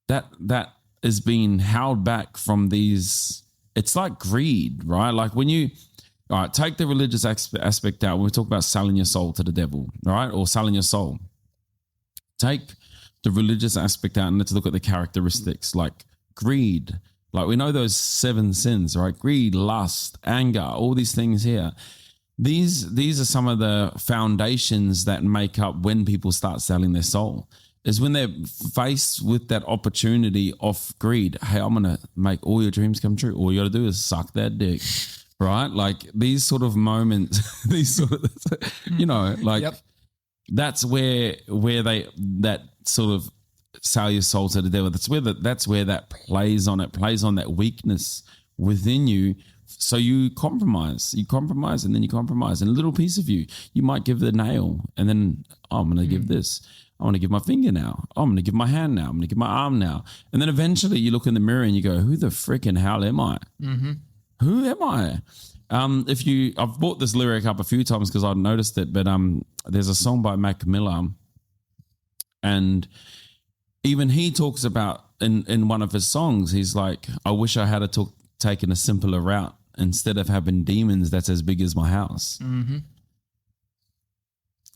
That is being held back from these. It's like greed, right? Like when you, all right, take the religious aspect out. We talk about selling your soul to the devil, right? Or selling your soul. Take the religious aspect out and let's look at the characteristics like greed. Like we know those 7 sins, right? Greed, lust, anger, all these things here. These are some of the foundations that make up when people start selling their soul. Is when they're faced with that opportunity of greed. Hey, I'm going to make all your dreams come true. All you got to do is suck that dick, right? Like these sort of moments, these sort of, you know, like that's where that sort of sell your soul to the devil. That's where that plays on that weakness within you. So you compromise, and then you compromise. And a little piece of you might give the nail, and then I'm going to give this. I want to give my finger now. I'm going to give my hand now. I'm going to give my arm now. And then eventually you look in the mirror and you go, who the freaking hell am I? Mm-hmm. Who am I? I've brought this lyric up a few times because I've noticed it, but there's a song by Mac Miller, and even he talks about in one of his songs, he's like, I wish I had taken a simpler route instead of having demons that's as big as my house. Mm-hmm.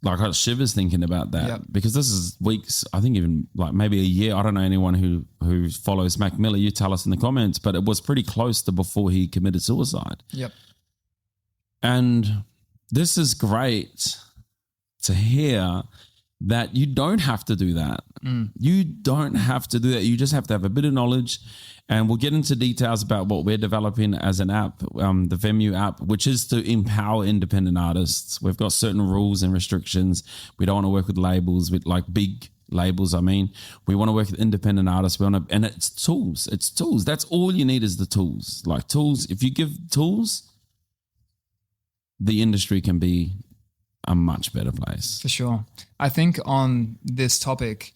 Like I got shivers thinking about that because this is weeks, I think even like maybe a year. I don't know anyone who follows Mac Miller. You tell us in the comments, but it was pretty close to before he committed suicide. Yep. And this is great to hear that you don't have to do that. You don't have to do that. You just have to have a bit of knowledge. And we'll get into details about what we're developing as an app, the Venue app, which is to empower independent artists. We've got certain rules and restrictions. We don't want to work with labels, with like big labels. I mean, we want to work with independent artists. And it's tools. It's tools. That's all you need is the tools. Like tools. If you give tools, the industry can be a much better place. For sure. I think on this topic,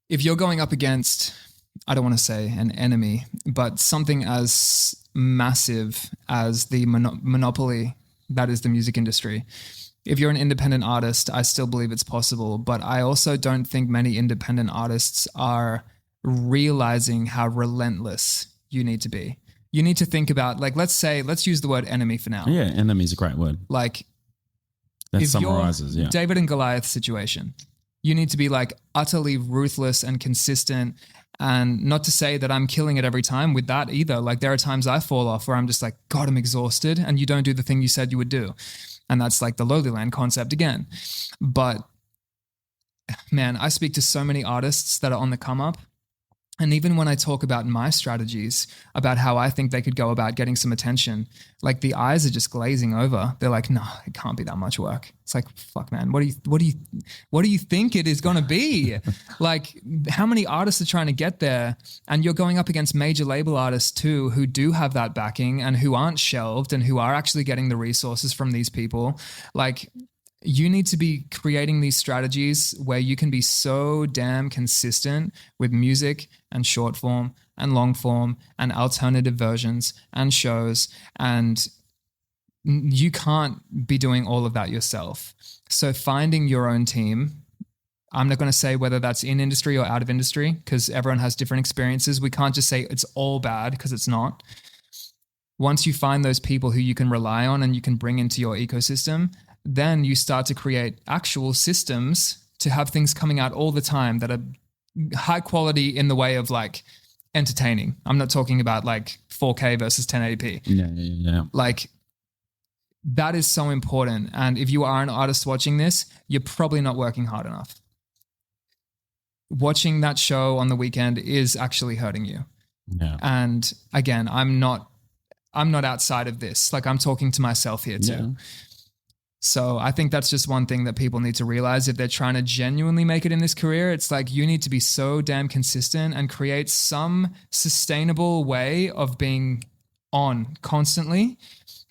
if you're going up against, I don't want to say an enemy, but something as massive as the monopoly that is the music industry. If you're an independent artist, I still believe it's possible, but I also don't think many independent artists are realizing how relentless you need to be. You need to think about, like, let's use the word enemy for now. Yeah, enemy is a great word. Like, that if summarizes, you're David and Goliath situation, you need to be like utterly ruthless and consistent. And not to say that I'm killing it every time with that either. Like there are times I fall off where I'm just like, God, I'm exhausted. And you don't do the thing you said you would do. And that's like the lowly land concept again. But man, I speak to so many artists that are on the come up And even when I talk about my strategies, about how I think they could go about getting some attention, like the eyes are just glazing over. They're like, no, it can't be that much work. It's like, fuck, man, what do you think it is going to be? Like, how many artists are trying to get there? And you're going up against major label artists too, who do have that backing and who aren't shelved and who are actually getting the resources from these people. Like, you need to be creating these strategies where you can be so damn consistent with music and short form and long form and alternative versions and shows. And you can't be doing all of that yourself. So finding your own team, I'm not going to say whether that's in industry or out of industry, because everyone has different experiences. We can't just say it's all bad, because it's not. Once you find those people who you can rely on and you can bring into your ecosystem, then you start to create actual systems to have things coming out all the time that are high quality in the way of like entertaining. I'm not talking about like 4K versus 1080p. Yeah. Like, that is so important. And if you are an artist watching this, you're probably not working hard enough. Watching that show on the weekend is actually hurting you. Yeah. And again, I'm not outside of this. Like, I'm talking to myself here too. Yeah. So I think that's just one thing that people need to realize if they're trying to genuinely make it in this career. It's like, you need to be so damn consistent and create some sustainable way of being on constantly.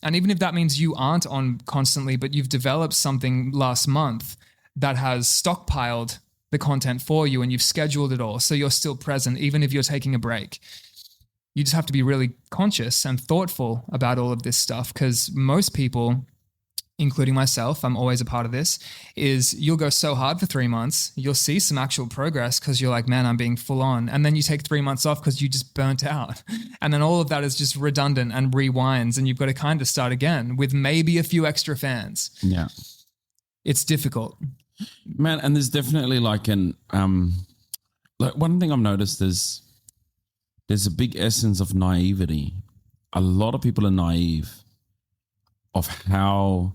And even if that means you aren't on constantly, but you've developed something last month that has stockpiled the content for you and you've scheduled it all, so you're still present even if you're taking a break. You just have to be really conscious and thoughtful about all of this stuff, because most people, including myself, I'm always a part of this, is you'll go so hard for 3 months, you'll see some actual progress because you're like, man, I'm being full on. And then you take 3 months off because you just burnt out. And then all of that is just redundant and rewinds, and you've got to kind of start again with maybe a few extra fans. Yeah. It's difficult. Man, and there's definitely like like one thing I've noticed is there's a big essence of naivety. A lot of people are naive of how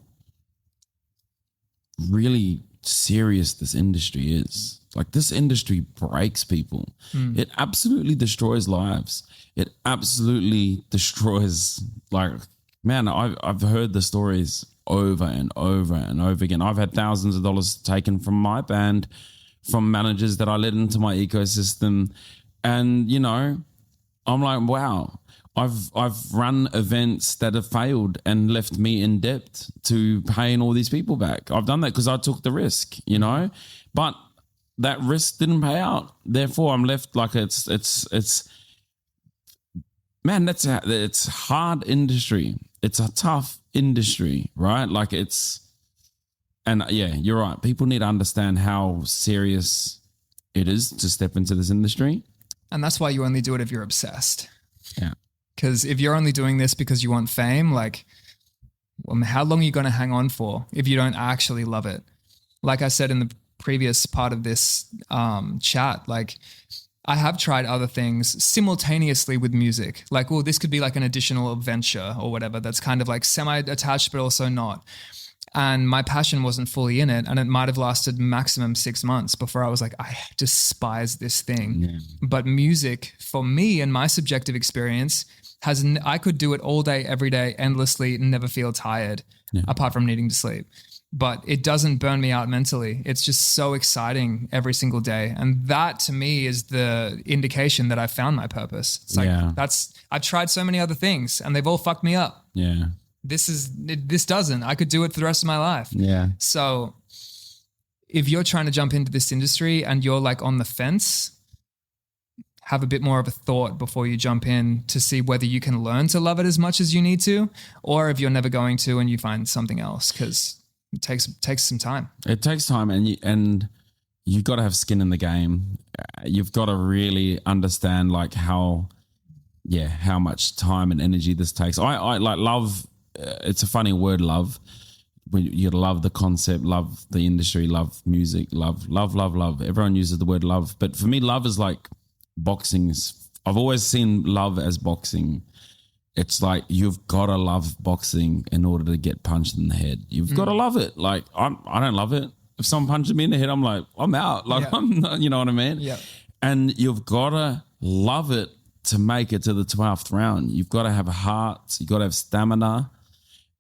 really serious this industry is. Like, this industry breaks people. It absolutely destroys lives. It absolutely destroys, like, man, I've heard the stories over and over and over again. I've had thousands of dollars taken from my band, from managers that I let into my ecosystem. And, you know, I'm like, wow, I've run events that have failed and left me in debt to paying all these people back. I've done that because I took the risk, you know, but that risk didn't pay out. Therefore, I'm left like it's man, it's hard industry. It's a tough industry, right? Like, and yeah, you're right. People need to understand how serious it is to step into this industry. And that's why you only do it if you're obsessed. Yeah. Because if you're only doing this because you want fame, like, well, how long are you going to hang on for if you don't actually love it? Like I said in the previous part of this chat, like, I have tried other things simultaneously with music. Like, oh, this could be like an additional venture or whatever that's kind of like semi-attached but also not. And my passion wasn't fully in it, and it might have lasted maximum 6 months before I was like, I despise this thing. Yeah. But music, for me and my subjective experience, I could do it all day, every day, endlessly, and never feel tired, apart from needing to sleep. But it doesn't burn me out mentally. It's just so exciting every single day. And that to me is the indication that I found my purpose. It's like, I've tried so many other things and they've all fucked me up. Yeah. This doesn't. I could do it for the rest of my life. Yeah. So if you're trying to jump into this industry and you're like on the fence, have a bit more of a thought before you jump in to see whether you can learn to love it as much as you need to, or if you're never going to and you find something else, because it takes some time. It takes time, and you've got to have skin in the game. You've got to really understand like how much time and energy this takes. I like love. It's a funny word, love. When you love the concept, love the industry, love music, love. Everyone uses the word love, but for me, love is like boxing. I've always seen love as boxing. It's like you've got to love boxing in order to get punched in the head. You've got to love it. Like I don't love it. If someone punches me in the head, I'm like, I'm out. Like I'm not, you know what I mean? Yeah. And you've got to love it to make it to the 12th round. You've got to have a heart. You've got to have stamina.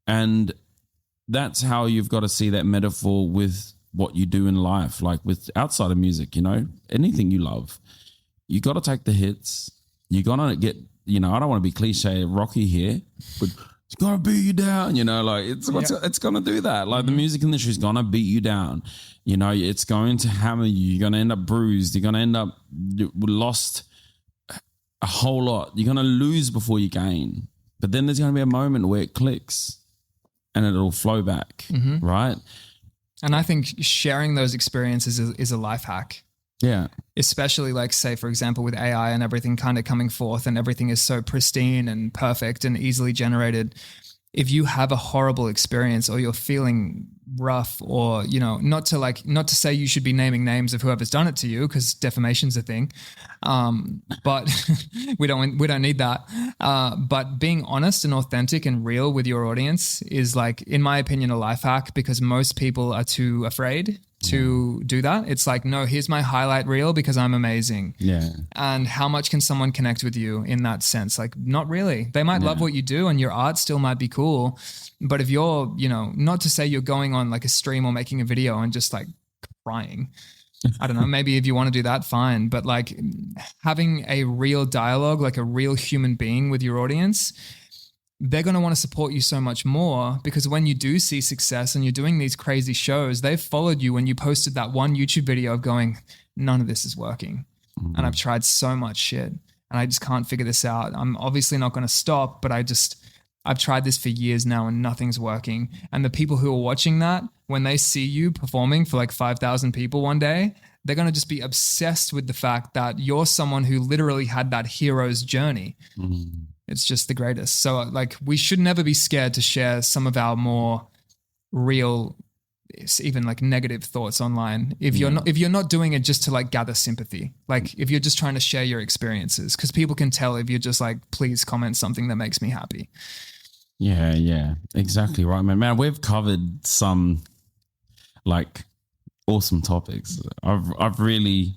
And that's how you've got to see that metaphor with what you do in life, like with outside of music, anything you love. You got to take the hits. You're going to get, I don't want to be cliche Rocky here, but it's going to beat you down, it's going to do that. Like the music industry is going to beat you down. It's going to hammer you. You're going to end up bruised. You're going to end up lost a whole lot. You're going to lose before you gain. But then there's going to be a moment where it clicks and it'll flow back, right? And I think sharing those experiences is a life hack. Yeah. Especially like, say, for example, with AI and everything kind of coming forth and everything is so pristine and perfect and easily generated. If you have a horrible experience or you're feeling rough or, not to say you should be naming names of whoever's done it to you because defamation's a thing. But we don't need that. But being honest and authentic and real with your audience is like, in my opinion, a life hack because most people are too afraid to do that. It's like, no, here's my highlight reel because I'm amazing. Yeah. And how much can someone connect with you in that sense? Like, not really. They might love what you do and your art still might be cool. But if you're, not to say you're going on like a stream or making a video and just like crying, I don't know, maybe if you want to do that, fine. But like having a real dialogue, like a real human being with your audience, they're going to want to support you so much more because when you do see success and you're doing these crazy shows, they've followed you when you posted that one YouTube video of going, none of this is working. And I've tried so much shit and I just can't figure this out. I'm obviously not going to stop, but I've tried this for years now and nothing's working. And the people who are watching that, when they see you performing for like 5,000 people one day, they're going to just be obsessed with the fact that you're someone who literally had that hero's journey. It's just the greatest. So like we should never be scared to share some of our more real, even like negative thoughts online. If you're not doing it just to like gather sympathy, like if you're just trying to share your experiences, because people can tell if you're just like, please comment something that makes me happy. Yeah, exactly right, man. We've covered some like awesome topics. I've really,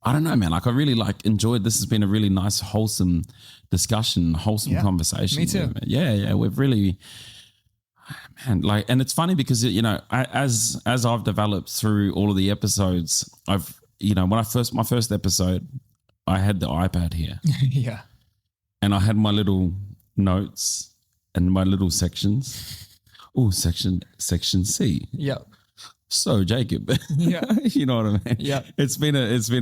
I don't know, man. Like I really enjoyed. This has been a really nice, wholesome discussion, conversation. Me too. Yeah. We've really, man. Like, and it's funny because as I've developed through all of the episodes, I've when my first episode, I had the iPad here. Yeah. And I had my little notes and my little sections. Oh, section C. Yep. So Jacob, yeah, you know what I mean. Yeah, it's been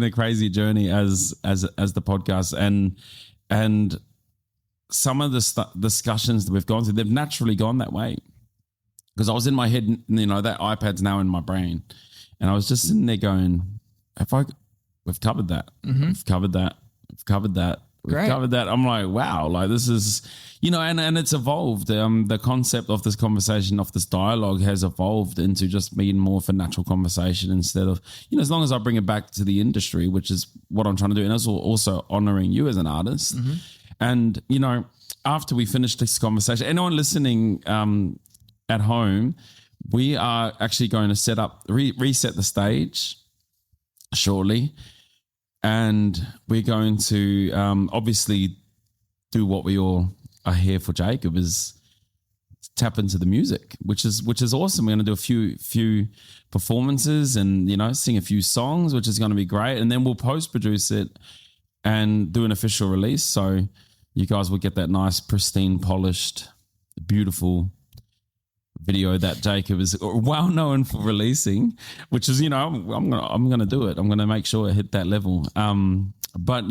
a crazy journey as the podcast and some of the discussions that we've gone through, they've naturally gone that way because I was in my head, that iPad's now in my brain, and I was just sitting there going, we've covered that, we've covered that, we've covered that. We've covered that. I'm like, wow, like this is, and it's evolved. The concept of this conversation, of this dialogue has evolved into just being more of a natural conversation instead of, as long as I bring it back to the industry, which is what I'm trying to do. And also honoring you as an artist. And, after we finish this conversation, anyone listening at home, we are actually going to set up, reset the stage shortly. And we're going to obviously do what we all are here for, Jacob, is tap into the music, which is awesome. We're going to do a few performances and, sing a few songs, which is going to be great. And then we'll post-produce it and do an official release. So you guys will get that nice, pristine, polished, beautiful video that Jacob is well known for releasing, which is, I'm gonna do it. I'm gonna make sure I hit that level. But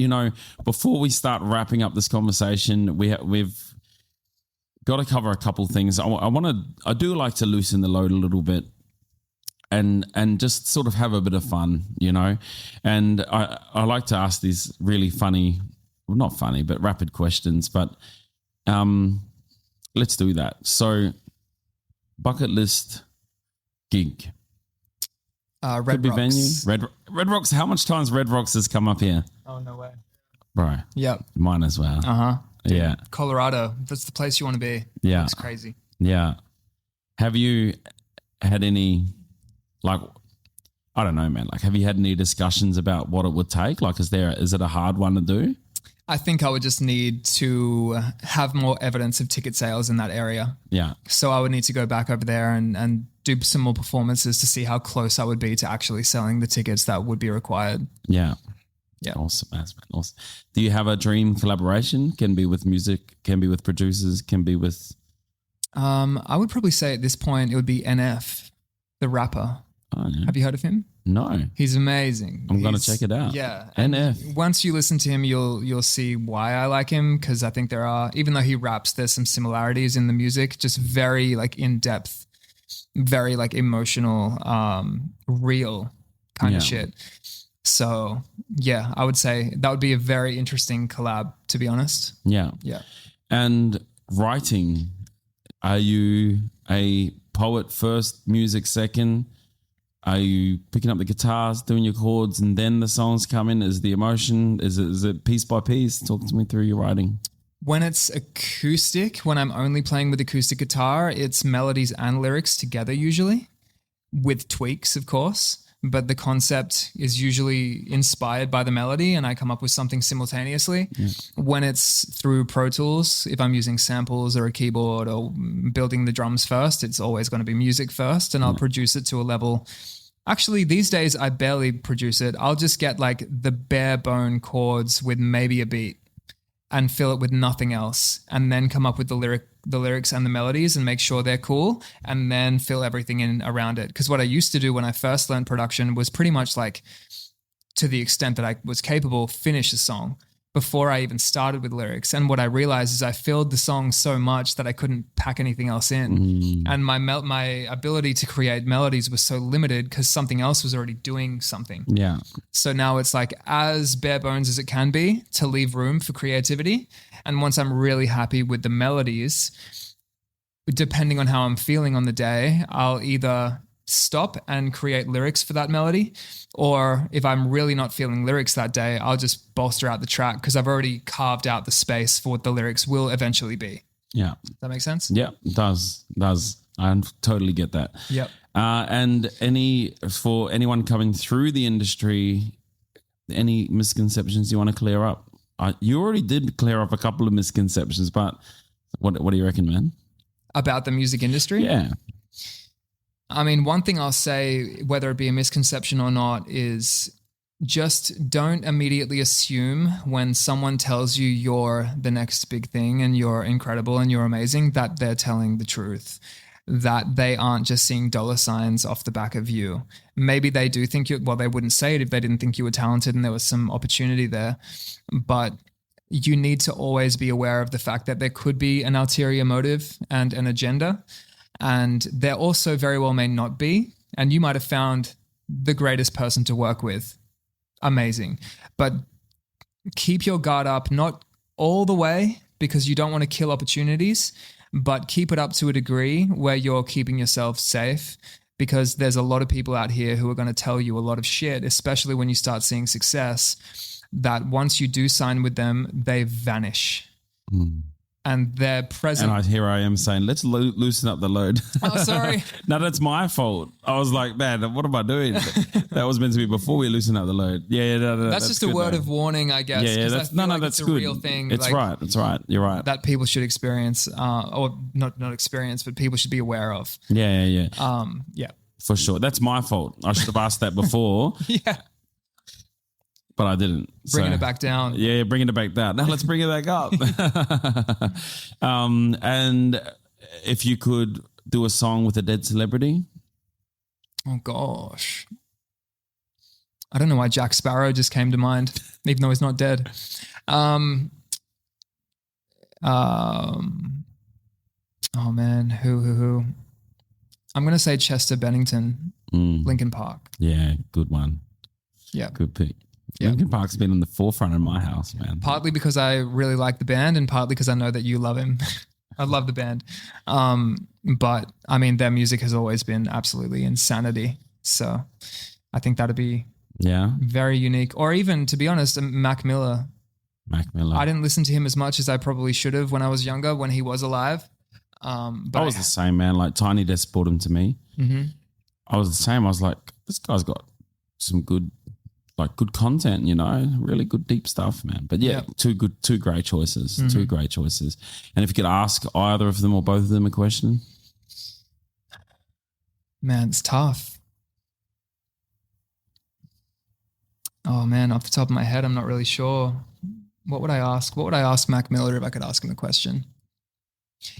before we start wrapping up this conversation, we've got to cover a couple things. I do like to loosen the load a little bit and just sort of have a bit of fun, And I like to ask these really funny, well, not funny, but rapid questions. But let's do that. So, bucket list gig. Red Rocks. Venue. Red Rocks. How much times Red Rocks has come up here? Oh, no way. Bro. Yep. Mine as well. Yeah. Colorado. That's the place you want to be. Yeah. It's crazy. Yeah. Have you had any, like, I don't know, man. Like, have you had any discussions about what it would take? Like, is it a hard one to do? I think I would just need to have more evidence of ticket sales in that area. Yeah. So I would need to go back over there and do some more performances to see how close I would be to actually selling the tickets that would be required. Yeah. Yeah. Awesome, man. Awesome. Do you have a dream collaboration? Can be with music, can be with producers, can be with... I would probably say at this point it would be NF, the rapper. Oh, yeah. Have you heard of him? No. He's amazing. I'm going to check it out. Yeah. NF. Once you listen to him, you'll see why I like him, because I think there are, even though he raps, there's some similarities in the music, just very like in depth, very like emotional, real kind of shit. So yeah, I would say that would be a very interesting collab, to be honest. Yeah. Yeah. And writing, are you a poet first, music second? Are you picking up the guitars, doing your chords, and then the songs come in? Is the emotion, is it piece by piece? Talk to me through your writing. When it's acoustic, when I'm only playing with acoustic guitar, it's melodies and lyrics together usually, with tweaks, of course. But the concept is usually inspired by the melody and I come up with something simultaneously. Yeah. When it's through Pro Tools, if I'm using samples or a keyboard or building the drums first, it's always going to be music first, and I'll produce it to a level. Actually, these days I barely produce it. I'll just get like the bare bone chords with maybe a beat and fill it with nothing else, and then come up with the lyrics and the melodies and make sure they're cool, and then fill everything in around it. Because what I used to do when I first learned production was pretty much like, to the extent that I was capable, finish a song before I even started with lyrics. And what I realized is I filled the song so much that I couldn't pack anything else in. And my ability to create melodies was so limited because something else was already doing something. Yeah. So now it's like as bare bones as it can be to leave room for creativity. And once I'm really happy with the melodies, depending on how I'm feeling on the day, I'll either stop and create lyrics for that melody, or if I'm really not feeling lyrics that day, I'll just bolster out the track because I've already carved out the space for what the lyrics will eventually be. Yeah. Does that make sense? Yeah, it does. I totally get that. Yep. And for anyone coming through the industry, any misconceptions you want to clear up? You already did clear up a couple of misconceptions, but what do you reckon, man? About the music industry? Yeah. I mean, one thing I'll say, whether it be a misconception or not, is just don't immediately assume when someone tells you you're the next big thing and you're incredible and you're amazing that they're telling the truth, that they aren't just seeing dollar signs off the back of you. Maybe they do think they wouldn't say it if they didn't think you were talented and there was some opportunity there. But you need to always be aware of the fact that there could be an ulterior motive and an agenda. And there also very well may not be. And you might have found the greatest person to work with. Amazing. But keep your guard up, not all the way, because you don't want to kill opportunities, but keep it up to a degree where you're keeping yourself safe, because there's a lot of people out here who are going to tell you a lot of shit, especially when you start seeing success, that once you do sign with them, they vanish. And they're present. And here I am saying, let's loosen up the load. Oh, sorry. No, that's my fault. I was like, man, what am I doing? That was meant to be before we loosen up the load. Yeah, that's just a word of warning, I guess. Yeah, that's it's good. A real thing. It's right. It's right. You're right. That people should experience, or not experience, but people should be aware of. Yeah. Yeah. For sure. That's my fault. I should have asked that before. Yeah. But I didn't. Bringing it back down. Yeah, bringing it back down. Now let's bring it back up. And if you could do a song with a dead celebrity? Oh, gosh. I don't know why Jack Sparrow just came to mind, even though he's not dead. Oh, man. Who? I'm going to say Chester Bennington, Linkin Park. Yeah, good one. Yeah. Good pick. Yeah. Linkin Park's been in the forefront in my house, man. Partly because I really like the band and partly because I know that you love him. I love the band. But I mean, their music has always been absolutely insanity. So I think that'd be very unique. Or even, to be honest, Mac Miller. I didn't listen to him as much as I probably should have when I was younger, when he was alive. But I was the same, man. Like Tiny Desk brought him to me. Mm-hmm. I was the same. I was like, this guy's got some good content, really good deep stuff, man. But yeah, two great choices, two great choices. And if you could ask either of them or both of them a question. Man, it's tough. Oh man, off the top of my head, I'm not really sure. What would I ask? What would I ask Mac Miller if I could ask him a question?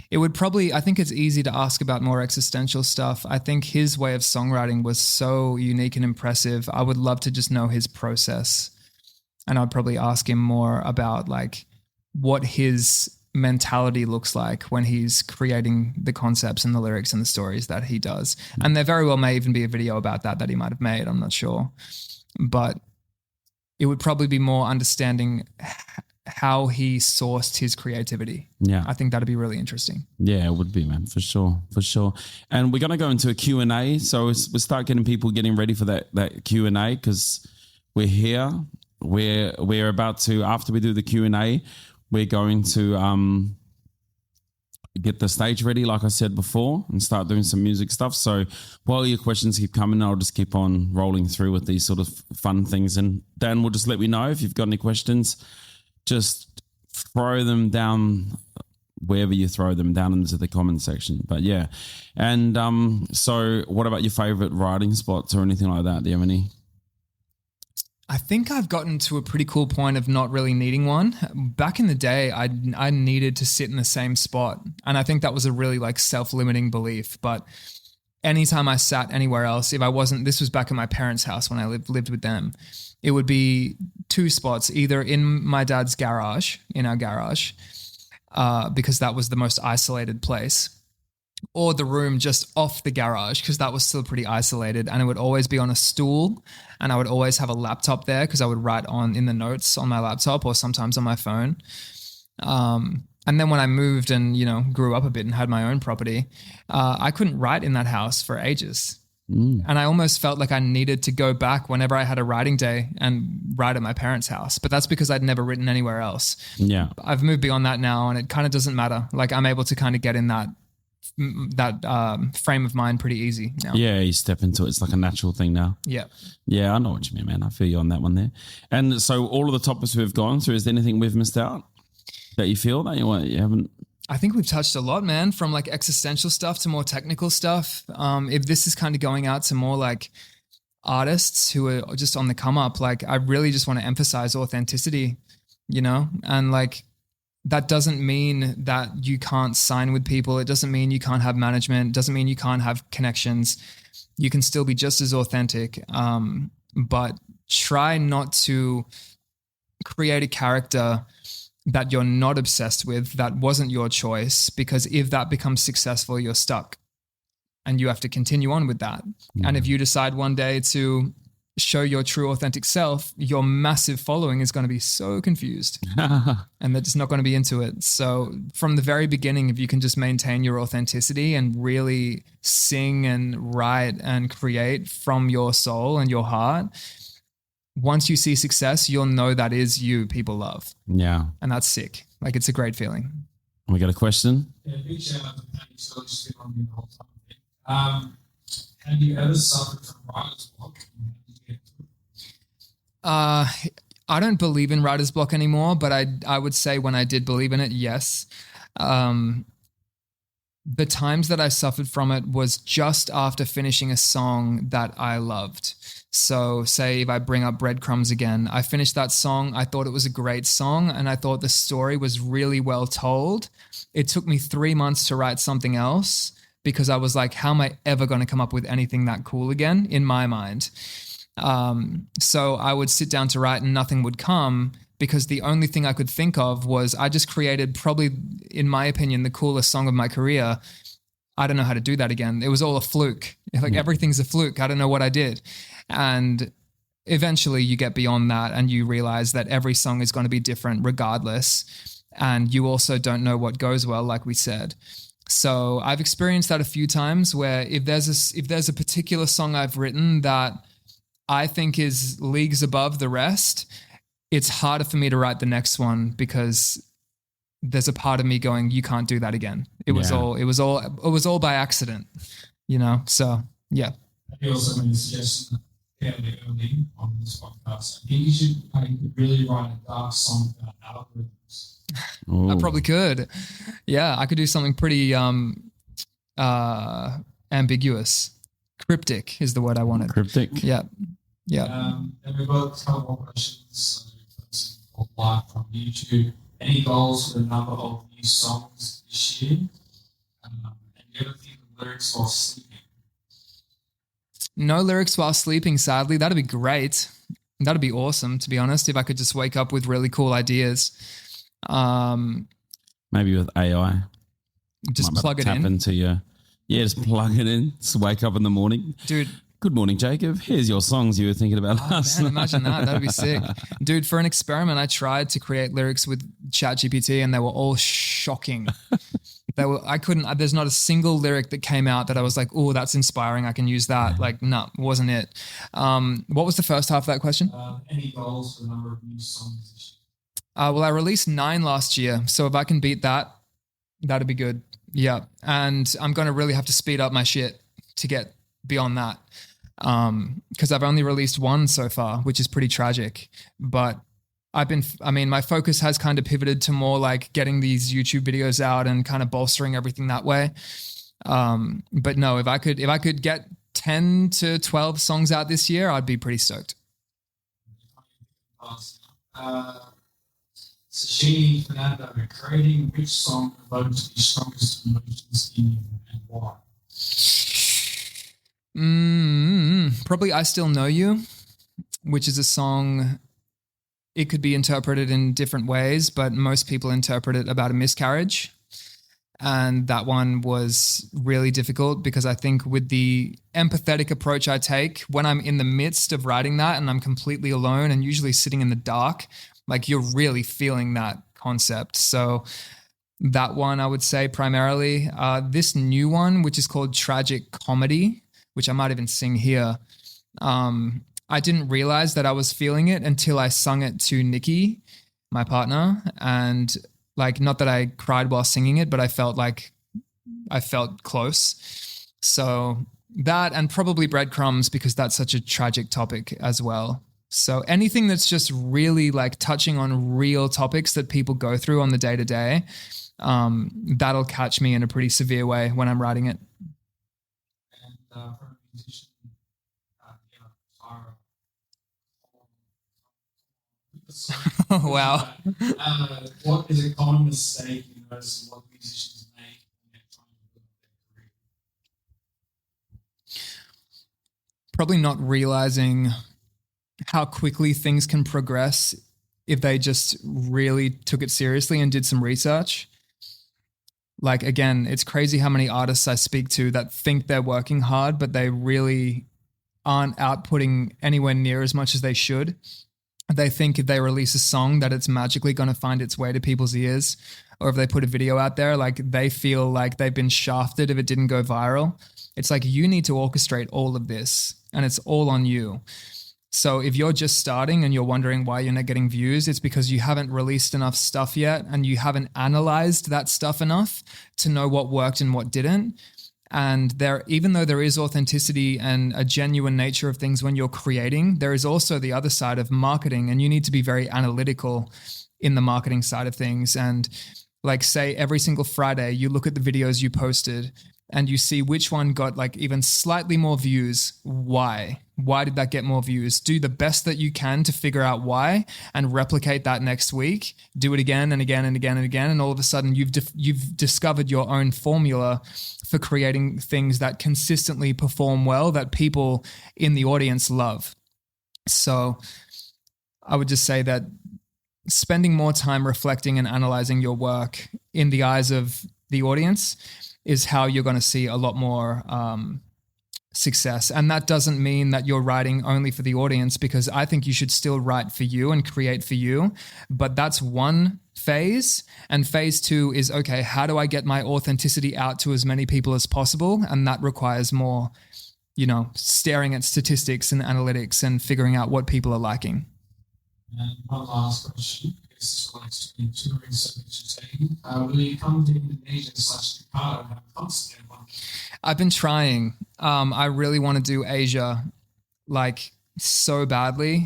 It would probably, I think it's easy to ask about more existential stuff. I think his way of songwriting was so unique and impressive. I would love to just know his process. And I'd probably ask him more about like what his mentality looks like when he's creating the concepts and the lyrics and the stories that he does. And there very well may even be a video about that he might have made. I'm not sure. But it would probably be more understanding how he sourced his creativity. Yeah. I think that'd be really interesting. Yeah, it would be, man, for sure. And we're going to go into a Q&A. So we'll start getting people getting ready for that Q&A because we're here. We're about to, after we do the Q&A, we're going to get the stage ready, like I said before, and start doing some music stuff. So while your questions keep coming, I'll just keep on rolling through with these sort of fun things. And Dan will just let me know if you've got any questions. Just throw them down wherever you throw them, down into the comment section. But yeah. And so what about your favorite writing spots or anything like that? Do you have any? I think I've gotten to a pretty cool point of not really needing one. Back in the day, I needed to sit in the same spot. And I think that was a really like self-limiting belief. But anytime I sat anywhere else, if I wasn't, this was back at my parents' house when I lived with them, it would be two spots, either in my dad's garage, in our garage, because that was the most isolated place, or the room just off the garage because that was still pretty isolated, and it would always be on a stool, and I would always have a laptop there because I would write in the notes on my laptop or sometimes on my phone. And then when I moved and, grew up a bit and had my own property, I couldn't write in that house for ages. And I almost felt like I needed to go back whenever I had a writing day and write at my parents' house. But that's because I'd never written anywhere else. Yeah. I've moved beyond that now, and it kind of doesn't matter. Like I'm able to kind of get in that frame of mind pretty easy now. Yeah, you step into it. It's like a natural thing now. Yeah. Yeah, I know what you mean, man. I feel you on that one there. And so all of the topics we've gone through, is there anything we've missed out that you feel that you haven't? I think we've touched a lot, man, from like existential stuff to more technical stuff. If this is kind of going out to more like artists who are just on the come up, like I really just want to emphasize authenticity, and like that doesn't mean that you can't sign with people. It doesn't mean you can't have management. It doesn't mean you can't have connections. You can still be just as authentic, but try not to create a character that you're not obsessed with, that wasn't your choice, because if that becomes successful, you're stuck and you have to continue on with that. And if you decide one day to show your true authentic self, your massive following is going to be so confused and they're just not going to be into it. So from the very beginning, if you can just maintain your authenticity and really sing and write and create from your soul and your heart, once you see success, you'll know that is you people love. Yeah. And that's sick. Like it's a great feeling. We got a question? Yeah, big shout out to Patty. So just been on me the whole time. Have you ever suffered from writer's block? I don't believe in writer's block anymore, but I would say when I did believe in it, yes. The times that I suffered from it was just after finishing a song that I loved. So say if I bring up Breadcrumbs again, I finished that song. I thought it was a great song and I thought the story was really well told. It took me 3 months to write something else because I was like, how am I ever going to come up with anything that cool again in my mind? So I would sit down to write and nothing would come because the only thing I could think of was I just created probably, in my opinion, the coolest song of my career. I don't know how to do that again. It was all a fluke. Like everything's a fluke. I don't know what I did. And eventually you get beyond that and you realize that every song is going to be different regardless. And you also don't know what goes well, like we said. So I've experienced that a few times where if there's a particular song I've written that I think is leagues above the rest, it's harder for me to write the next one because there's a part of me going, you can't do that again. It was all by accident, So yeah. You also made a suggestion fairly early on this podcast. I think you could really write a dark song about algorithms. Ooh. I probably could. Yeah, I could do something pretty ambiguous. Cryptic is the word I wanted. Cryptic. Yeah. And we've got a couple more questions. So first, live from YouTube. Any goals for the number of new songs this year? And you ever think of lyrics while sleeping? No lyrics while sleeping, sadly. That'd be great. That'd be awesome, to be honest, if I could just wake up with really cool ideas. Maybe with AI. Just plug it tap in. Into your, just plug it in. Just wake up in the morning. Dude. Good morning, Jacob. Here's your songs you were thinking about last night. Imagine that. That'd be sick. Dude, for an experiment, I tried to create lyrics with ChatGPT and they were all shocking. There's not a single lyric that came out that I was like, oh, that's inspiring. I can use that. Like, no, wasn't it. What was the first half of that question? Any goals for the number of new songs this year? Well, I released 9 last year. So if I can beat that, that'd be good. Yeah. And I'm going to really have to speed up my shit to get beyond that. Because I've only released 1 so far, which is pretty tragic. But my focus has kind of pivoted to more like getting these YouTube videos out and kind of bolstering everything that way. But no, if I could get 10 to 12 songs out this year, I'd be pretty stoked. Sashimi Fernando, creating which song evokes the strongest emotions in you and why? Probably I Still Know You, which is a song, it could be interpreted in different ways, but most people interpret it about a miscarriage. And that one was really difficult because I think with the empathetic approach I take, when I'm in the midst of writing that and I'm completely alone and usually sitting in the dark, like you're really feeling that concept. So that one I would say primarily. This new one, which is called Tragic Comedy, which I might even sing here. I didn't realize that I was feeling it until I sung it to Nikki, my partner. And like, not that I cried while singing it, but I felt close. So that, and probably Breadcrumbs, because that's such a tragic topic as well. So anything that's just really like touching on real topics that people go through on the day to day, that'll catch me in a pretty severe way when I'm writing it. And for a musician, oh, wow. What is a common mistake you notice in what musicians make when they're trying to build their career? Probably not realizing how quickly things can progress if they just really took it seriously and did some research. Like, again, it's crazy how many artists I speak to that think they're working hard, but they really aren't outputting anywhere near as much as they should. They think if they release a song that it's magically going to find its way to people's ears, or if they put a video out there, like they feel like they've been shafted if it didn't go viral. It's like you need to orchestrate all of this and it's all on you. So if you're just starting and you're wondering why you're not getting views, it's because you haven't released enough stuff yet and you haven't analyzed that stuff enough to know what worked and what didn't. And even though there is authenticity and a genuine nature of things when you're creating, there is also the other side of marketing, and you need to be very analytical in the marketing side of things. And like, say every single Friday, you look at the videos you posted and you see which one got like even slightly more views. Why? Why did that get more views? Do the best that you can to figure out why and replicate that next week. Do it again and again and again and again. And all of a sudden you've discovered your own formula for creating things that consistently perform well, that people in the audience love. So I would just say that spending more time reflecting and analyzing your work in the eyes of the audience is how you're going to see a lot more success. And that doesn't mean that you're writing only for the audience, because I think you should still write for you and create for you. But that's one phase. And phase 2 is, okay, how do I get my authenticity out to as many people as possible? And that requires more, staring at statistics and analytics and figuring out what people are liking. And one last question. This relates to the touring circuits you're taking. Will you come to Indonesia / Jakarta and have a concert there? I've been trying. I really want to do Asia, like so badly.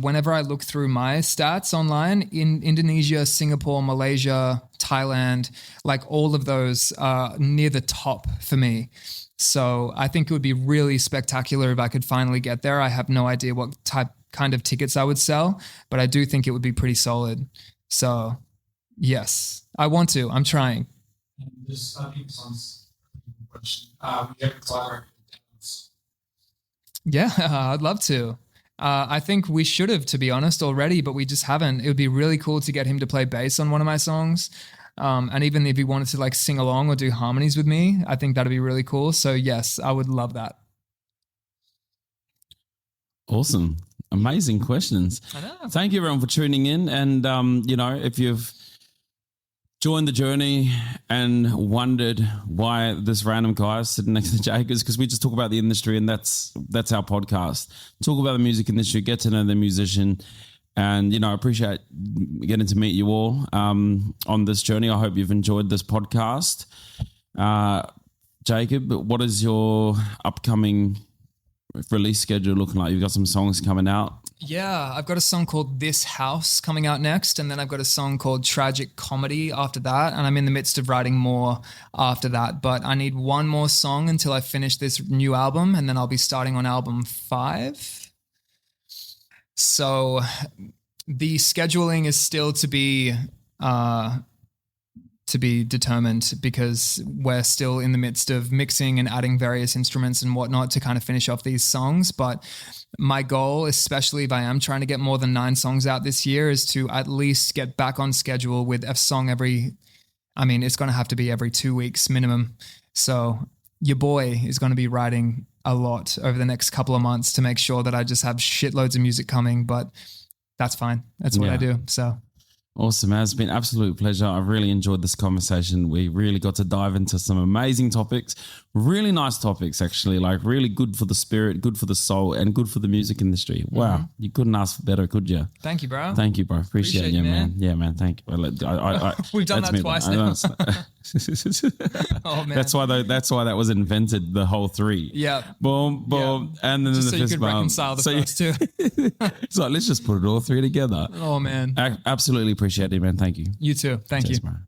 Whenever I look through my stats online, in Indonesia, Singapore, Malaysia, Thailand, like all of those are near the top for me. So I think it would be really spectacular if I could finally get there. I have no idea what kind of tickets I would sell, but I do think it would be pretty solid. So yes, I want to. I'm trying. And just I think sounds a question. We have a collaborative dance. Yeah, I'd love to. I think we should have, to be honest, already, but we just haven't. It would be really cool to get him to play bass on one of my songs. And even if he wanted to like sing along or do harmonies with me, I think that'd be really cool. So yes, I would love that. Awesome. Amazing questions. I know. Thank you everyone for tuning in. And, if you've joined the journey and wondered why this random guy is sitting next to Jake, is because we just talk about the industry, and that's our podcast. Talk about the music industry, get to know the musician. And, I appreciate getting to meet you all on this journey. I hope you've enjoyed this podcast. Jacob, what is your upcoming release schedule looking like? You've got some songs coming out. Yeah, I've got a song called This House coming out next, and then I've got a song called Tragic Comedy after that, and I'm in the midst of writing more after that, but I need one more song until I finish this new album, and then I'll be starting on album 5. So the scheduling is still to be determined, because we're still in the midst of mixing and adding various instruments and whatnot to kind of finish off these songs. But my goal, especially if I am trying to get more than 9 songs out this year, is to at least get back on schedule with a song it's going to have to be every 2 weeks minimum. So your boy is going to be writing a lot over the next couple of months to make sure that I just have shitloads of music coming, but that's fine. That's what I do. So awesome, man. It's been an absolute pleasure. I've really enjoyed this conversation. We really got to dive into some amazing topics, really nice topics, actually, like really good for the spirit, good for the soul, and good for the music industry. Wow. You couldn't ask for better, could you? Thank you, bro. Thank you, bro. Appreciate you, man. Yeah, man. Thank you. We've done that twice now. Oh, man. That's why that was invented, the whole 3. Yeah. Boom, boom. Yeah. And then just the so fist you could reconcile the first 2. So let's just put it all 3 together. Oh, man. Absolutely appreciate it, man. Thank you. You too. Thank you. Man.